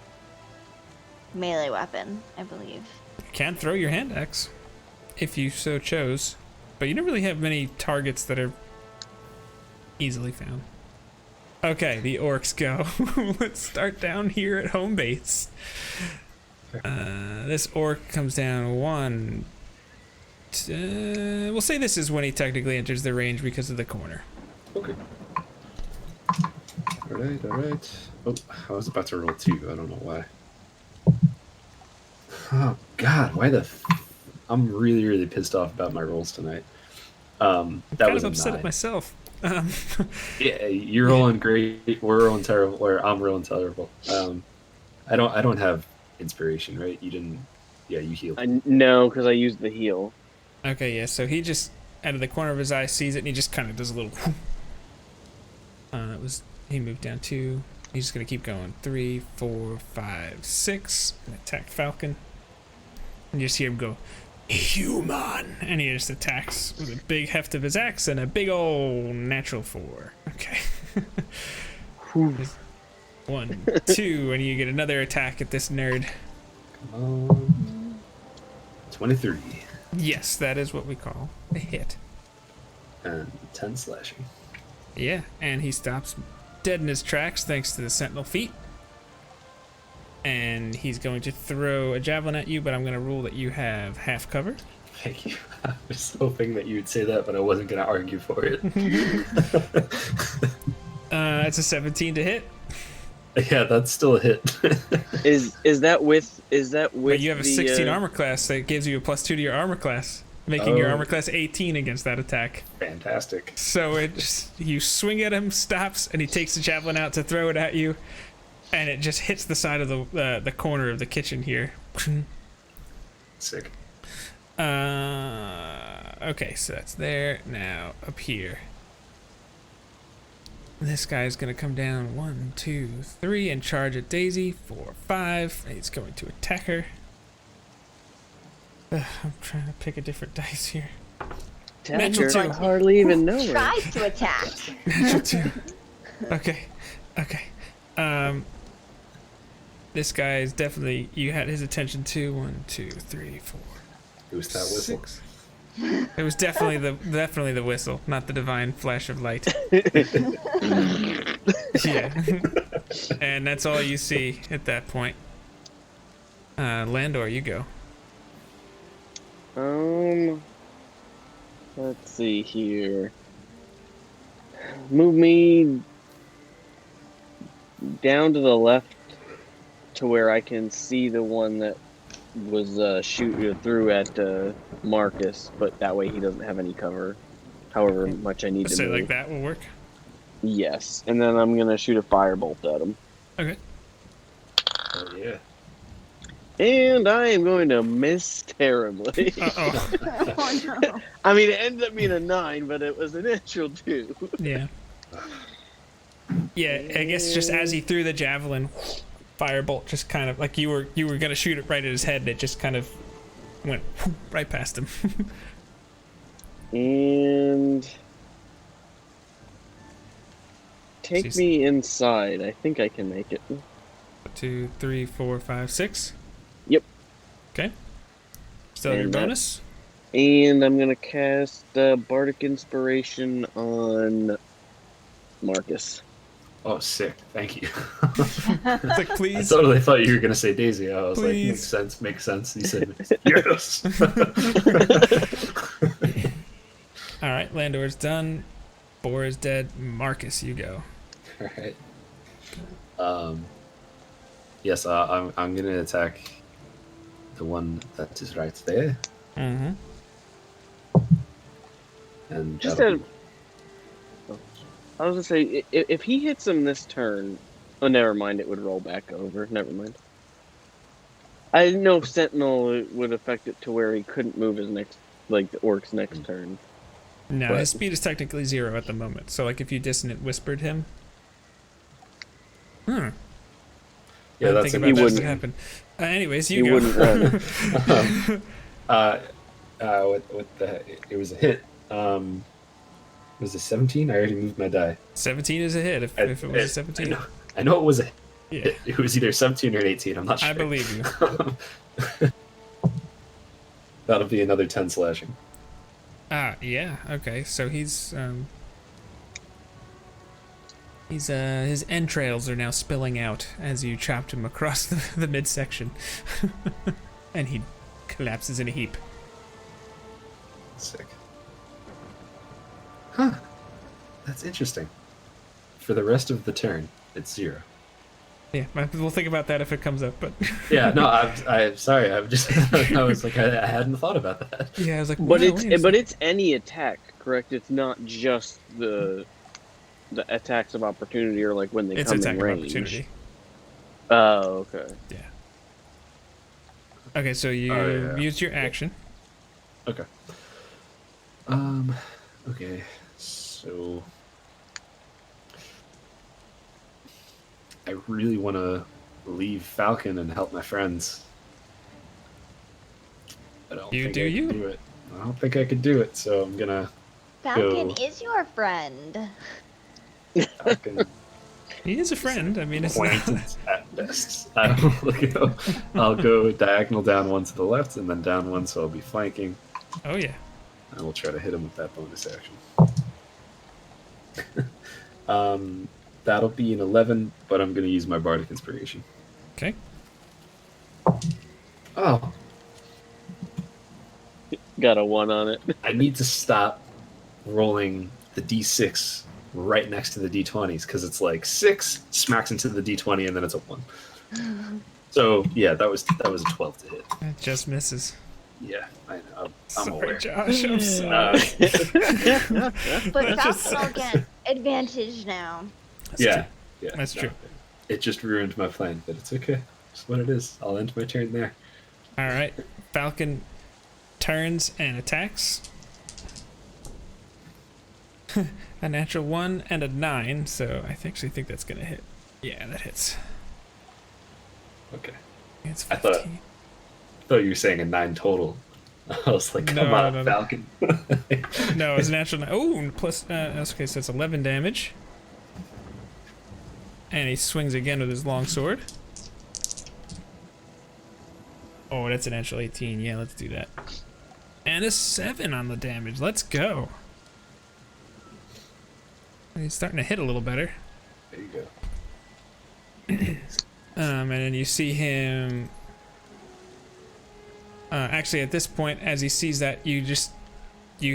S2: melee weapon, I believe.
S1: You can throw your hand axe if you so chose, but you don't really have many targets that are easily found. Okay, the orcs go. Let's start down here at home base. This orc comes down 1. We'll say this is when he technically enters the range because of the corner.
S4: Okay. Alright. Oh, I was about to roll 2. I don't know why. Oh, God. Why the... I'm really, really pissed off about my rolls tonight. That
S1: kind
S4: was
S1: of upset
S4: a 9.
S1: at myself.
S4: Yeah, you're rolling great. We're rolling terrible. Or I'm rolling terrible. I don't have inspiration, right? You didn't... Yeah, you healed.
S3: No, because I used the heal.
S1: Okay, yeah, so he just, out of the corner of his eye, sees it, and he just kind of does a little... he moved down 2. He's just going to keep going. 3, 4, 5, 6. And attack Falcon. And you just hear him go, human! And he just attacks with a big heft of his axe and a big old natural 4. Okay. 1, 2, and you get another attack at this nerd.
S4: Come on. 23.
S1: Yes, that is what we call a hit.
S4: And 10 slashing.
S1: Yeah, and he stops dead in his tracks thanks to the sentinel feat. And he's going to throw a javelin at you, but I'm going to rule that you have half cover.
S4: Thank you. I was hoping that you would say that, but I wasn't going to argue for it.
S1: It's a 17 to hit.
S4: Yeah, that's still a hit.
S3: Is that with
S1: But you have a 16
S3: the,
S1: armor class that gives you a +2 to your armor class, making your armor class 18 against that attack.
S4: Fantastic.
S1: So you swing at him, stops, and he takes the javelin out to throw it at you, and it just hits the side of the corner of the kitchen here.
S4: Sick.
S1: Okay, so that's there. Now up here. This guy's gonna come down 1, 2, 3 and charge at Daisy. 4, 5. He's going to attack her. I'm trying to pick a different dice here. Natural 2.
S3: I hardly even know it.
S2: Tries to attack.
S1: Natural 2. Okay. This guy is definitely, you had his attention too. 1, 2, 3, 4.
S4: Who's that whistle?
S1: 6. It was definitely the whistle, not the divine flash of light. Yeah. And that's all you see at that point. Landor, you go.
S3: Let's see here. Move me down to the left to where I can see the one that was shooting through at Marcus, but that way he doesn't have any cover. However much I need to
S1: So
S3: move.
S1: like that will work.
S3: Yes, and then I'm gonna shoot a firebolt at him.
S1: Okay.
S4: Oh, yeah.
S3: And I am going to miss terribly.
S1: Uh-oh.
S2: Oh no.
S3: I mean, it ended up being a 9, but it was a natural 2.
S1: Yeah. Yeah, I guess just as he threw the javelin, firebolt just kind of like you were gonna shoot it right at his head, and it just kind of went right past him.
S3: And take
S1: Jeez.
S3: me inside. I think I can make it.
S1: 2, 3, 4, 5, 6.
S3: Yep.
S1: Okay. Still have your
S3: And that-
S1: bonus.
S3: And I'm gonna cast Bardic Inspiration on Marcus.
S4: Oh, sick. Thank you.
S1: It's like,
S4: I
S1: please.
S4: totally thought you were going to say Daisy. I was
S1: Please.
S4: like, makes sense. He said, yes.
S1: All right, Landor's done. Boar is dead. Marcus, you go.
S4: All right. Yes, I'm going to attack the one that is right there.
S1: Mm-hmm.
S4: And
S3: Just
S4: that'll
S3: I was gonna say, if he hits him this turn, oh, never mind, it would roll back over. Never mind. I didn't know if Sentinel would affect it to where he couldn't move his next, like the orc's next turn.
S1: No,
S3: But-
S1: his speed is technically 0 at the moment. So, like, if you dissonant whispered him.
S4: yeah,
S1: I
S4: that's
S1: think
S4: an
S1: about that
S3: wouldn't-
S1: would happen. Anyways,
S3: He
S1: you go.
S3: wouldn't run.
S4: What the heck? It was a hit. Was it 17? I already moved my die.
S1: 17 is a hit if it was a 17.
S4: I know it was a hit.
S1: Yeah,
S4: It was either 17 or an 18. I'm not sure.
S1: I believe you.
S4: That'll be another 10 slashing.
S1: Yeah, okay. So he's his entrails are now spilling out as you chopped him across the midsection. And he collapses in a heap.
S4: Sick. Huh. That's interesting. For the rest of the turn, it's 0.
S1: Yeah, we'll think about that if it comes up, but
S4: Yeah, no, I'm sorry. I'm just, I was like, I hadn't thought about that.
S1: yeah, I was like,
S3: But
S1: wow, wait a second.
S3: it's any attack, correct? It's not just the attacks of opportunity or like when they
S1: It's
S3: come
S1: attack
S3: in
S1: of
S3: range.
S1: opportunity.
S3: Oh, okay.
S1: Yeah. Okay, so you used your action.
S4: Okay. Okay. So I really want to leave Falcon and help my friends. I don't
S1: You
S4: think
S1: do
S4: I
S1: you.
S4: can do it. I don't think I could do it, so I'm gonna
S2: Falcon
S4: Go.
S2: is your friend.
S4: Falcon
S1: He is a friend. I mean, it's
S4: acquaintance at best. I'll go diagonal down one to the left and then down one, so I'll be flanking.
S1: Oh yeah.
S4: And we'll try to hit him with that bonus action. That'll be an 11, but I'm going to use my Bardic Inspiration.
S1: Okay.
S4: Oh,
S3: Got a 1 on it.
S4: I need to stop rolling the D6 right next to the D20s because it's like 6 smacks into the D20 and then it's a 1. So yeah, that was a 12 to hit.
S1: It just misses.
S4: Yeah, I know. I'm
S1: Sorry,
S4: aware.
S1: Josh. I'm sorry.
S2: But
S1: That's just
S2: Falcon will get advantage now.
S4: Yeah,
S1: That's
S4: no,
S1: true.
S4: It just ruined my plan, but it's okay. It's what it is. I'll end my turn there.
S1: All right. Falcon turns and attacks. A natural 1 and a 9, so I actually think that's gonna hit. Yeah, that hits.
S4: Okay.
S1: It's
S4: I
S1: 15.
S4: thought you were saying a 9 total. I was like, come
S1: No,
S4: on,
S1: no.
S4: Falcon.
S1: No, it's a natural 9. Oh, plus okay, so it's 11 damage. And he swings again with his long sword. Oh, that's a natural 18. Yeah, let's do that. and a 7 on the damage. Let's go. He's starting to hit a little better.
S4: There you go.
S1: And then you see him. Actually, at this point, as he sees that, you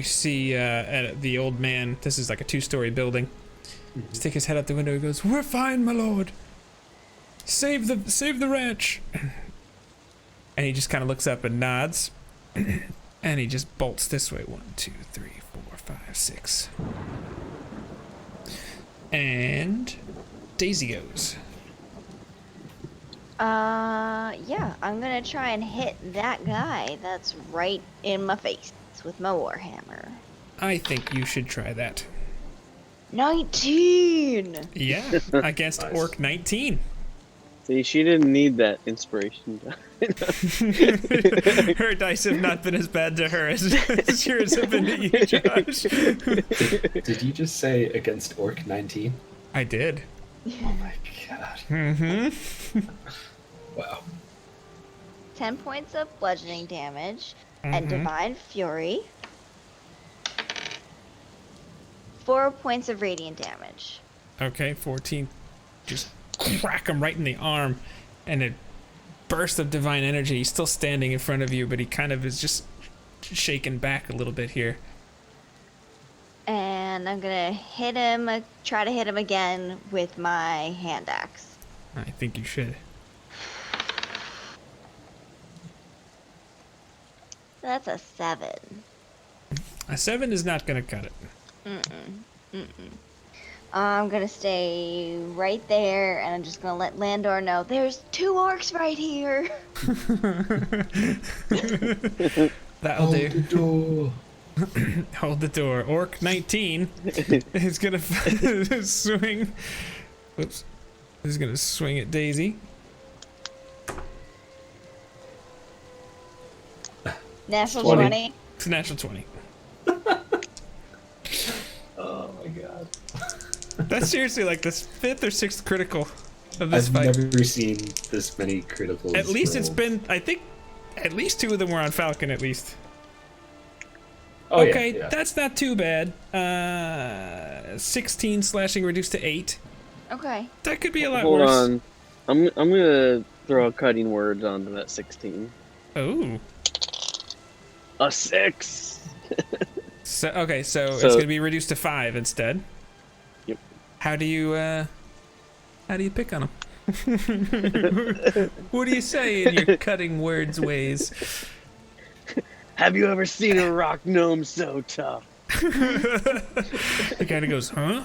S1: see the old man. This is like a 2-story building. Stick his head out the window. He goes, "We're fine, my lord. Save the ranch." And he just kind of looks up and nods. And he just bolts this way. 1, 2, 3, 4, 5, 6. And Daisy goes.
S2: Yeah, I'm gonna try and hit that guy that's right in my face with my warhammer.
S1: I think you should try that.
S2: 19!
S1: Yeah, against
S4: Nice.
S1: Orc 19.
S3: See, she didn't need that inspiration.
S1: Her dice have not been as bad to her as yours have been to you, Josh.
S4: Did you just say against Orc 19?
S1: I did.
S4: Oh my god.
S1: Mm-hmm.
S4: Wow.
S2: 10 points of bludgeoning damage and
S1: Mhm.
S2: Divine Fury. 4 points of radiant damage.
S1: Okay, 14. Just crack him right in the arm, and a burst of divine energy. He's still standing in front of you, but he kind of is just shaken back a little bit here.
S2: And I'm gonna hit him, try to hit him again with my hand axe.
S1: I think you should.
S2: That's a 7.
S1: A 7 is not going to cut it.
S2: I'm gonna stay right there, and I'm just gonna let Landor know there's 2 orcs right here.
S1: That'll do.
S4: the door.
S1: Hold the door. Orc 19 is gonna swing. Whoops. He's gonna swing at Daisy.
S2: Natural
S4: 20.
S2: 20.
S1: It's a natural 20.
S4: Oh my god.
S1: That's seriously like the 5th or 6th critical of this
S4: I've
S1: fight.
S4: never seen this many criticals.
S1: At least it's
S4: rolled.
S1: been, I think, at least 2 of them were on Falcon at least.
S4: Oh, yeah,
S1: Okay,
S4: yeah.
S1: that's not too bad. 16 slashing reduced to 8.
S2: Okay.
S1: That could be a lot
S3: Hold
S1: worse.
S3: on. I'm gonna throw cutting words onto that 16.
S1: Oh.
S3: A 6.
S1: So okay, so it's
S3: So-
S1: gonna be reduced to 5 instead.
S3: Yep.
S1: How do you pick on them? What do you say in your cutting words ways?
S3: Have you ever seen a rock gnome so tough?
S1: It kind of goes, huh?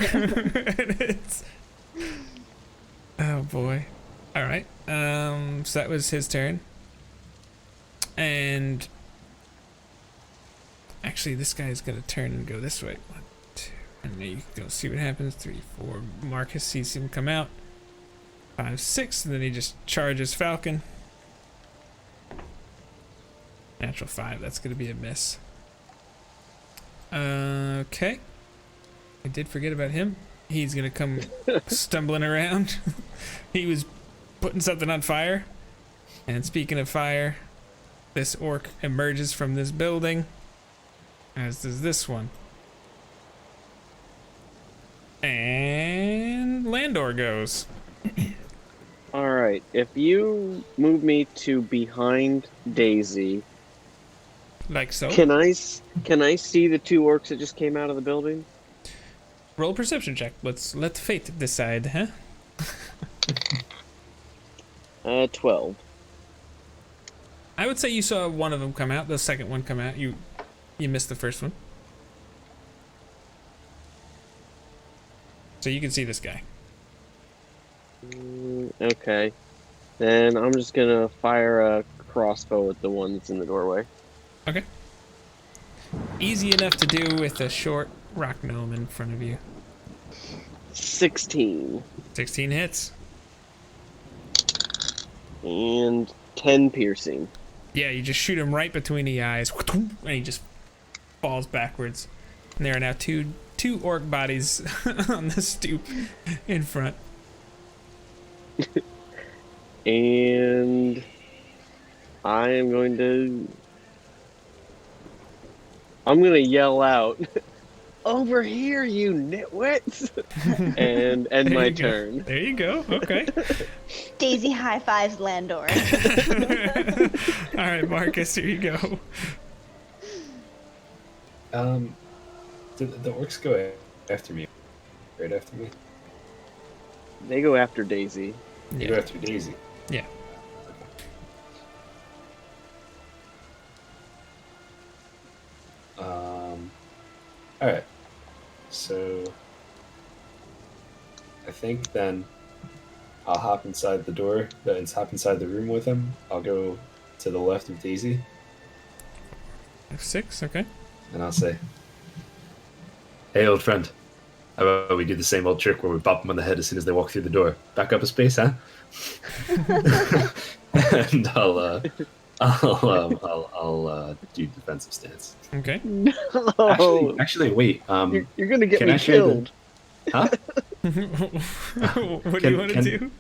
S1: And it's... Oh boy. All right. So that was his turn. And actually, this guy's gonna turn and go this way. 1, 2, and then you can go see what happens. 3, 4. Marcus sees him come out. 5, 6, and then he just charges Falcon. Natural 5. That's gonna be a miss. Okay. I did forget about him. He's gonna come stumbling around. He was putting something on fire. And speaking of fire, this orc emerges from this building, as does this one. And Landor goes.
S3: Alright, if you move me to behind Daisy,
S1: Like so.
S3: can I see the 2 orcs that just came out of the building?
S1: Roll a perception check. Let's let fate decide, huh?
S3: 12.
S1: I would say you saw one of them come out, the second one come out. You missed the first one. So you can see this guy.
S3: Okay. Then I'm just gonna fire a crossbow at the one that's in the doorway.
S1: Okay. Easy enough to do with a short rock gnome in front of you.
S3: 16.
S1: 16 hits.
S3: And 10 piercing.
S1: Yeah, you just shoot him right between the eyes, and he just falls backwards. And there are now two orc bodies on the stoop in front.
S3: And I am going to I'm gonna yell out, "Over here, you nitwits!" and end
S1: There
S3: my
S1: you go.
S3: turn.
S1: There you go. Okay.
S2: Daisy high fives Landor.
S1: All right, Marcus, here you go.
S4: The orcs go after me, right after me.
S3: They go after Daisy.
S4: They go after Daisy.
S1: Yeah.
S4: All right. So I think then I'll hop inside the door. Hop inside the room with him. I'll go to the left of Daisy,
S1: 6. Okay.
S4: and I'll say, "Hey, old friend. How about we do the same old trick where we bop them on the head as soon as they walk through the door? Back up a space, huh?" And I'll do defensive stance.
S1: Okay.
S3: No,
S4: Actually, wait.
S3: you're gonna get
S4: can
S3: me
S4: I share the-
S3: killed.
S4: Huh?
S1: What do you want to do?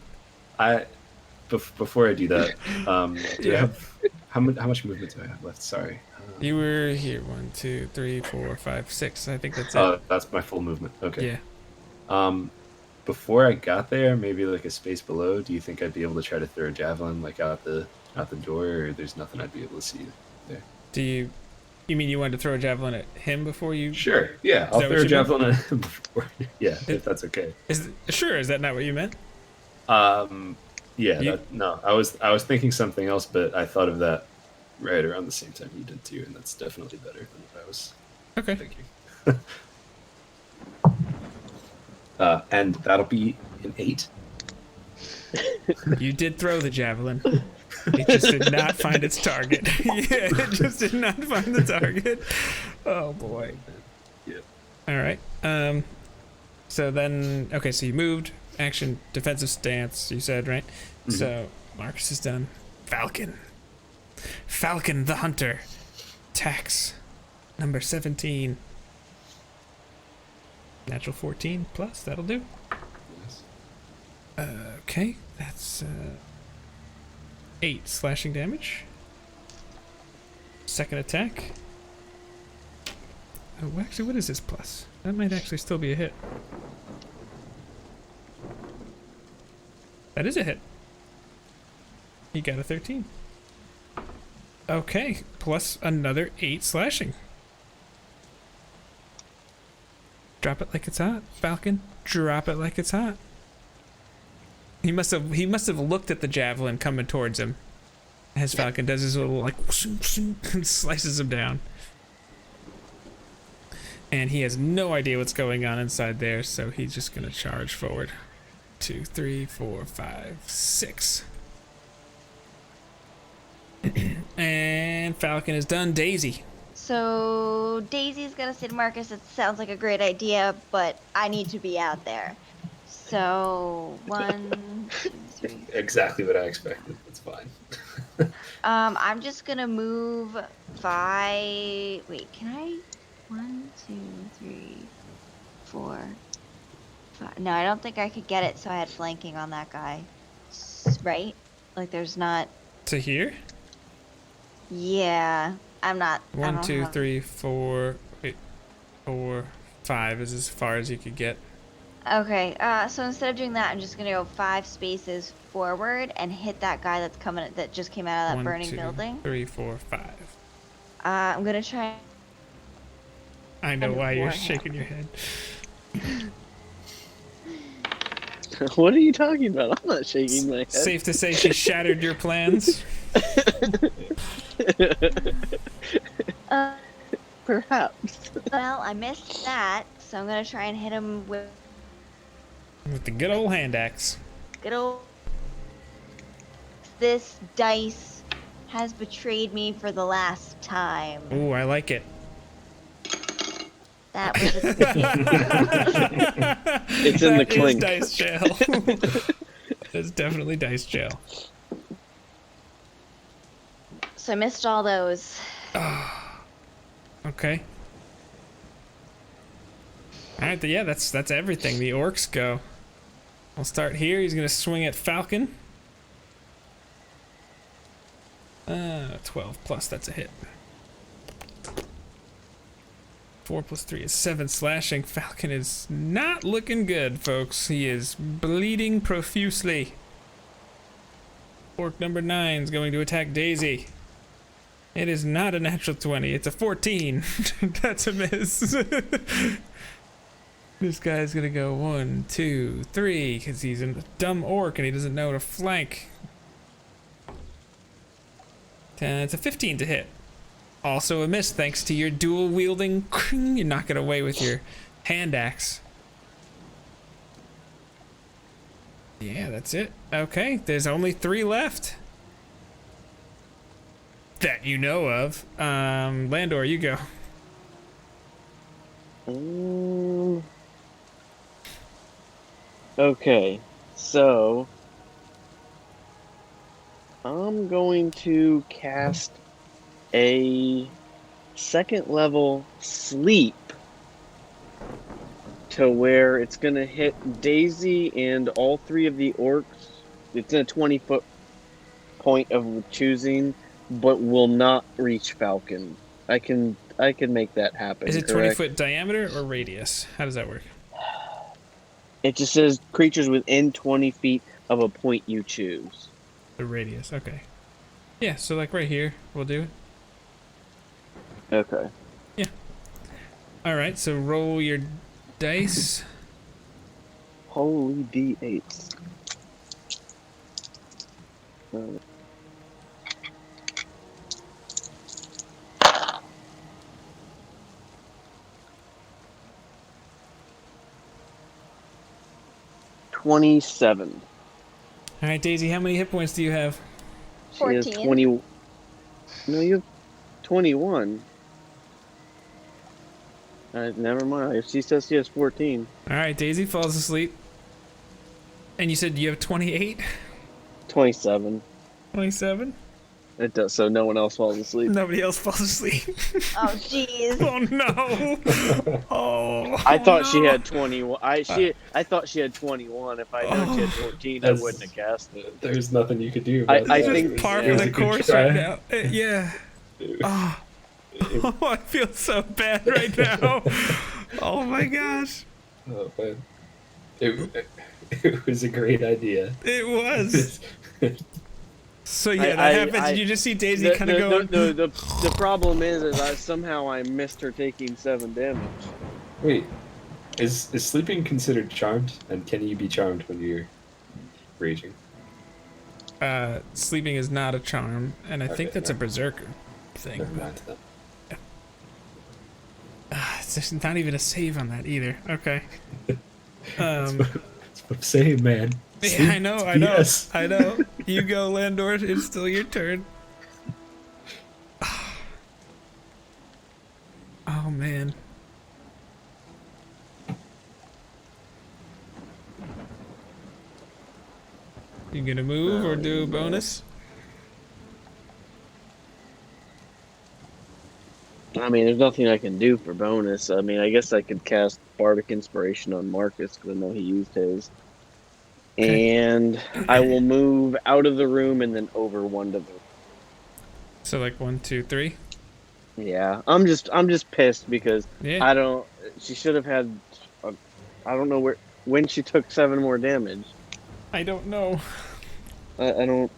S4: Before I do that, do I
S1: Yeah.
S4: have how much movement do I have left? Sorry.
S1: You were here. 1, 2, 3, 4, 5, 6. I think that's it.
S4: Oh, that's my full movement. Okay.
S1: Yeah.
S4: Before I got there, maybe like a space below. Do you think I'd be able to try to throw a javelin like out the door, or there's nothing I'd be able to see there?
S1: Do you? You mean you wanted to throw a javelin at him before you?
S4: Sure. Yeah, I'll
S1: that
S4: throw
S1: what
S4: a
S1: you
S4: javelin at him before. Yeah, if that's okay.
S1: Sure. Is that not what you meant?
S4: Yeah.
S1: You-
S4: No, I was thinking something else, but I thought of that right around the same time you did too, and that's definitely better than what I was
S1: Okay.
S4: thinking. And that'll be an 8.
S1: You did throw the javelin. It just did not find its target. Yeah, it just did not find the target. Oh boy.
S4: Yeah.
S1: All right. So then, okay. So you moved. Action, defensive stance. You said right.
S4: Mm-hmm.
S1: So Marcus is done. Falcon. Falcon the Hunter. Tax. Number 17. Natural 14 plus. That'll do.
S4: Yes.
S1: Okay. That's 8 slashing damage. Second attack. Oh, actually, what is this plus? That might actually still be a hit. That is a hit. He got a 13. Okay, plus another 8 slashing. Drop it like it's hot, Falcon. Drop it like it's hot. He must have looked at the javelin coming towards him. As Falcon does his little like and slices him down. And he has no idea what's going on inside there, so he's just gonna charge forward. 2, 3, 4, 5, 6. And Falcon is done. Daisy.
S2: So Daisy's gonna say to Marcus, "It sounds like a great idea, but I need to be out there." So 1, 2, 3.
S4: Exactly what I expected. That's fine.
S2: I'm just gonna move by. Wait, can I? 1, 2, 3, 4, 5. No, I don't think I could get it. So I had flanking on that guy, right? Like, there's not.
S1: To here?
S2: Yeah, I'm not. I
S1: 1,
S2: don't
S1: 2,
S2: have-
S1: 3, 4. Wait, 4, 5 is as far as you could get.
S2: Okay, so instead of doing that, I'm just gonna go 5 spaces forward and hit that guy that's coming. That just came out of that
S1: 1,
S2: burning
S1: 2,
S2: building.
S1: 3, 4, 5.
S2: I'm gonna try.
S1: I know
S2: And
S1: why you're
S2: beforehand.
S1: shaking your head.
S3: What are you talking about? I'm not shaking my head.
S1: Safe to say she shattered your plans.
S3: Perhaps.
S2: Well, I missed that, so I'm gonna try and hit him with
S1: With the good old hand axe.
S2: good old. This dice has betrayed me for the last time.
S1: Ooh, I like it.
S2: That was a hit.
S3: It's in the
S1: That is
S3: clink.
S1: dice jail. It's definitely dice jail.
S2: So I missed all those.
S1: Okay. Alright, yeah, that's everything. The orcs go. I'll start here. He's gonna swing at Falcon. 12 plus, that's a hit. 4 plus 3 is 7 slashing. Falcon is not looking good, folks. He is bleeding profusely. Orc number 9 is going to attack Daisy. It is not a natural 20. It's a 14. That's a miss. This guy's going to go 1, 2, 3 because he's a dumb orc and he doesn't know to flank. It's a 15 to hit. Also a miss thanks to your dual wielding. You knock it away with your hand axe. Yeah, that's it. Okay, there's only 3 left. That you know of. Landor, you go.
S3: Okay, so I'm going to cast a 2nd level sleep to where it's going to hit Daisy and all 3 of the orcs. It's in a 20-foot point of choosing, but will not reach Falcon. I can make that happen.
S1: Is it
S3: correct?
S1: 20-foot diameter or radius? How does that work?
S3: It just says creatures within 20 feet of a point you choose.
S1: The radius, okay. Yeah, so like right here, we'll do it.
S3: Okay.
S1: Yeah. Alright, so roll your dice.
S3: Holy D8s. 27.
S1: Alright, Daisy, how many hit points do you have?
S3: She has
S2: 14.
S3: 20. No, you have 21. Never mind. She says she has 14.
S1: Alright, Daisy falls asleep. And you said you have 28?
S3: 27.
S1: 27?
S3: It does, so no one else falls asleep.
S1: Nobody else falls asleep.
S2: Oh, jeez.
S1: Oh no! Oh.
S3: I thought
S1: no.
S3: she had 21. I thought she had 21. If I known she had 14, I wouldn't have cast it.
S4: There's nothing you could do.
S3: I
S4: about that.
S3: think
S1: Just par
S4: It
S1: for
S4: was
S1: the
S4: a good
S1: course
S4: try.
S1: right now. Yeah. Oh. Oh, I feel so bad right now. Oh my gosh.
S4: Oh, man. It was a great idea.
S1: It was. So yeah, that
S3: I-
S1: happens.
S3: I-
S1: you just see Daisy kind of going.
S3: The problem is somehow I missed her taking 7 damage.
S4: Wait, is sleeping considered charmed? And can you be charmed when you're raging?
S1: Sleeping is not a charm, and I think
S4: Okay,
S1: that's a berserker thing.
S4: Never mind then.
S1: It's just not even a save on that either. Okay.
S4: That's what I'm saying, man.
S1: Yeah,
S4: Sleep
S1: I know.
S4: BS.
S1: I know. You go, Landor. It's still your turn. Oh man. You gonna move or do a bonus?
S3: I mean, there's nothing I can do for bonus. I mean, I guess I could cast Bardic Inspiration on Marcus because I know he used his.
S1: Okay.
S3: And I will move out of the room and then over one to the.
S1: So like 1, 2, 3.
S3: Yeah, I'm just pissed because
S1: Yeah.
S3: She should have had. I don't know when she took 7 more damage.
S1: I don't know.
S3: I don't.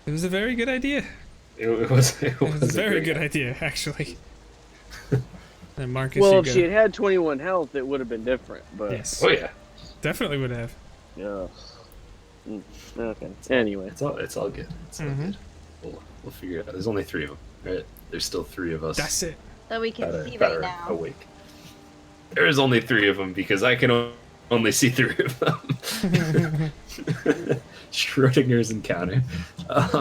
S1: It was a very good idea.
S4: It was
S1: It was a very
S4: great
S1: good idea, actually. And Marcus,
S3: Well,
S1: you
S3: if
S1: go.
S3: she had 21 health, it would have been different. But
S1: Yes.
S4: Oh yeah,
S1: Definitely would have.
S3: yeah. Okay. Anyway,
S4: it's all good. It's all
S1: Mhm.
S4: good. We'll figure it out. There's only 3 of them, right? There's still 3 of us
S1: That's it.
S2: That we can
S4: that
S2: see
S4: are
S2: right now.
S4: awake. There's only 3 of them because I can only see 3 of them. Schrodinger's encounter.
S1: I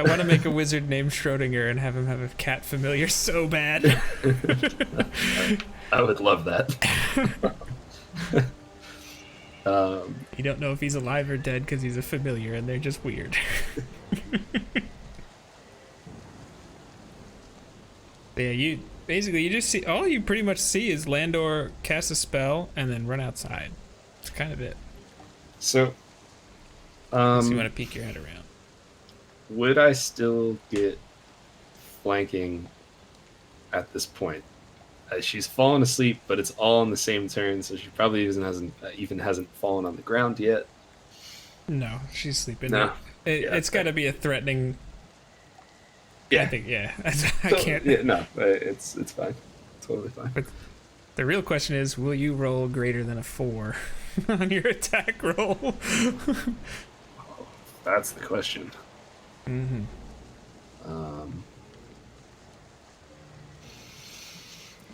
S1: want to make a wizard named Schrodinger and have him have a cat familiar so bad.
S4: I would love that.
S1: You don't know if he's alive or dead because he's a familiar and they're just weird. But yeah, you just see, all you pretty much see is Landor cast a spell and then run outside. That's kind of it.
S4: So,
S1: Unless you want to peek your head around.
S4: would I still get flanking at this point. She's fallen asleep, but it's all on the same turn, so she probably hasn't fallen on the ground yet.
S1: No, she's sleeping.
S4: No.
S1: It's got to be a threatening.
S4: Yeah.
S1: I think, yeah. I can't.
S4: Yeah, no, it's fine. Totally fine.
S1: But the real question is, will you roll greater than a 4 on your attack roll?
S4: That's the question.
S1: Mm-hmm.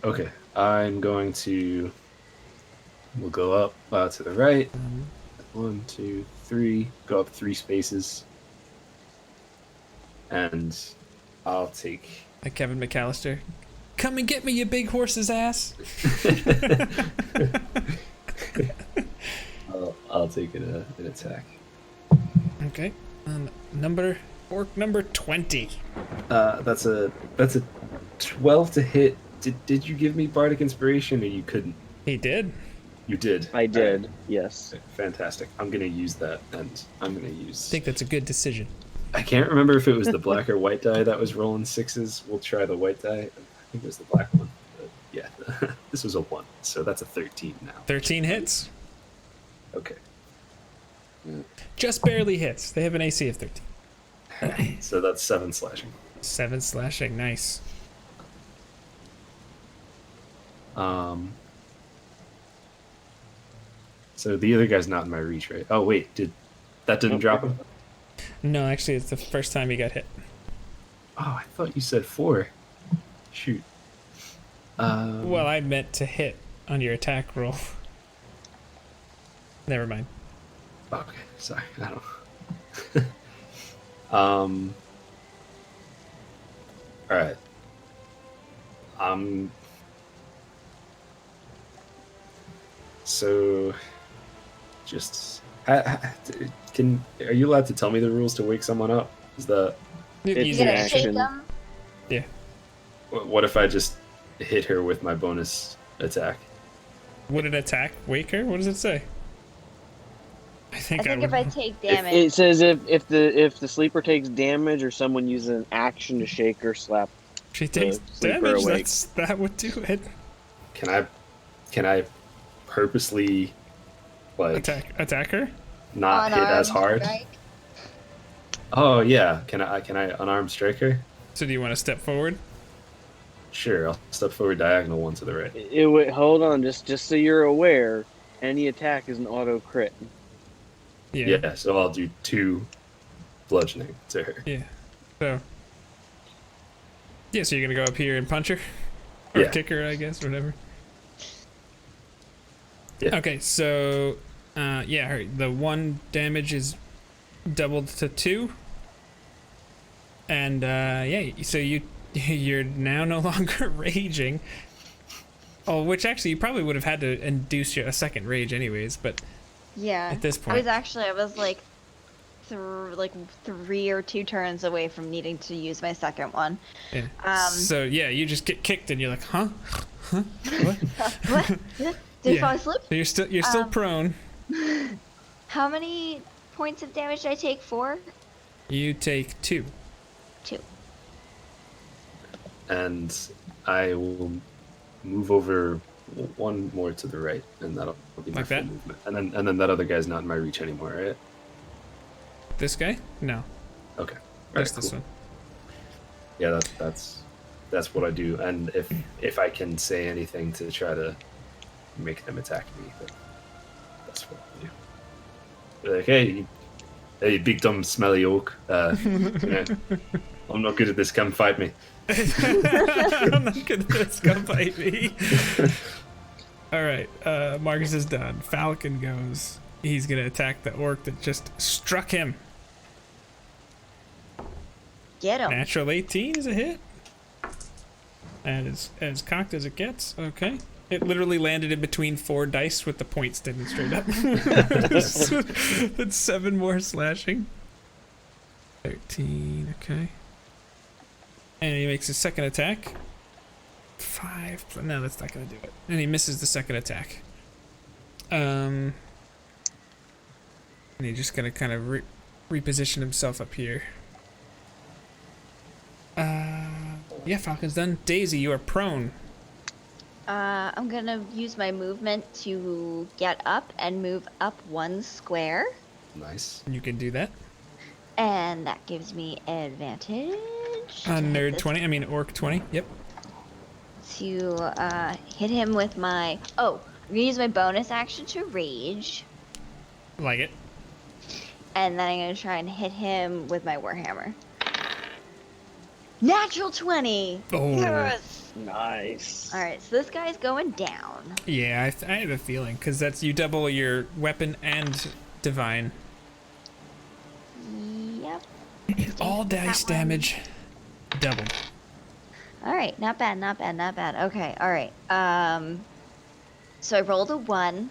S4: Okay, I'm going to. We'll go up to the right. 1, 2, 3. Go up 3 spaces. And I'll take.
S1: Like Kevin McAllister. Come and get me, you big horse's ass.
S4: I'll take an attack.
S1: Okay. Orc number 20.
S4: That's a 12 to hit. Did you give me bardic inspiration, or you couldn't?
S1: He did.
S4: You did.
S3: I did. Yes.
S4: Fantastic. I'm gonna use that, and I'm gonna use.
S1: I think that's a good decision.
S4: I can't remember if it was the black or white die that was rolling 6s. We'll try the white die. I think it was the black one. But yeah, this was a 1, so that's a 13 now.
S1: 13 hits.
S4: Okay.
S1: Just barely hits. They have an AC of 13.
S4: So that's 7 slashing.
S1: 7 slashing. Nice.
S4: So the other guy's not in my reach, right? Oh wait, that didn't drop him?
S1: No, actually, it's the first time he got hit.
S4: Oh, I thought you said 4. Shoot.
S1: Well, I meant to hit on your attack roll. Never mind.
S4: Okay, sorry. I don't. All right. So, just are you allowed to tell me the rules to wake someone up? Is that?
S3: It's
S2: You
S3: an
S2: gonna shake
S3: action.
S2: them?
S1: Yeah.
S4: What if I just hit her with my bonus attack?
S1: Would an attack wake her? What does it say? I
S2: I
S1: think
S2: think if I take
S3: It
S2: damage,
S3: says if the sleeper takes damage or someone uses an action to shake or slap.
S1: she takes
S3: sleeper
S1: damage.
S3: awake.
S1: That would do it.
S4: Can I purposely
S1: Attack her?
S4: not hit as
S2: unarmed
S4: hard?
S2: strike.
S4: Oh yeah. Can I unarmed strike her?
S1: So do you want to step forward?
S4: Sure. I'll step forward diagonal 1 to the right.
S3: It would hold on just so you're aware. Any attack is an auto crit.
S4: Yeah. So I'll do 2 bludgeoning to her.
S1: Yeah. So. Yeah, so you're gonna go up here and punch her? Or
S4: Yeah.
S1: kick her, I guess, or whatever.
S4: Yeah.
S1: Okay, so the 1 damage is doubled to 2. And so you're now no longer raging. Oh, which actually you probably would have had to induce a second rage anyways, but
S2: Yeah.
S1: at this
S2: I
S1: point.
S2: was like 3 or 2 turns away from needing to use my second one.
S1: Yeah. So yeah, you just get kicked and you're like, huh? What?
S2: What? Did
S1: Yeah.
S2: I fall asleep?
S1: So you're still prone.
S2: How many points of damage did I take? 4?
S1: You take 2.
S2: 2.
S4: And I will move over 1 more to the right, and that'll be my
S1: Like
S4: full
S1: that?
S4: movement. And then that other guy's not in my reach anymore, right?
S1: This guy? No.
S4: Okay.
S1: Just
S4: Alright,
S1: this
S4: cool.
S1: one.
S4: Yeah, that's what I do. And if I can say anything to try to make them attack me, then that's what I do. Be like, hey, big dumb smelly oak. I'm not good at this. Come fight me.
S1: I'm not good at this. Come fight me. All right. Marcus is done. Falcon goes. He's gonna attack the orc that just struck him.
S2: Get him.
S1: Natural 18 is a hit. And as cocked as it gets. Okay. It literally landed in between 4 dice with the point standing straight up. That's 7 more slashing. 13. Okay. And he makes his second attack. 5. No, that's not gonna do it. And he misses the second attack. And he's just gonna kind of reposition himself up here. Yeah, Falcon's done. Daisy, you are prone.
S2: I'm gonna use my movement to get up and move up 1 square.
S4: Nice.
S1: You can do that.
S2: And that gives me advantage.
S1: Nerd 20, I mean Orc 20, yep.
S2: To hit him with my... Oh, I'm gonna use my bonus action to rage.
S1: Like it.
S2: And then I'm gonna try and hit him with my Warhammer. Natural 20!
S1: Oh.
S2: Yes!
S3: Nice.
S2: Alright, so this guy's going down.
S1: Yeah, I have a feeling, because that's you double your weapon and divine.
S2: Yep.
S1: All dice
S2: That one.
S1: damage doubled.
S2: Alright, not bad, not bad, not bad. Okay, alright. So I rolled a 1.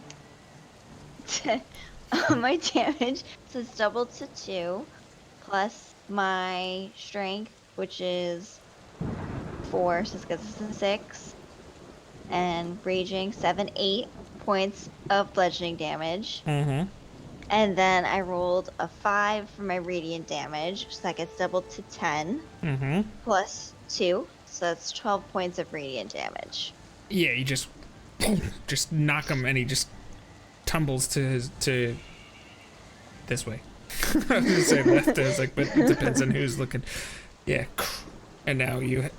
S2: My damage, so it's doubled to 2, plus my strength, which is 4, so this gets us to 6. And raging, 7, 8 points of bludgeoning damage.
S1: Mm-hmm.
S2: And then I rolled a 5 for my radiant damage, so that gets doubled to 10,
S1: Mm-hmm.
S2: plus 2, so that's 12 points of radiant damage.
S1: Yeah, you just knock him, and he just tumbles to this way. I was gonna say left. I was like, but it depends on who's looking. Yeah, and now you.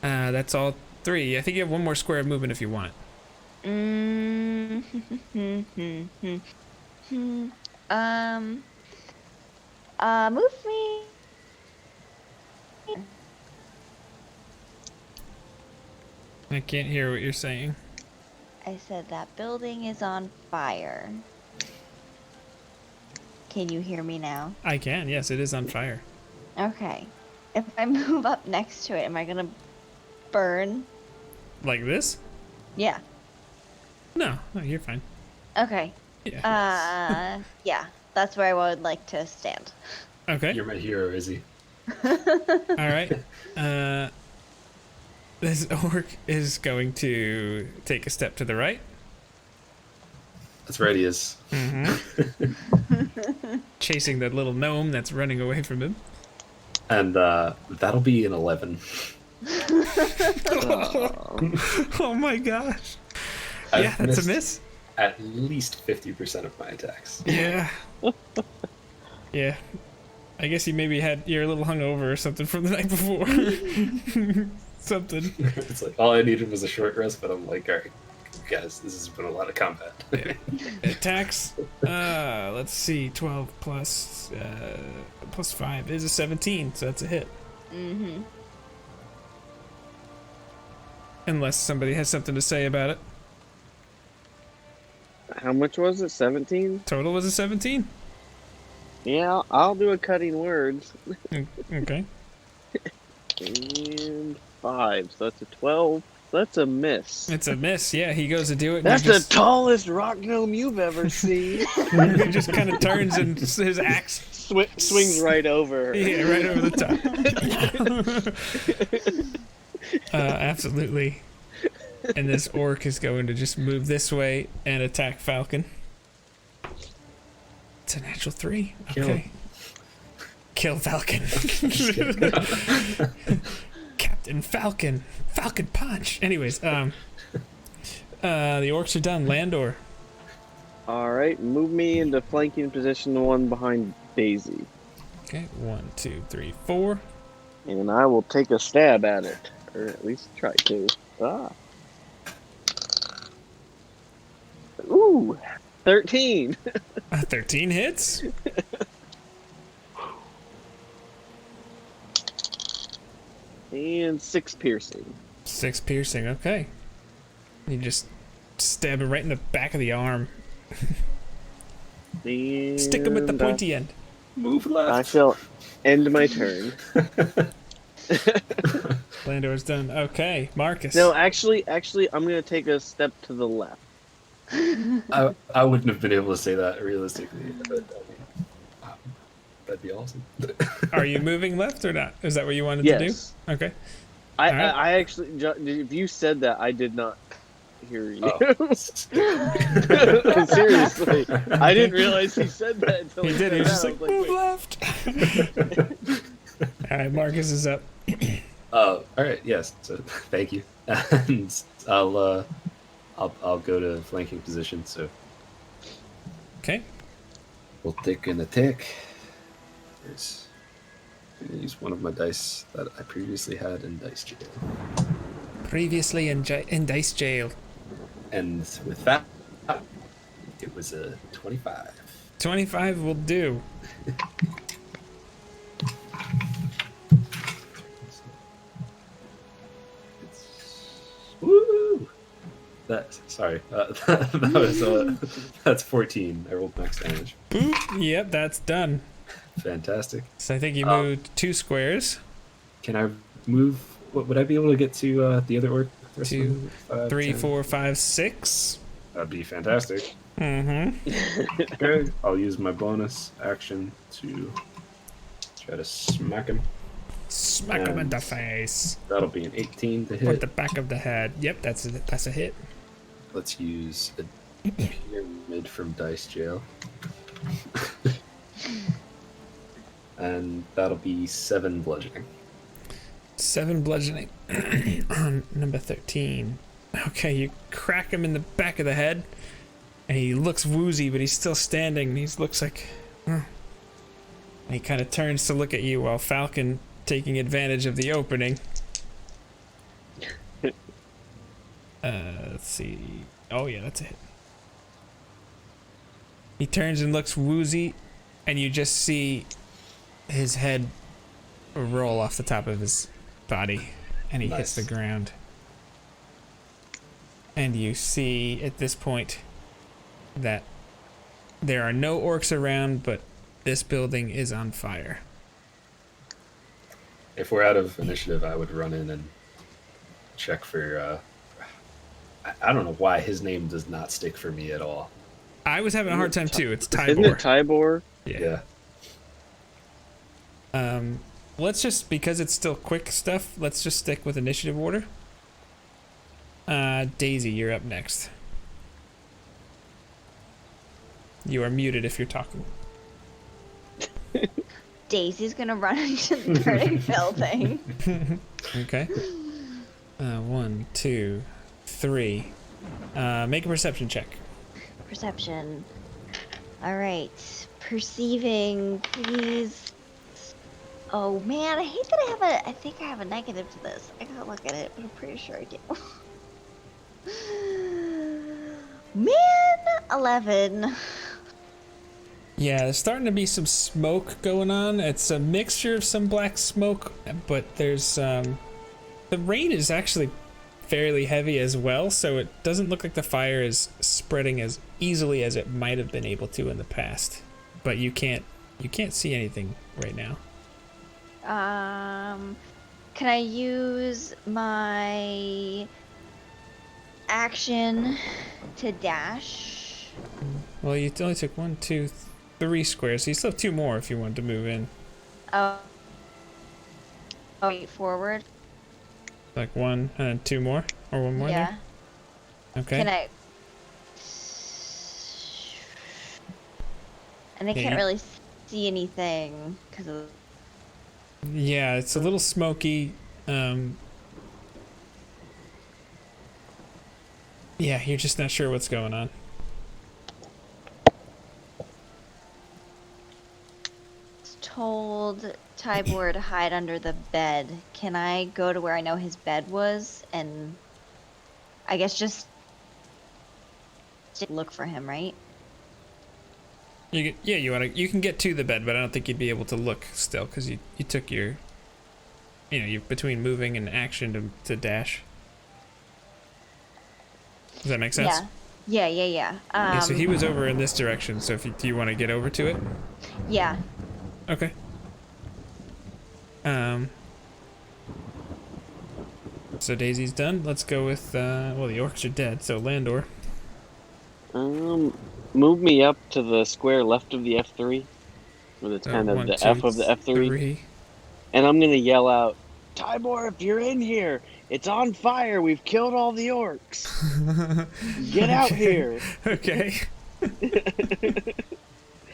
S1: That's all 3. I think you have 1 more square of movement if you want.
S2: Move me.
S1: I can't hear what you're saying.
S2: I said that building is on fire. Can you hear me now?
S1: I can. Yes, it is on fire.
S2: Okay. If I move up next to it, am I gonna burn?
S1: Like this?
S2: Yeah.
S1: No, you're fine.
S2: Okay.
S1: Yeah.
S2: Yeah. That's where I would like to stand.
S1: Okay.
S4: You're my hero, Izzy.
S1: All right. This orc is going to take a step to the right.
S4: That's right, he is.
S1: Mm-hmm. Chasing that little gnome that's running away from him.
S4: And that'll be an 11.
S1: Oh my gosh.
S4: I've
S1: Yeah, that's a
S4: missed
S1: miss.
S4: At least 50% of my attacks.
S1: Yeah. Yeah. I guess you maybe you're a little hungover or something from the night before. Something.
S4: It's like all I needed was a short rest, but I'm like, all right, guys, this has been a lot of combat.
S1: Yeah. Attacks. Let's see. 12 plus 5 is a 17, so that's a hit.
S2: Mm-hmm.
S1: Unless somebody has something to say about it.
S3: How much was it? 17?
S1: Total was a 17.
S3: Yeah, I'll do a cutting words.
S1: Okay.
S3: And 5, so that's a 12. That's a miss.
S1: It's a miss. Yeah, he goes to do it. And
S3: That's
S1: he
S3: the
S1: just,
S3: tallest rock gnome you've ever seen.
S1: he just kind of turns and his axe.
S3: Swings right over her.
S1: Yeah, right over the top. Absolutely. And this orc is going to just move this way and attack Falcon. It's a natural 3. Okay. Kill Falcon. Captain Falcon. Falcon punch. Anyways, the orcs are done. Landor.
S3: Alright, move me into flanking position 1 behind Daisy.
S1: Okay, 1, 2, 3, 4.
S3: And I will take a stab at it. Or at least try to. Ooh, 13.
S1: 13 hits.
S3: And 6 piercing.
S1: 6 piercing. Okay. You just stab him right in the back of the arm.
S3: And
S1: Stick him at the pointy end.
S4: Move left.
S3: I shall end my turn.
S1: Landor's done. Okay, Marcus.
S3: No, actually, I'm going to take a step to the left.
S4: I wouldn't have been able to say that realistically, but I mean, that'd be awesome.
S1: Are you moving left or not? Is that what you wanted
S3: Yes.
S1: to do? Okay.
S3: I
S1: All right.
S3: I actually, if you said that, I did not hear you.
S4: Oh.
S3: Seriously, I didn't realize he said that until
S1: He did. He
S3: said
S1: was just
S3: that.
S1: like,
S3: I was
S1: move left. All right, Marcus is up.
S4: All right. Yes. So thank you. And I'll go to flanking position. So
S1: Okay.
S4: we'll take an attack. There's. I'm gonna use one of my dice that I previously had in dice jail.
S1: Previously in dice jail.
S4: And with that, it was a 25.
S1: 25 will do.
S4: Woo! That was that's 14. I rolled max damage.
S1: Boop. Yep, that's done.
S4: Fantastic.
S1: So I think you moved 2 squares.
S4: Can I move? What would I be able to get to the other orc?
S1: 2, 3,
S4: 10?
S1: 4, 5, 6.
S4: That'd be fantastic.
S1: Mm-hmm.
S4: Okay, I'll use my bonus action to try to smack him.
S1: Smack him in the face.
S4: That'll be an 18 to hit.
S1: With the back of the head. Yep, that's a hit.
S4: Let's use a pyramid from dice jail. And that'll be 7 bludgeoning.
S1: 7 bludgeoning on number 13. Okay, you crack him in the back of the head, and he looks woozy, but he's still standing. And he looks like, and he kind of turns to look at you while Falcon, taking advantage of the opening. Let's see. Oh yeah, that's a hit. He turns and looks woozy, and you just see his head roll off the top of his body, and he hits the ground. And you see at this point that there are no orcs around, but this building is on fire.
S4: If we're out of initiative, I would run in and check for. I don't know why his name does not stick for me at all.
S1: I was having a hard time too. It's Tybor.
S3: Isn't it Tybor?
S1: Yeah. Let's just, because it's still quick stuff, let's just stick with initiative order. Daisy, you're up next. You are muted if you're talking.
S2: Daisy's gonna run into the burning building.
S1: Okay. 1, 2, 3. Make a perception check.
S2: Perception. All right. Perceiving, please. Oh man, I hate that I think I have a negative to this. I gotta look at it, but I'm pretty sure I do. Man, 11.
S1: Yeah, there's starting to be some smoke going on. It's a mixture of some black smoke, but there's the rain is actually fairly heavy as well, so it doesn't look like the fire is spreading as easily as it might have been able to in the past. But you can't see anything right now.
S2: Can I use my action to dash?
S1: Well, you only took 1, 2, 3 squares, so you still have 2 more if you wanted to move in.
S2: Oh, wait, forward.
S1: Like 1 and then 2 more, or 1 more.
S2: Yeah.
S1: There? Okay.
S2: Can I? And I can't really see anything because of.
S1: Yeah, it's a little smoky. Yeah, you're just not sure what's going on.
S2: Told Tybor to hide under the bed. Can I go to where I know his bed was and I guess just look for him, right?
S1: You can get to the bed, but I don't think you'd be able to look still because you took your, you're between moving and action to dash. Does that make sense?
S2: Yeah.
S1: Yeah, so he was over in this direction. So do you want to get over to it?
S2: Yeah.
S1: Okay. So Daisy's done. Let's go with well, the orcs are dead, so Landor.
S3: Move me up to the square left of the F3, where it's kind of
S1: 1,
S3: the
S1: 2,
S3: F of the F3.
S1: 3.
S3: And I'm gonna yell out, Tybor, if you're in here, it's on fire. We've killed all the orcs. Get out here.
S1: Okay.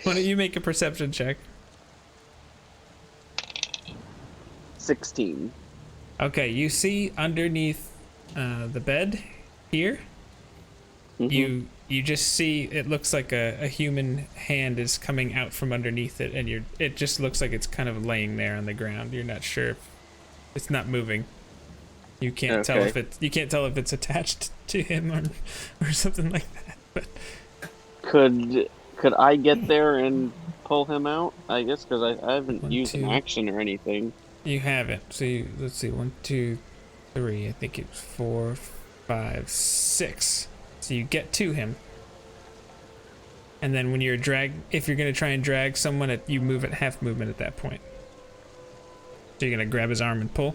S1: Why don't you make a perception check?
S3: 16.
S1: Okay, you see underneath the bed here.
S3: Mhm.
S1: You just see it looks like a human hand is coming out from underneath it, and it just looks like it's kind of laying there on the ground. You're not sure if it's not moving. You can't tell if it's attached to him or something like that. But
S3: Could I get there and pull him out? I guess because I haven't
S1: 1,
S3: used
S1: 2.
S3: an action or anything.
S1: you haven't. So let's see, 1, 2, 3. I think it's 4, 5, 6. So you get to him. And then when if you're gonna try and drag someone, you move at half movement at that point. So you're gonna grab his arm and pull.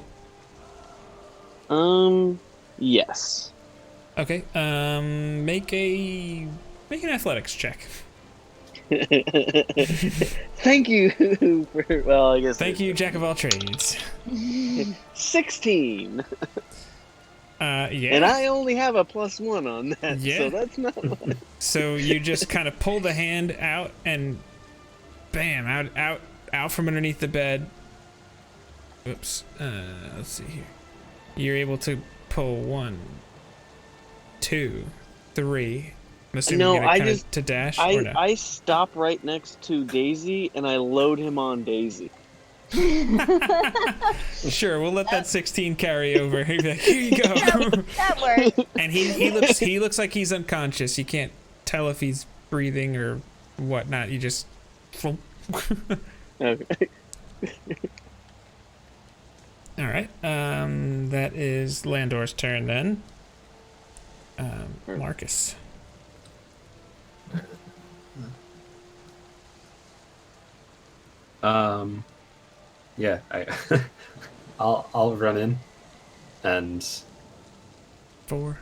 S3: Yes.
S1: Okay. Make an athletics check.
S3: Thank you for, well, I guess.
S1: Thank you, Jack of all trades.
S3: 16.
S1: Yeah.
S3: And I only have a +1 on that,
S1: Yeah.
S3: so that's not much.
S1: So you just kind of pull the hand out and bam, out from underneath the bed. Oops. Let's see here. You're able to pull 1, 2, 3. I'm assuming
S3: No,
S1: you're gonna
S3: I
S1: kinda
S3: just-
S1: to dash or no?
S3: I stop right next to Daisy and I load him on Daisy.
S1: Sure, we'll let that 16 carry over. He'll be like, here you go.
S2: That works.
S1: And he looks like he's unconscious. You can't tell if he's breathing or whatnot. You just flump.
S3: Okay.
S1: All right. That is Landor's turn then. Marcus.
S4: Yeah, I'll run in, and
S1: 4.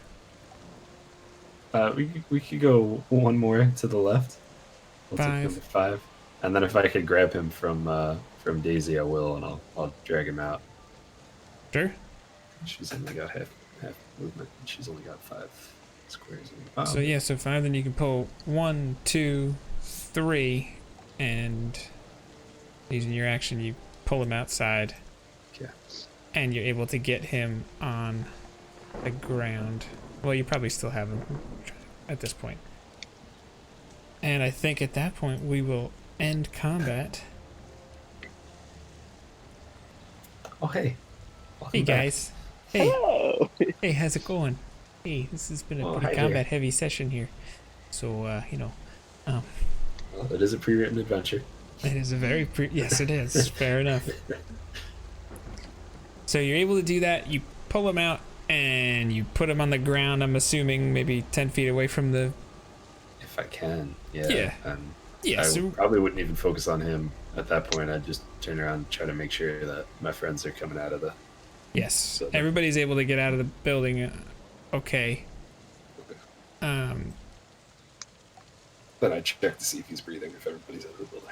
S4: we could go one more to the left. We'll take
S1: 5.
S4: number 5, and then if I could grab him from Daisy, I will, and I'll drag him out.
S1: Sure.
S4: She's only got half movement, and she's only got 5 squares.
S1: So yeah, so 5. Then you can pull 1, 2, 3, and using your action, you pull him outside.
S4: Yeah.
S1: And you're able to get him on the ground. Well, you probably still have him at this point. And I think at that point we will end combat.
S4: Oh hey. Welcome
S1: Hey
S4: back.
S1: guys. Hey.
S3: Oh.
S1: Hey, how's it going? Hey, this has been a
S4: Oh,
S1: pretty
S4: hi there.
S1: combat heavy session here. So
S4: Well, it is a pre-written adventure.
S1: it is a very yes, it is. Fair enough. So you're able to do that. You pull him out and you put him on the ground. I'm assuming maybe 10 feet away from the.
S4: If I can, yeah.
S1: Yeah. Yeah.
S4: I
S1: So
S4: probably wouldn't even focus on him at that point. I'd just turn around and try to make sure that my friends are coming out of the.
S1: yes,
S4: So-
S1: everybody's able to get out of the building. Okay.
S4: Then I check to see if he's breathing. If everybody's out of the building,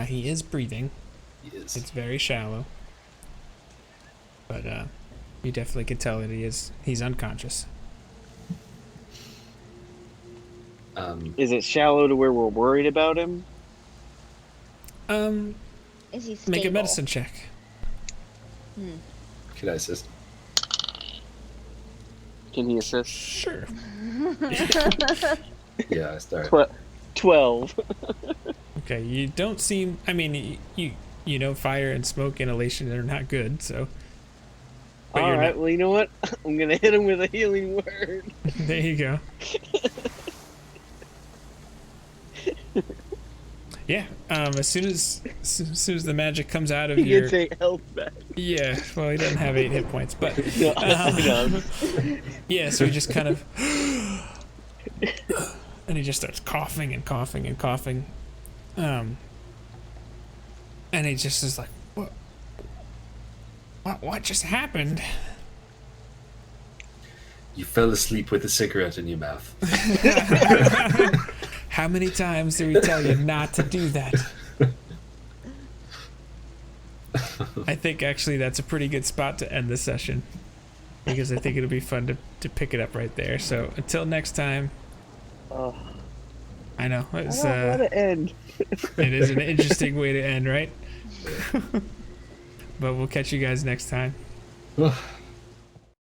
S1: He is breathing.
S4: he is.
S1: It's very shallow. But you definitely can tell that he's unconscious.
S3: Is it shallow to where we're worried about him?
S2: Is he stable?
S1: Make a medicine check.
S4: Could I assist?
S3: Can he assist?
S1: Sure.
S4: Yeah, I start.
S3: 12.
S1: Okay, you don't seem. I mean, you know, fire and smoke inhalation are not good. So. But
S3: All
S1: you're
S3: right.
S1: not-
S3: Well, you know what? I'm gonna hit him with a healing word.
S1: There you go. Yeah. As soon as the magic comes out of
S3: He
S1: your.
S3: gets 8 health back.
S1: Yeah. Well, he doesn't have 8 hit points, but.
S3: No, he does.
S1: Yeah. So he just kind of. And he just starts coughing and coughing and coughing. And he just is like, what just happened?
S4: You fell asleep with a cigarette in your mouth.
S1: How many times do we tell you not to do that? I think actually that's a pretty good spot to end the session, because I think it'll be fun to pick it up right there. So until next time.
S3: Oh,
S1: I know
S3: I
S1: it's
S3: don't want to end.
S1: it is an interesting way to end, right? but we'll catch you guys next time.
S4: Ugh.